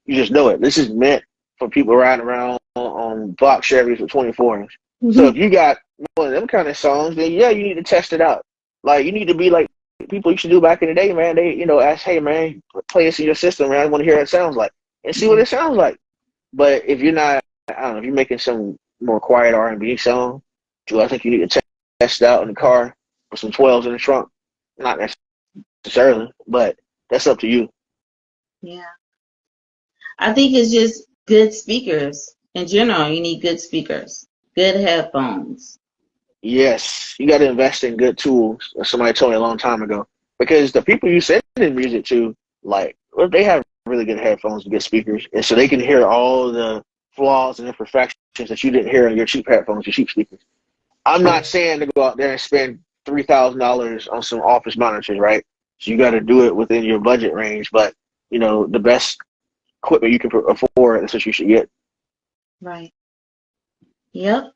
You just know it. This is meant for people riding around on block Chevys with 24s. So if Hmm. you got one of them kind of songs, then yeah, you need to test it out. Like you need to be like people used to do back in the day, man. They, ask, hey man, play this in your system, man. I want to hear what it sounds like and see what it sounds like. But if you're not, I don't know, if you're making some more quiet R&B song, do I think you need to test it out in the car with some 12s in the trunk? Not necessarily, but that's up to you. Yeah. I think it's just good speakers. In general, you need good speakers, good headphones. Yes, you got to invest in good tools. Somebody told me a long time ago because the people you send in music to, like, well, they have really good headphones and good speakers, and so they can hear all the flaws and imperfections that you didn't hear on your cheap headphones, your cheap speakers. I'm not saying to go out there and spend $3,000 on some office monitors, right? So you got to do it within your budget range, but the best equipment you can afford, that's what you should get. Right. Yep.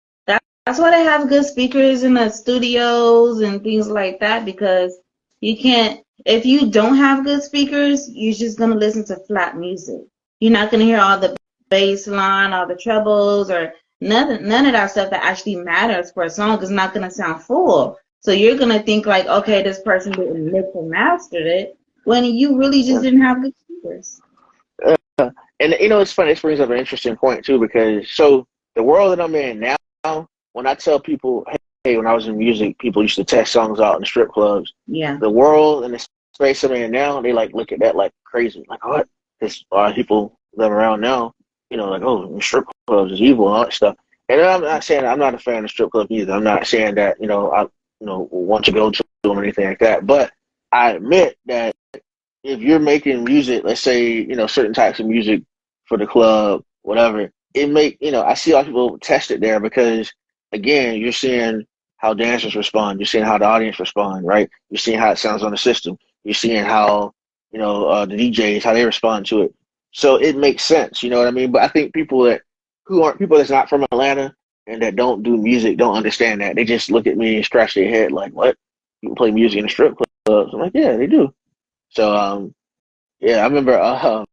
That's why they have good speakers in the studios and things like that, because you can't, if you don't have good speakers, you're just going to listen to flat music. You're not going to hear all the bass line, all the trebles, or none of that stuff that actually matters for a song is not going to sound full. So you're going to think like, okay, this person didn't mix and mastered it when you really just didn't have good speakers. And it's funny. This brings up an interesting point too, because so the world that I'm in now, when I tell people, hey, when I was in music, people used to test songs out in strip clubs. Yeah. The world and the space I'm in now, they like look at that like crazy, like what? Because a lot of people live around now, like oh, strip clubs is evil and all that stuff. And I'm not saying I'm not a fan of strip clubs either. I'm not saying that I want to go to them or anything like that. But I admit that if you're making music, let's say, certain types of music for the club, whatever, I see a lot of people test it there because, again, you're seeing how dancers respond. You're seeing how the audience respond, right? You're seeing how it sounds on the system. You're seeing how, the DJs, how they respond to it. So it makes sense, you know what I mean? But I think who aren't people that's not from Atlanta and that don't do music don't understand that. They just look at me and scratch their head like, what? You can play music in the strip clubs? I'm like, yeah, they do. So yeah, I remember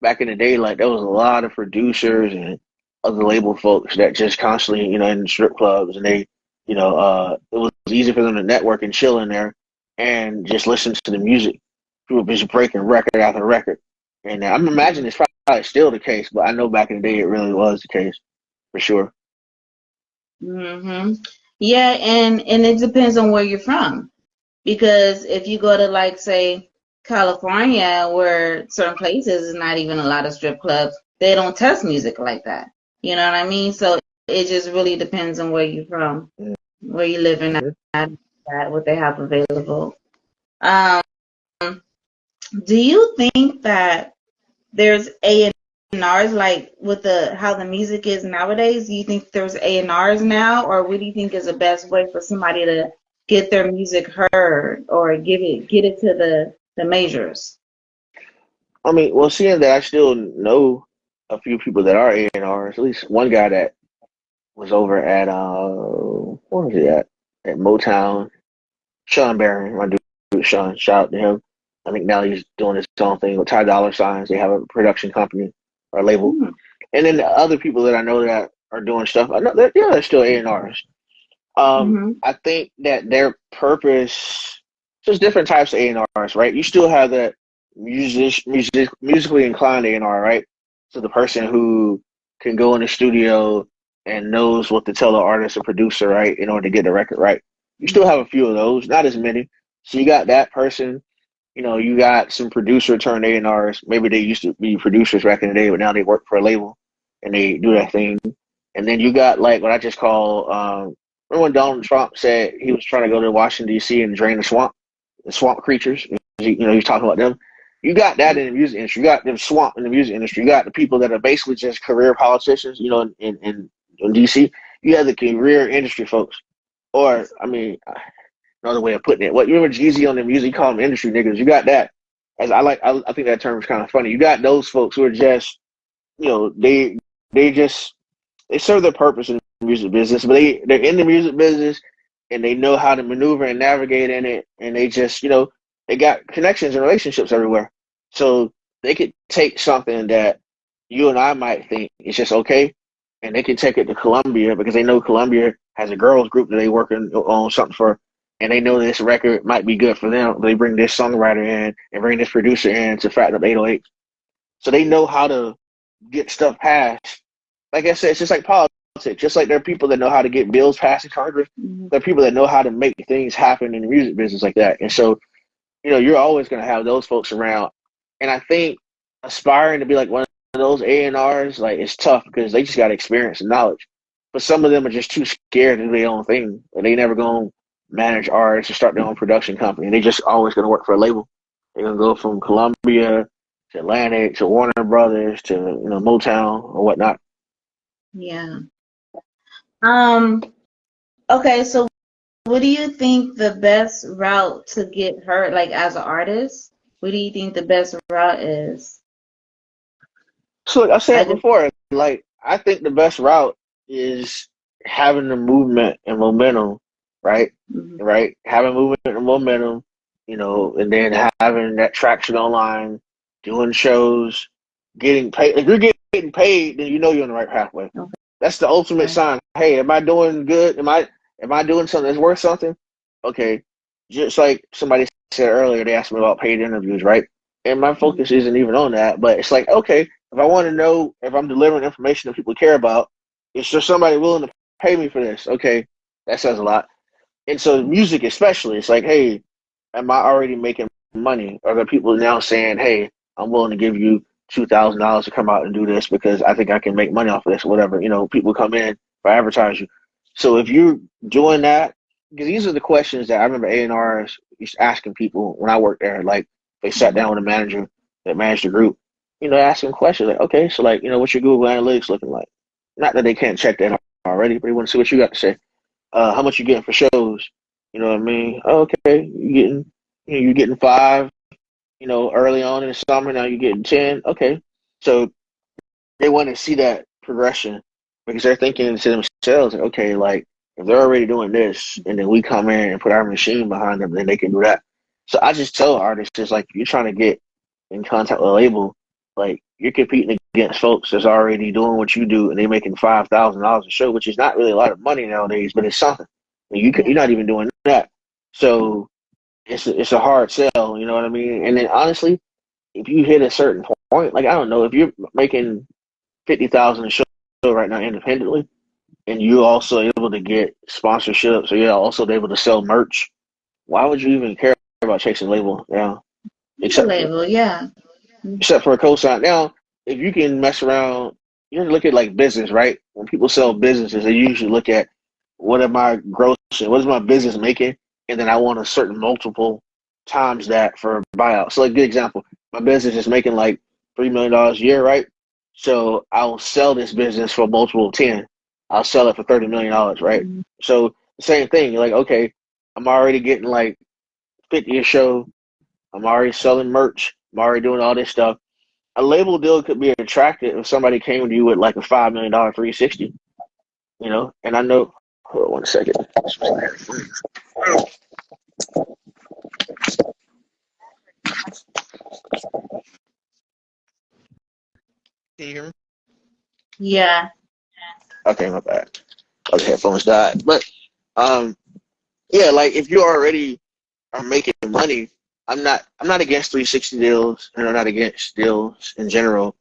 back in the day, like there was a lot of producers and other label folks that just constantly, in the strip clubs, and they, it was easy for them to network and chill in there and just listen to the music. People were just breaking record after record, and I'm imagining it's probably still the case, but I know back in the day it really was the case for sure. Hmm. Yeah, and it depends on where you're from. Because if you go to, like, say, California, where certain places is not even a lot of strip clubs, they don't test music like that. You know what I mean? So it just really depends on where you're from, where you live in, Mm-hmm. that what they have available. Um, do you think that there's A&Rs, like with the how the music is nowadays? Do you think there's A&Rs now, or what do you think is the best way for somebody to get their music heard or get it to the majors? I mean, well, seeing that I still know a few people that are A&Rs, at least one guy that was over at where was he at Motown. Sean Barron, my dude Sean, shout out to him. I think now he's doing his own thing with Ty Dollar Signs. They have a production company or label, Hmm. and then the other people that I know that are doing stuff, I know that yeah, they're still A&Rs. Hmm. I think that their purpose, there's different types of A&Rs, right? You still have that musically inclined A&R, right? So the person who can go in the studio and knows what to tell the artist or producer, right, in order to get the record right. You still have a few of those, not as many. So you got that person. You got some producer turned A&Rs. Maybe they used to be producers back in the day, but now they work for a label and they do that thing. And then you got like what I just call remember when Donald Trump said he was trying to go to Washington D.C. and drain the swamp creatures. He's talking about them. You got that in the music industry. You got them swamp in the music industry. You got the people that are basically just career politicians. In D.C. You have the career industry folks, or I mean, another way of putting it. What you remember Jeezy on the music, you call them industry niggas. You got that. As I think that term is kind of funny. You got those folks who are just, they just they serve their purpose in the music business, but they're in the music business and they know how to maneuver and navigate in it, and they just they got connections and relationships everywhere, so they could take something that you and I might think is just okay, and they can take it to Columbia because they know Columbia has a girls group that they working on something for, and they know this record might be good for them. They bring this songwriter in and bring this producer in to fatten up 808, so they know how to get stuff passed. Like I said, it's just like politics. Just like there are people that know how to get bills passed in Congress, Hmm. there are people that know how to make things happen in the music business like that. And so, you're always going to have those folks around. And I think aspiring to be like one of those A&Rs, like it's tough because they just got experience and knowledge. But some of them are just too scared to do their own thing. And they never going to manage artists or start their own production company. They just always going to work for a label. They're going to go from Columbia to Atlantic to Warner Brothers to Motown or whatnot. Yeah. Um, okay, so what do you think the best route to get heard, like as an artist? What do you think the best route is? So like I said Like, before, like I think the best route is having the movement and momentum, right? Mm-hmm. Right? Having movement and momentum, and then having that traction online, doing shows, getting paid. If you're getting paid, then you know you're on the right pathway. Okay. That's the ultimate sign. Hey, am I doing good? Am I doing something that's worth something? Okay. Just like somebody said earlier, they asked me about paid interviews, right? And my Mm-hmm. focus isn't even on that, but it's like, okay, if I want to know if I'm delivering information that people care about, is there somebody willing to pay me for this? Okay, that says a lot. And so music especially, it's like, hey, am I already making money? Are there people now saying, hey, I'm willing to give you $2,000 to come out and do this because I think I can make money off of this or whatever. People come in for advertise you. So if you're doing that, because these are the questions that I remember A&Rs used to asking people when I worked there. Like they sat down with a manager that managed the group, asking questions like, okay, so like, what's your Google Analytics looking like? Not that they can't check that already, but they want to see what you got to say. How much you getting for shows? You know what I mean? Oh, okay, you're getting five. Early on in the summer, now you're getting 10. Okay, so they want to see that progression because they're thinking to themselves, like, okay, like if they're already doing this, and then we come in and put our machine behind them, then they can do that. So I just tell artists, just like if you're trying to get in contact with a label, like you're competing against folks that's already doing what you do, and they're making $5,000 a show, which is not really a lot of money nowadays, but it's something. And Yeah. you're not even doing that, so it's a hard sell. You know what I mean? And then honestly, if you hit a certain point, like I don't know, if you're making 50,000 a show right now independently, and you're also able to get sponsorships, or you're also able to sell merch, why would you even care about chasing label now? The Except label, yeah. except for a cosign. Now, if you can mess around, you look at like business, right? When people sell businesses, they usually look at what am I grossing, what is my business making, and then I want a certain multiple times that for a buyout. So, like, good example, my business is making like $3 million a year, right? So I'll sell this business for a multiple of 10. I'll sell it for $30 million, right? Mm-hmm. So the same thing. You're like, okay, I'm already getting like 50 a show. I'm already selling merch. I'm already doing all this stuff. A label deal could be attractive if somebody came to you with like a $5 million 360, And I know, hold on one second. Can you hear me? Yeah. Okay, my bad. Oh, the headphones died. But yeah, like if you already are making money, I'm not against 360 deals, and I'm not against deals in general.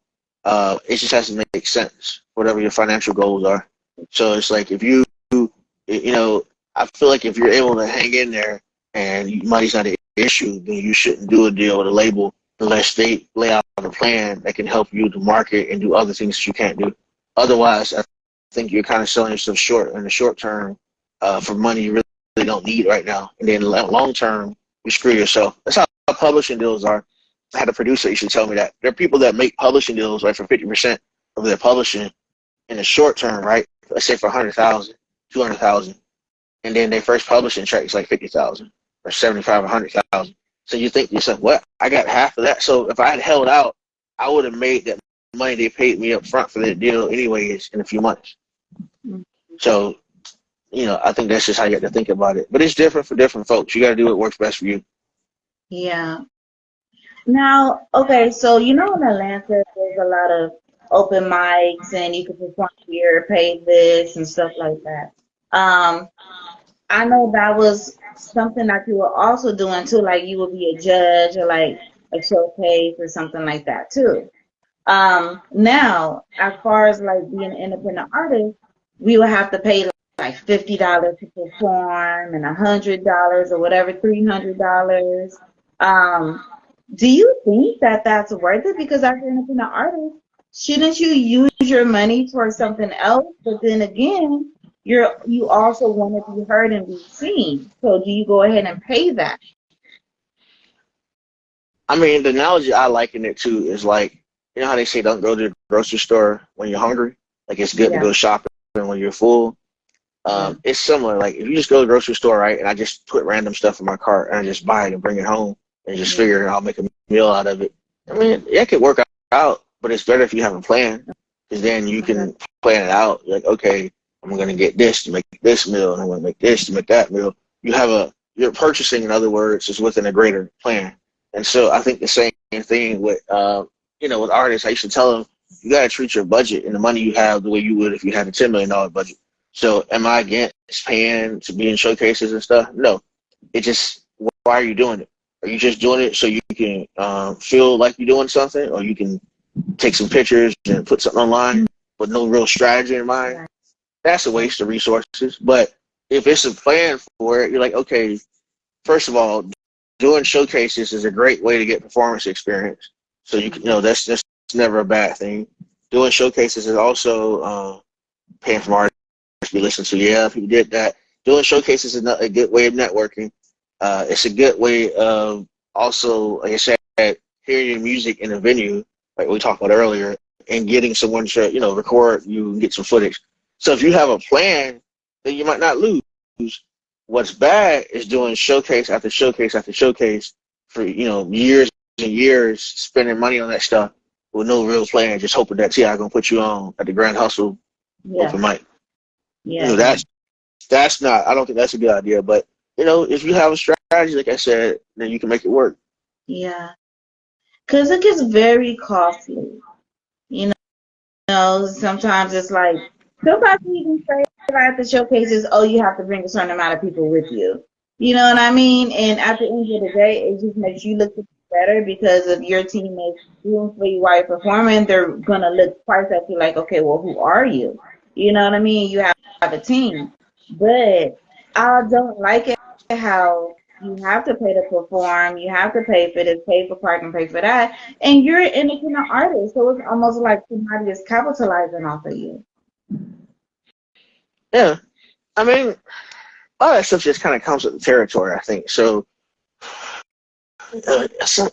It just has to make sense, whatever your financial goals are. So it's like if you know, I feel like if you're able to hang in there and money's not an issue, then you shouldn't do a deal with a label unless they lay out a plan that can help you to market and do other things that you can't do. Otherwise, I think you're kind of selling yourself short in the short term for money you really don't need right now. And then long term, you screw yourself. That's how publishing deals are. I had a producer, you should tell me that. There are people that make publishing deals right for 50% of their publishing in the short term, right? Let's say for 100,000, 200,000, and then their first publishing check is like 50,000 or 75, 100,000. So you think to yourself, what? I got half of that. So if I had held out, I would have made that money they paid me up front for that deal anyways in a few months. So, I think that's just how you have to think about it. But it's different for different folks. You got to do what works best for you. Yeah. Now, okay, so in Atlanta, there's a lot of open mics, and you can perform here, pay this, and stuff like that. Um, I know that was something that you were also doing too, like you would be a judge or like a showcase or something like that too. Now, as far as like being an independent artist, we would have to pay like $50 to perform and $100 or whatever, $300. Um, do you think that that's worth it? Because as an independent artist, shouldn't you use your money towards something else? But then again, you also want to be heard and be seen. So do you go ahead and pay that? I mean, the analogy I liken it to is like, how they say don't go to the grocery store when you're hungry? Like it's good to Yeah, go shopping when you're full. yeah, It's similar. Like if you just go to the grocery store, right, and I just put random stuff in my cart and I just buy it and bring it home and just yeah, figure I'll make a meal out of it. I mean, it could work out, but it's better if you have a plan because then you okay, can plan it out. Like, okay, I'm going to get this to make this meal, and I'm going to make this to make that meal. You're purchasing, in other words, is within a greater plan. And so I think the same thing with, with artists. I used to tell them, you got to treat your budget and the money you have the way you would if you had a $10 million budget. So am I against paying to be in showcases and stuff? No. It just, why are you doing it? Are you just doing it so you can feel like you're doing something, or you can take some pictures and put something online with no real strategy in mind? That's a waste of resources. But if it's a plan for it, you're like, okay, first of all, doing showcases is a great way to get performance experience. So that's never a bad thing. Doing showcases is also paying from artists we listen to. Yeah, people did that. Doing showcases is a good way of networking. It's a good way of also, like I said, hearing your music in a venue, like we talked about earlier, and getting someone to record you and get some footage. So if you have a plan, then you might not lose. What's bad is doing showcase after showcase after showcase for years and years, spending money on that stuff with no real plan, just hoping that T.I. gonna put you on at the Grand Hustle Yeah. open mic. Yeah. That's not. I don't think that's a good idea. But if you have a strategy, like I said, then you can make it work. Yeah. Because it gets very costly. You sometimes it's like, sometimes you can say at the showcases, oh, you have to bring a certain amount of people with you. You know what I mean? And at the end of the day, it just makes you look better, because if your team is doing for you while you're performing, they're going to look twice at you like, okay, well, who are you? You know what I mean? You have a team. But I don't like it how you have to pay to perform, you have to pay for this, pay for parking, pay for that, and you're an independent artist, so it's almost like somebody is capitalizing off of you. Yeah, I mean, all that stuff just kind of comes with the territory, I think. So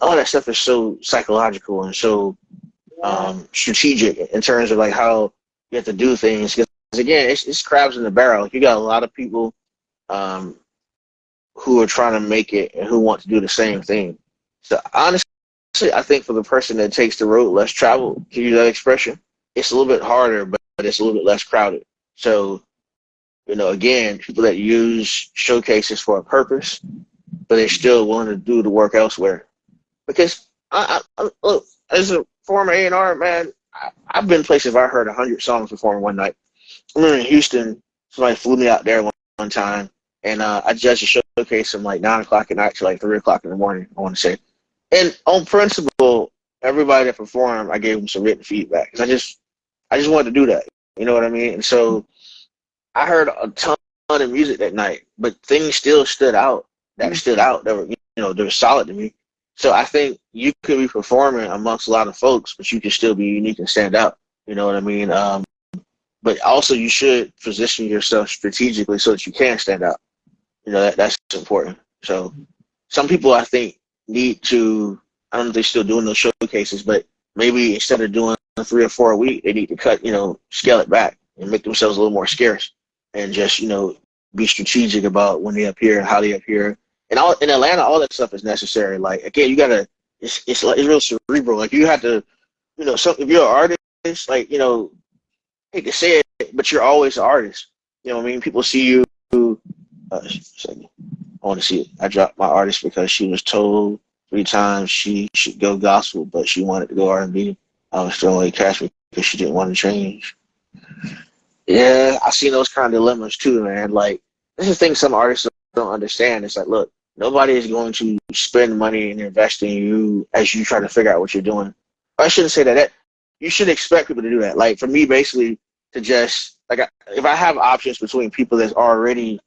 all that stuff is so psychological and so strategic in terms of like how you have to do things. Because again, it's crabs in the barrel. Like, you got a lot of people um, who are trying to make it and who want to do the same thing. So honestly, I think for the person that takes the road less traveled, to use that expression, it's a little bit harder, but it's a little bit less crowded. So, again, people that use showcases for a purpose, but they're still willing to do the work elsewhere. Because look, as a former A&R, man, I've been places where I heard 100 songs performed one night. I remember in Houston, somebody flew me out there one time, and I judged a showcase from like 9 o'clock at night to like 3 o'clock in the morning, I want to say. And on principle, everybody that performed, I gave them some written feedback, because I just wanted to do that. You know what I mean? And so I heard a ton of music that night, but things still stood out. That were they were solid to me. So I think you could be performing amongst a lot of folks, but you can still be unique and stand out. You know what I mean? But also you should position yourself strategically so that you can stand out. That's important. So some people, I think, need to, I don't know if they're still doing those showcases, but maybe instead of doing 3 or 4 a week, they need to cut, scale it back and make themselves a little more scarce, and just, be strategic about when they appear and how they appear. And all in Atlanta, all that stuff is necessary. Like, again, you gotta, it's real cerebral. Like, you have to, if you're an artist, like, hate to say it, but you're always an artist. You know what I mean? People see you, I want to see it. I dropped my artist because she was told 3 times she should go gospel, but she wanted to go R&B. I was throwing away cash because she didn't want to change. Yeah, I seen those kind of dilemmas too, man. Like, this is the thing some artists don't understand. It's like, look, nobody is going to spend money and invest in you as you try to figure out what you're doing. I shouldn't say that. You should expect people to do that. Like, for me, basically, to just, like, if I have options between people that's already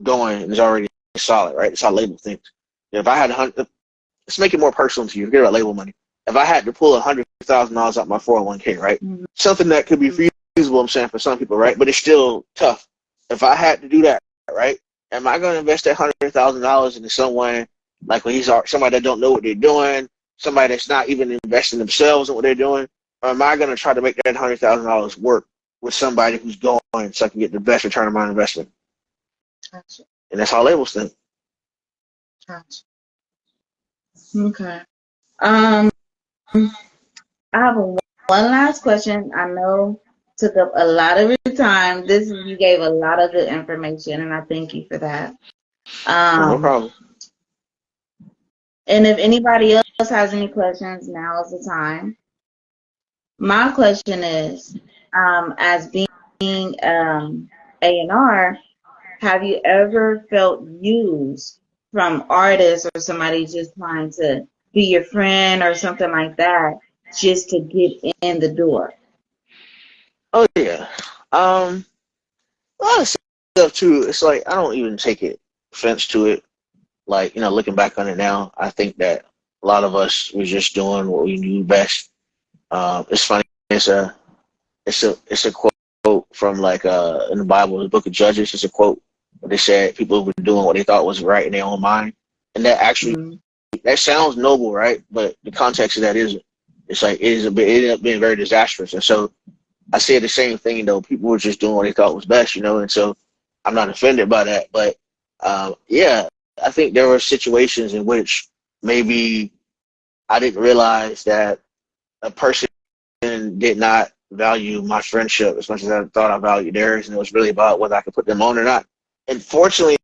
going and is already solid, right? It's how label things. If I had let's make it more personal to you. Forget about label money. If I had to pull $100,000 out my 401k, right? Mm-hmm. Something that could be feasible, I'm saying, for some people, right? But it's still tough. If I had to do that, right? Am I going to invest that $100,000 into someone like when somebody that don't know what they're doing, somebody that's not even investing themselves in what they're doing, or am I going to try to make that $100,000 work with somebody who's going so I can get the best return on my investment? Gotcha. And that's how labels think. Gotcha. Okay. I have one last question. I know took up a lot of your time. You gave a lot of good information, and I thank you for that. Oh, no Um, problem. and if anybody else has any questions, now is the time. My question is, as being A&R, have you ever felt used from artists or somebody just trying to be your friend or something like that, just to get in the door? Oh yeah. A lot of stuff too. It's like I don't even take it offense to it. Like, looking back on it now, I think that a lot of us was just doing what we knew best. It's funny. It's a it's a quote from like in the Bible, the book of Judges. It's a quote where they said people were doing what they thought was right in their own mind, and that actually Mm, that sounds noble, right? But the context of that isn't. It's like it ended up being very disastrous, and so I said the same thing though. People were just doing what they thought was best, and so I'm not offended by that. But yeah, I think there were situations in which maybe I didn't realize that a person did not value my friendship as much as I thought I valued theirs, and it was really about whether I could put them on or not. And fortunately,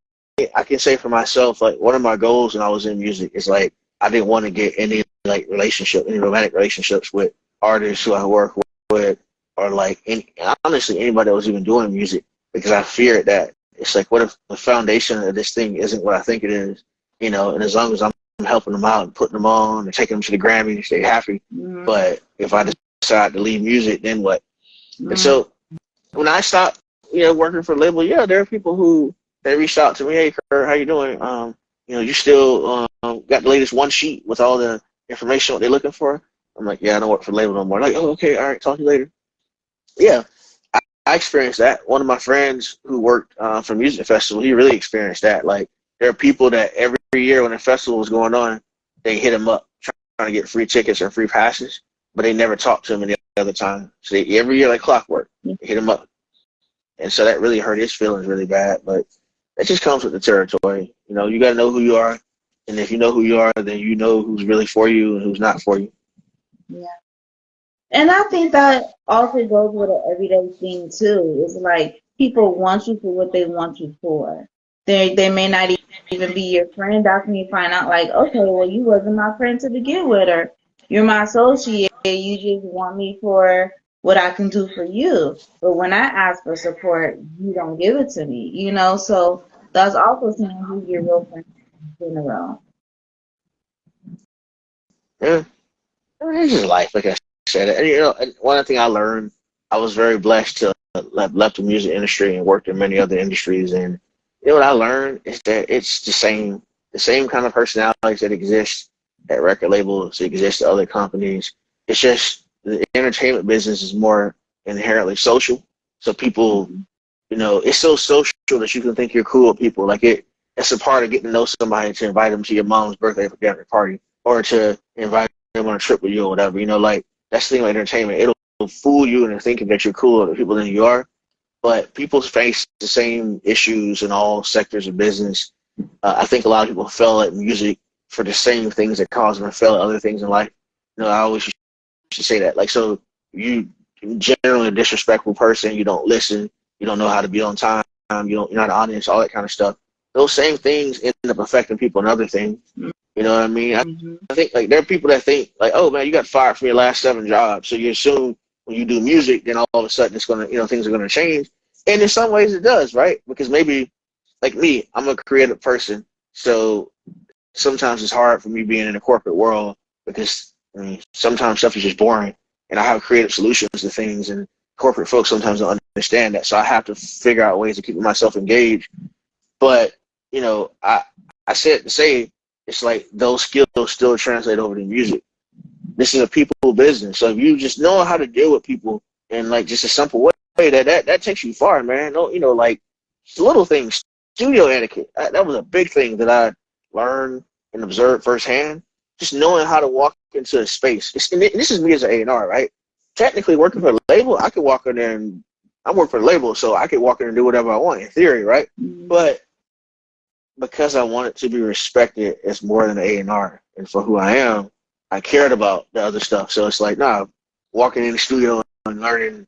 I can say for myself, like one of my goals when I was in music is like I didn't want to get any any romantic relationships with artists who I work with, or like honestly anybody that was even doing music, because I feared that it's like, what if the foundation of this thing isn't what I think it is, and as long as I'm helping them out and putting them on and taking them to the Grammys, they happy. mm, But if I decide to leave music, then what? And mm, so when I stopped, working for a label, yeah, there are people who they reached out to me, hey Kurt, how you doing? You still got the latest one sheet with all the information what they're looking for? I'm like, yeah, I don't work for the label no more. Like, oh, okay, all right, talk to you later. Yeah, I experienced that. One of my friends who worked for a music festival, he really experienced that. Like, there are people that every year when the festival was going on, they hit him up trying to get free tickets or free passes, but they never talked to him any other time. So every year, like clockwork, they hit him up. And so that really hurt his feelings really bad. But that just comes with the territory. You got to know who you are. And if you know who you are, then you know who's really for you and who's not for you. yeah. And I think that also goes with an everyday thing too. It's like people want you for what they want you for. They may not even be your friend. That's when you find out like, okay, well you wasn't my friend to begin with, or you're my associate. You just want me for what I can do for you. But when I ask for support, you don't give it to me. So that's also saying who your real friend is in general. Yeah. It's just life, like I said. And, and one thing I learned, I was very blessed to have left the music industry and worked in many other industries. And what I learned is that it's the same kind of personalities that exist at record labels exist at other companies. It's just the entertainment business is more inherently social. So people, Mhm. it's so social that you can think you're cool with people. Like it's a part of getting to know somebody to invite them to your mom's birthday party or to invite them on a trip with you or whatever. Like that's the thing with entertainment. It'll fool you into thinking that you're cooler people than you are. But people face the same issues in all sectors of business. I think a lot of people fail at music for the same things that cause them to fail at other things in life. I always should say that. Like, so you generally a disrespectful person. You don't listen. You don't know how to be on time. You're not an audience. All that kind of stuff. Those same things end up affecting people and other things. You know what I mean? Mhm. I think like there are people that think like, oh man, you got fired from your last 7 jobs, so you assume when you do music, then all of a sudden it's gonna, things are gonna change. And in some ways it does, right? Because maybe like me, I'm a creative person, so sometimes it's hard for me being in the corporate world because sometimes stuff is just boring, and I have creative solutions to things, and corporate folks sometimes don't understand that, so I have to figure out ways to keep myself engaged. But I said to say it's like those skills still translate over to music. This is a people business, so if you just know how to deal with people in like just a simple way, that takes you far, man. No, like little things, studio etiquette. That was a big thing that I learned and observed firsthand. Just knowing how to walk into a space. And this is me as an A&R, right? Technically, working for a label, I could walk in there and I work for the label, so I could walk in and do whatever I want in theory, right? Mhm. But because I wanted to be respected as more than an A&R and for who I am, I cared about the other stuff. So it's like, nah, walking in the studio and learning,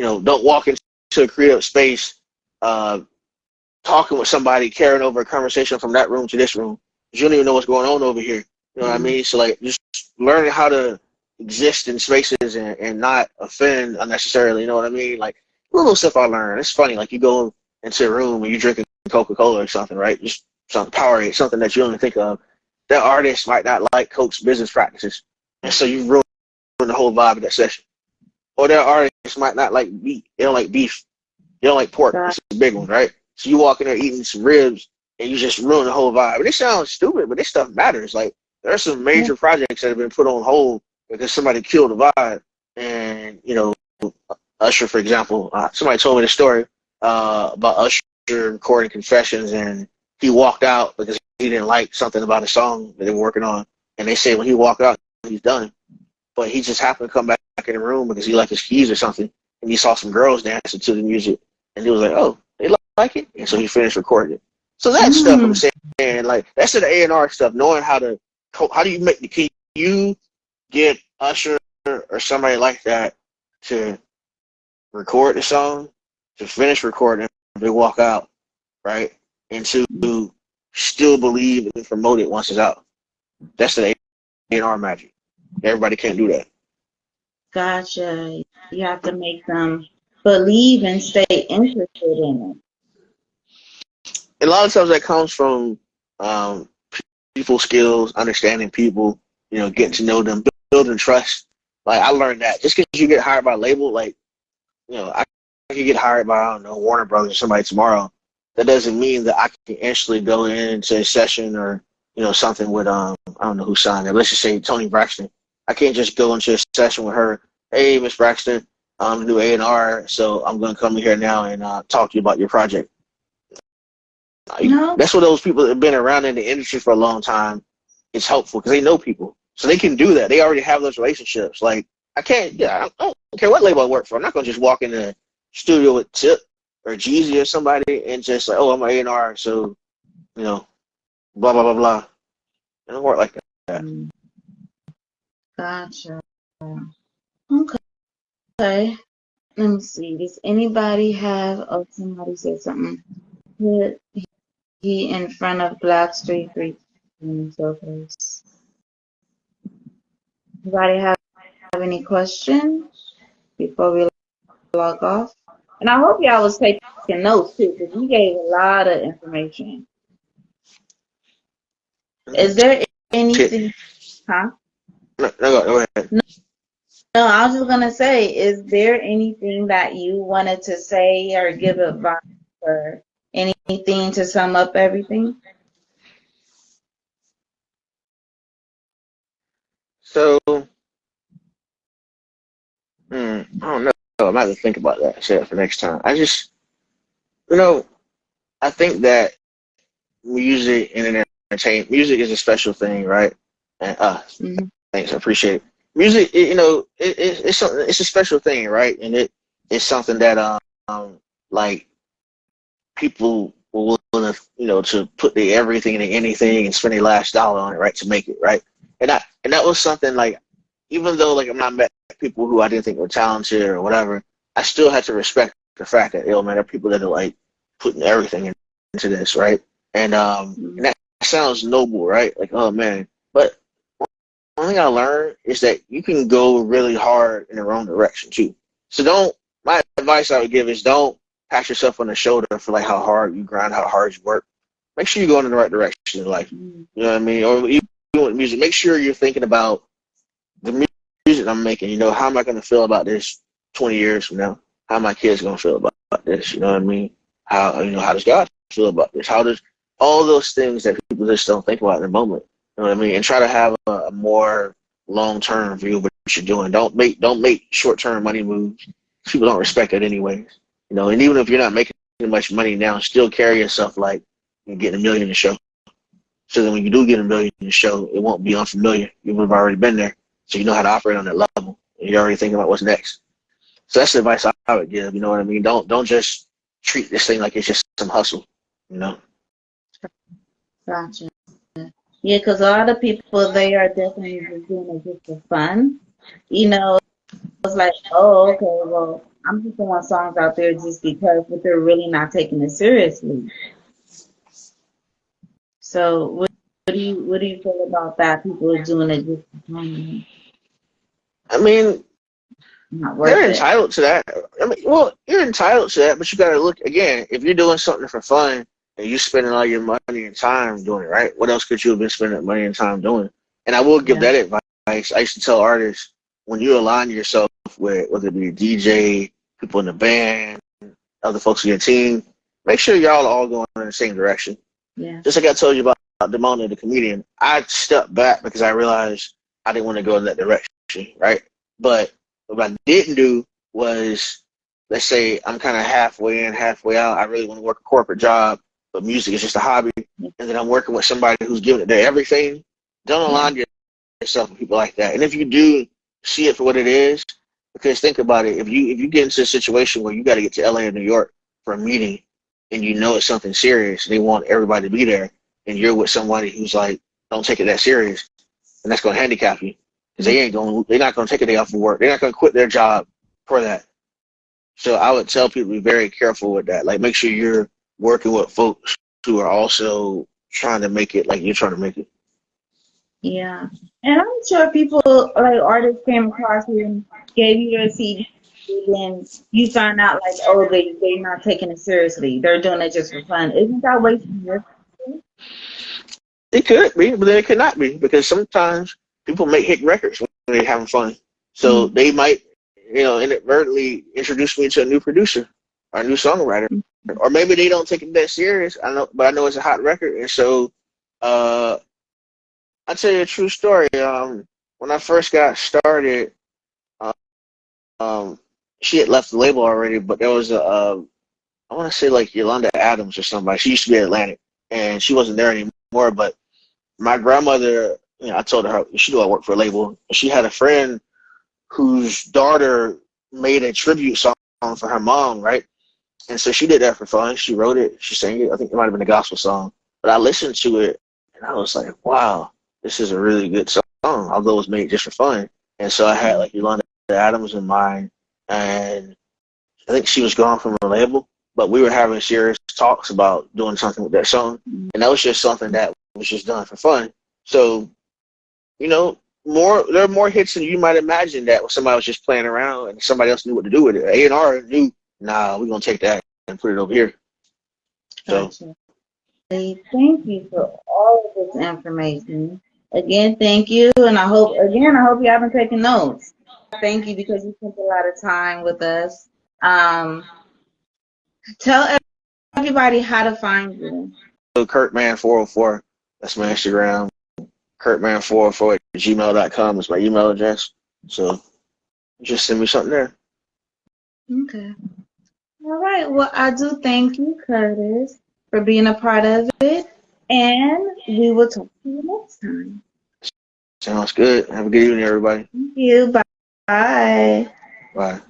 don't walk into a creative space, talking with somebody, carrying over a conversation from that room to this room. You don't even know what's going on over here. You know what I mean? So like just learning how to exist in spaces and not offend unnecessarily. You know what I mean? Like little stuff I learned. It's funny. Like you go into a room and you're drinking Coca-Cola or something, right? Just something Powerade, something that you don't even think of. That artist might not like Coke's business practices, and so you ruin the whole vibe of that session. Or that artist might not like meat. They don't like beef. They don't like pork. That's a big one, right? So you walk in there eating some ribs and you just ruin the whole vibe. And it sounds stupid, but this stuff matters. Like there are some major projects that have been put on hold because somebody killed the vibe. And Usher, for example, somebody told me the story about Usher recording Confessions, and he walked out because he didn't like something about a song that they were working on. And they say when he walked out, he's done. But he just happened to come back in the room because he liked his keys or something, and he saw some girls dancing to the music, and he was like, "Oh, they like it," and so he finished recording it. So that stuff I'm saying, like that's the A&R stuff, knowing how do you can you get Usher or somebody like that to record the song, to finish recording, they walk out, right, and to still believe and promote it once it's out. That's the A&R magic. Everybody can't do that. Gotcha. You have to make them believe and stay interested in And a lot of times that comes from um, people skills, understanding people, getting to know them, building trust. Like I learned that just because you get hired by a label, like I could get hired by Warner Brothers or somebody tomorrow. That doesn't mean that I can instantly go into a session or something with I don't know who signed it. Let's just say Toni Braxton. I can't just go into a session with her. Hey, Miss Braxton, I'm new A&R, so I'm going to come here now and talk to you about your project. it. No. That's what those people that have been around in the industry for a long time. It's helpful because they know people, so they can do that. They already have those relationships. Like I can't, I don't care what label I work for. I'm not going to just walk in the studio with Tip or Jeezy or somebody and just like, oh, I'm an A&R, so blah blah blah blah. It don't work like that. Gotcha. Okay. Let me see. Does anybody have? Oh, somebody said something. Put he in front of Blackstreet 3 and so forth. Anybody have any questions before we log off? And I hope y'all was taking notes too, because we gave a lot of information. Is there anything? Huh? No, go ahead. No, I was just gonna say, is there anything that you wanted to say or give advice or anything to sum up everything? So, I don't know. I might have to think about that. Say it for next time. I just, I think that music and entertainment, music is a special thing, right? And thanks, I appreciate it. Music, it's a special thing, right? And it's something that like people will willing to to put their everything and anything and spend their last dollar on it, right, to make it, right? And that was something like, even though like I'm not met people who I didn't think were talented or whatever, I still had to respect the fact that man, there are people that are like putting everything into this, right? And that sounds noble, right? Like, oh man, but one thing I learned is that you can go really hard in the wrong direction too. So my advice I would give is don't pat yourself on the shoulder for like how hard you grind, how hard you work. Make sure you're going in the right direction in life. You know what I mean? Or even with music, make sure you're thinking about the music I'm making. How am I going to feel about this 20 years from now? How are my kids going to feel about this? You know what I mean? How does God feel about this? How does all those things that people just don't think about in the moment? You know what I mean? And try to have a more long-term view of what you're doing. Don't make short-term money moves. People don't respect it anyways. And even if you're not making much money now, still carry yourself like you're getting a million a show. So then when you do get a million a show, it won't be unfamiliar. You would have already been there. So you know how to operate on that level. And you're already thinking about what's next. So that's the advice I would give. You know what I mean? Don't just treat this thing like it's just some hustle. Gotcha. Yeah, because a lot of people, they are definitely just doing it just for fun. It's like, oh, okay, well, I'm just throwing songs out there just because, but they're really not taking it seriously. So what do you feel about that? People are doing it just for fun, I mean, not they're worth it. entitled to that. I mean, well, you're entitled to that, but you got to look again. If you're doing something for fun and you're spending all your money and time doing it, right? What else could you have been spending money and time doing? And I will give Yeah, that advice. I used to tell artists when you align yourself with whether it be a DJ, people in the band, other folks in your team, make sure y'all all going in the same direction. yeah, Just like I told you about Demona the comedian, I stepped back because I realized I didn't want to go in that direction, right? But what I didn't do was, let's say I'm kind of halfway in, halfway out. I really want to work a corporate job, but music is just a hobby. yeah, And then I'm working with somebody who's giving it their everything. Don't yeah, align yourself with people like that. And if you do, see it for what it is. Because think about it, if you get into a situation where you got to get to LA or New York for a meeting, and you know it's something serious, and they want everybody to be there, and you're with somebody who's like, don't take it that serious, and that's going to handicap you because yeah, they're not going to take a day off of work. They're not going to quit their job for that. So I would tell people to be very careful with that. Like, make sure you're working with folks who are also trying to make it like you're trying to make it. yeah. And I'm sure people like artists came across you and gave you their CD, and you find out like, oh, they're not taking it seriously. They're doing it just for fun. Isn't that wasting your time? It could be, but then it could not be because sometimes people make hit records when they're having fun. So Mm-hmm. they might, inadvertently introduce me to a new producer or a new songwriter, or maybe they don't take it that serious. I know, but I know it's a hot record, and so uh, I'll tell you a true story. When I first got started, uh, um, she had left the label already, but there was I want to say like Yolanda Adams or somebody. She used to be at Atlantic, and she wasn't there anymore, but my grandmother, I told her she knew I worked for a label. She had a friend whose daughter made a tribute song for her mom, right? And so she did that for fun. She wrote it, she sang it. I think it might have been a gospel song, but I listened to it and I was like, wow, this is a really good song, although it was made just for fun. And so I had like Yolanda Adams in mind, and I think she was gone from the label, but we were having serious talks about doing something with that song, and that was just something that was just done for fun. So, you know, there are more hits than you might imagine that somebody was just playing around and somebody else knew what to do with it. A&R knew, nah, we're gonna take that and put it over here. So, Gotcha. Hey, thank you for all of this information. Again, thank you, and I hope you haven't taken notes. Thank you because you spent a lot of time with us. Um, tell everybody how to find you. Kurtman404, that's my Instagram. Kurtman404 at gmail.com is my email address. So just send me something there. Okay. All right. Well, I do thank you, Curtis, for being a part of it, and we will talk to you next time. Sounds good. Have a good evening, everybody. Thank you. Bye. Bye.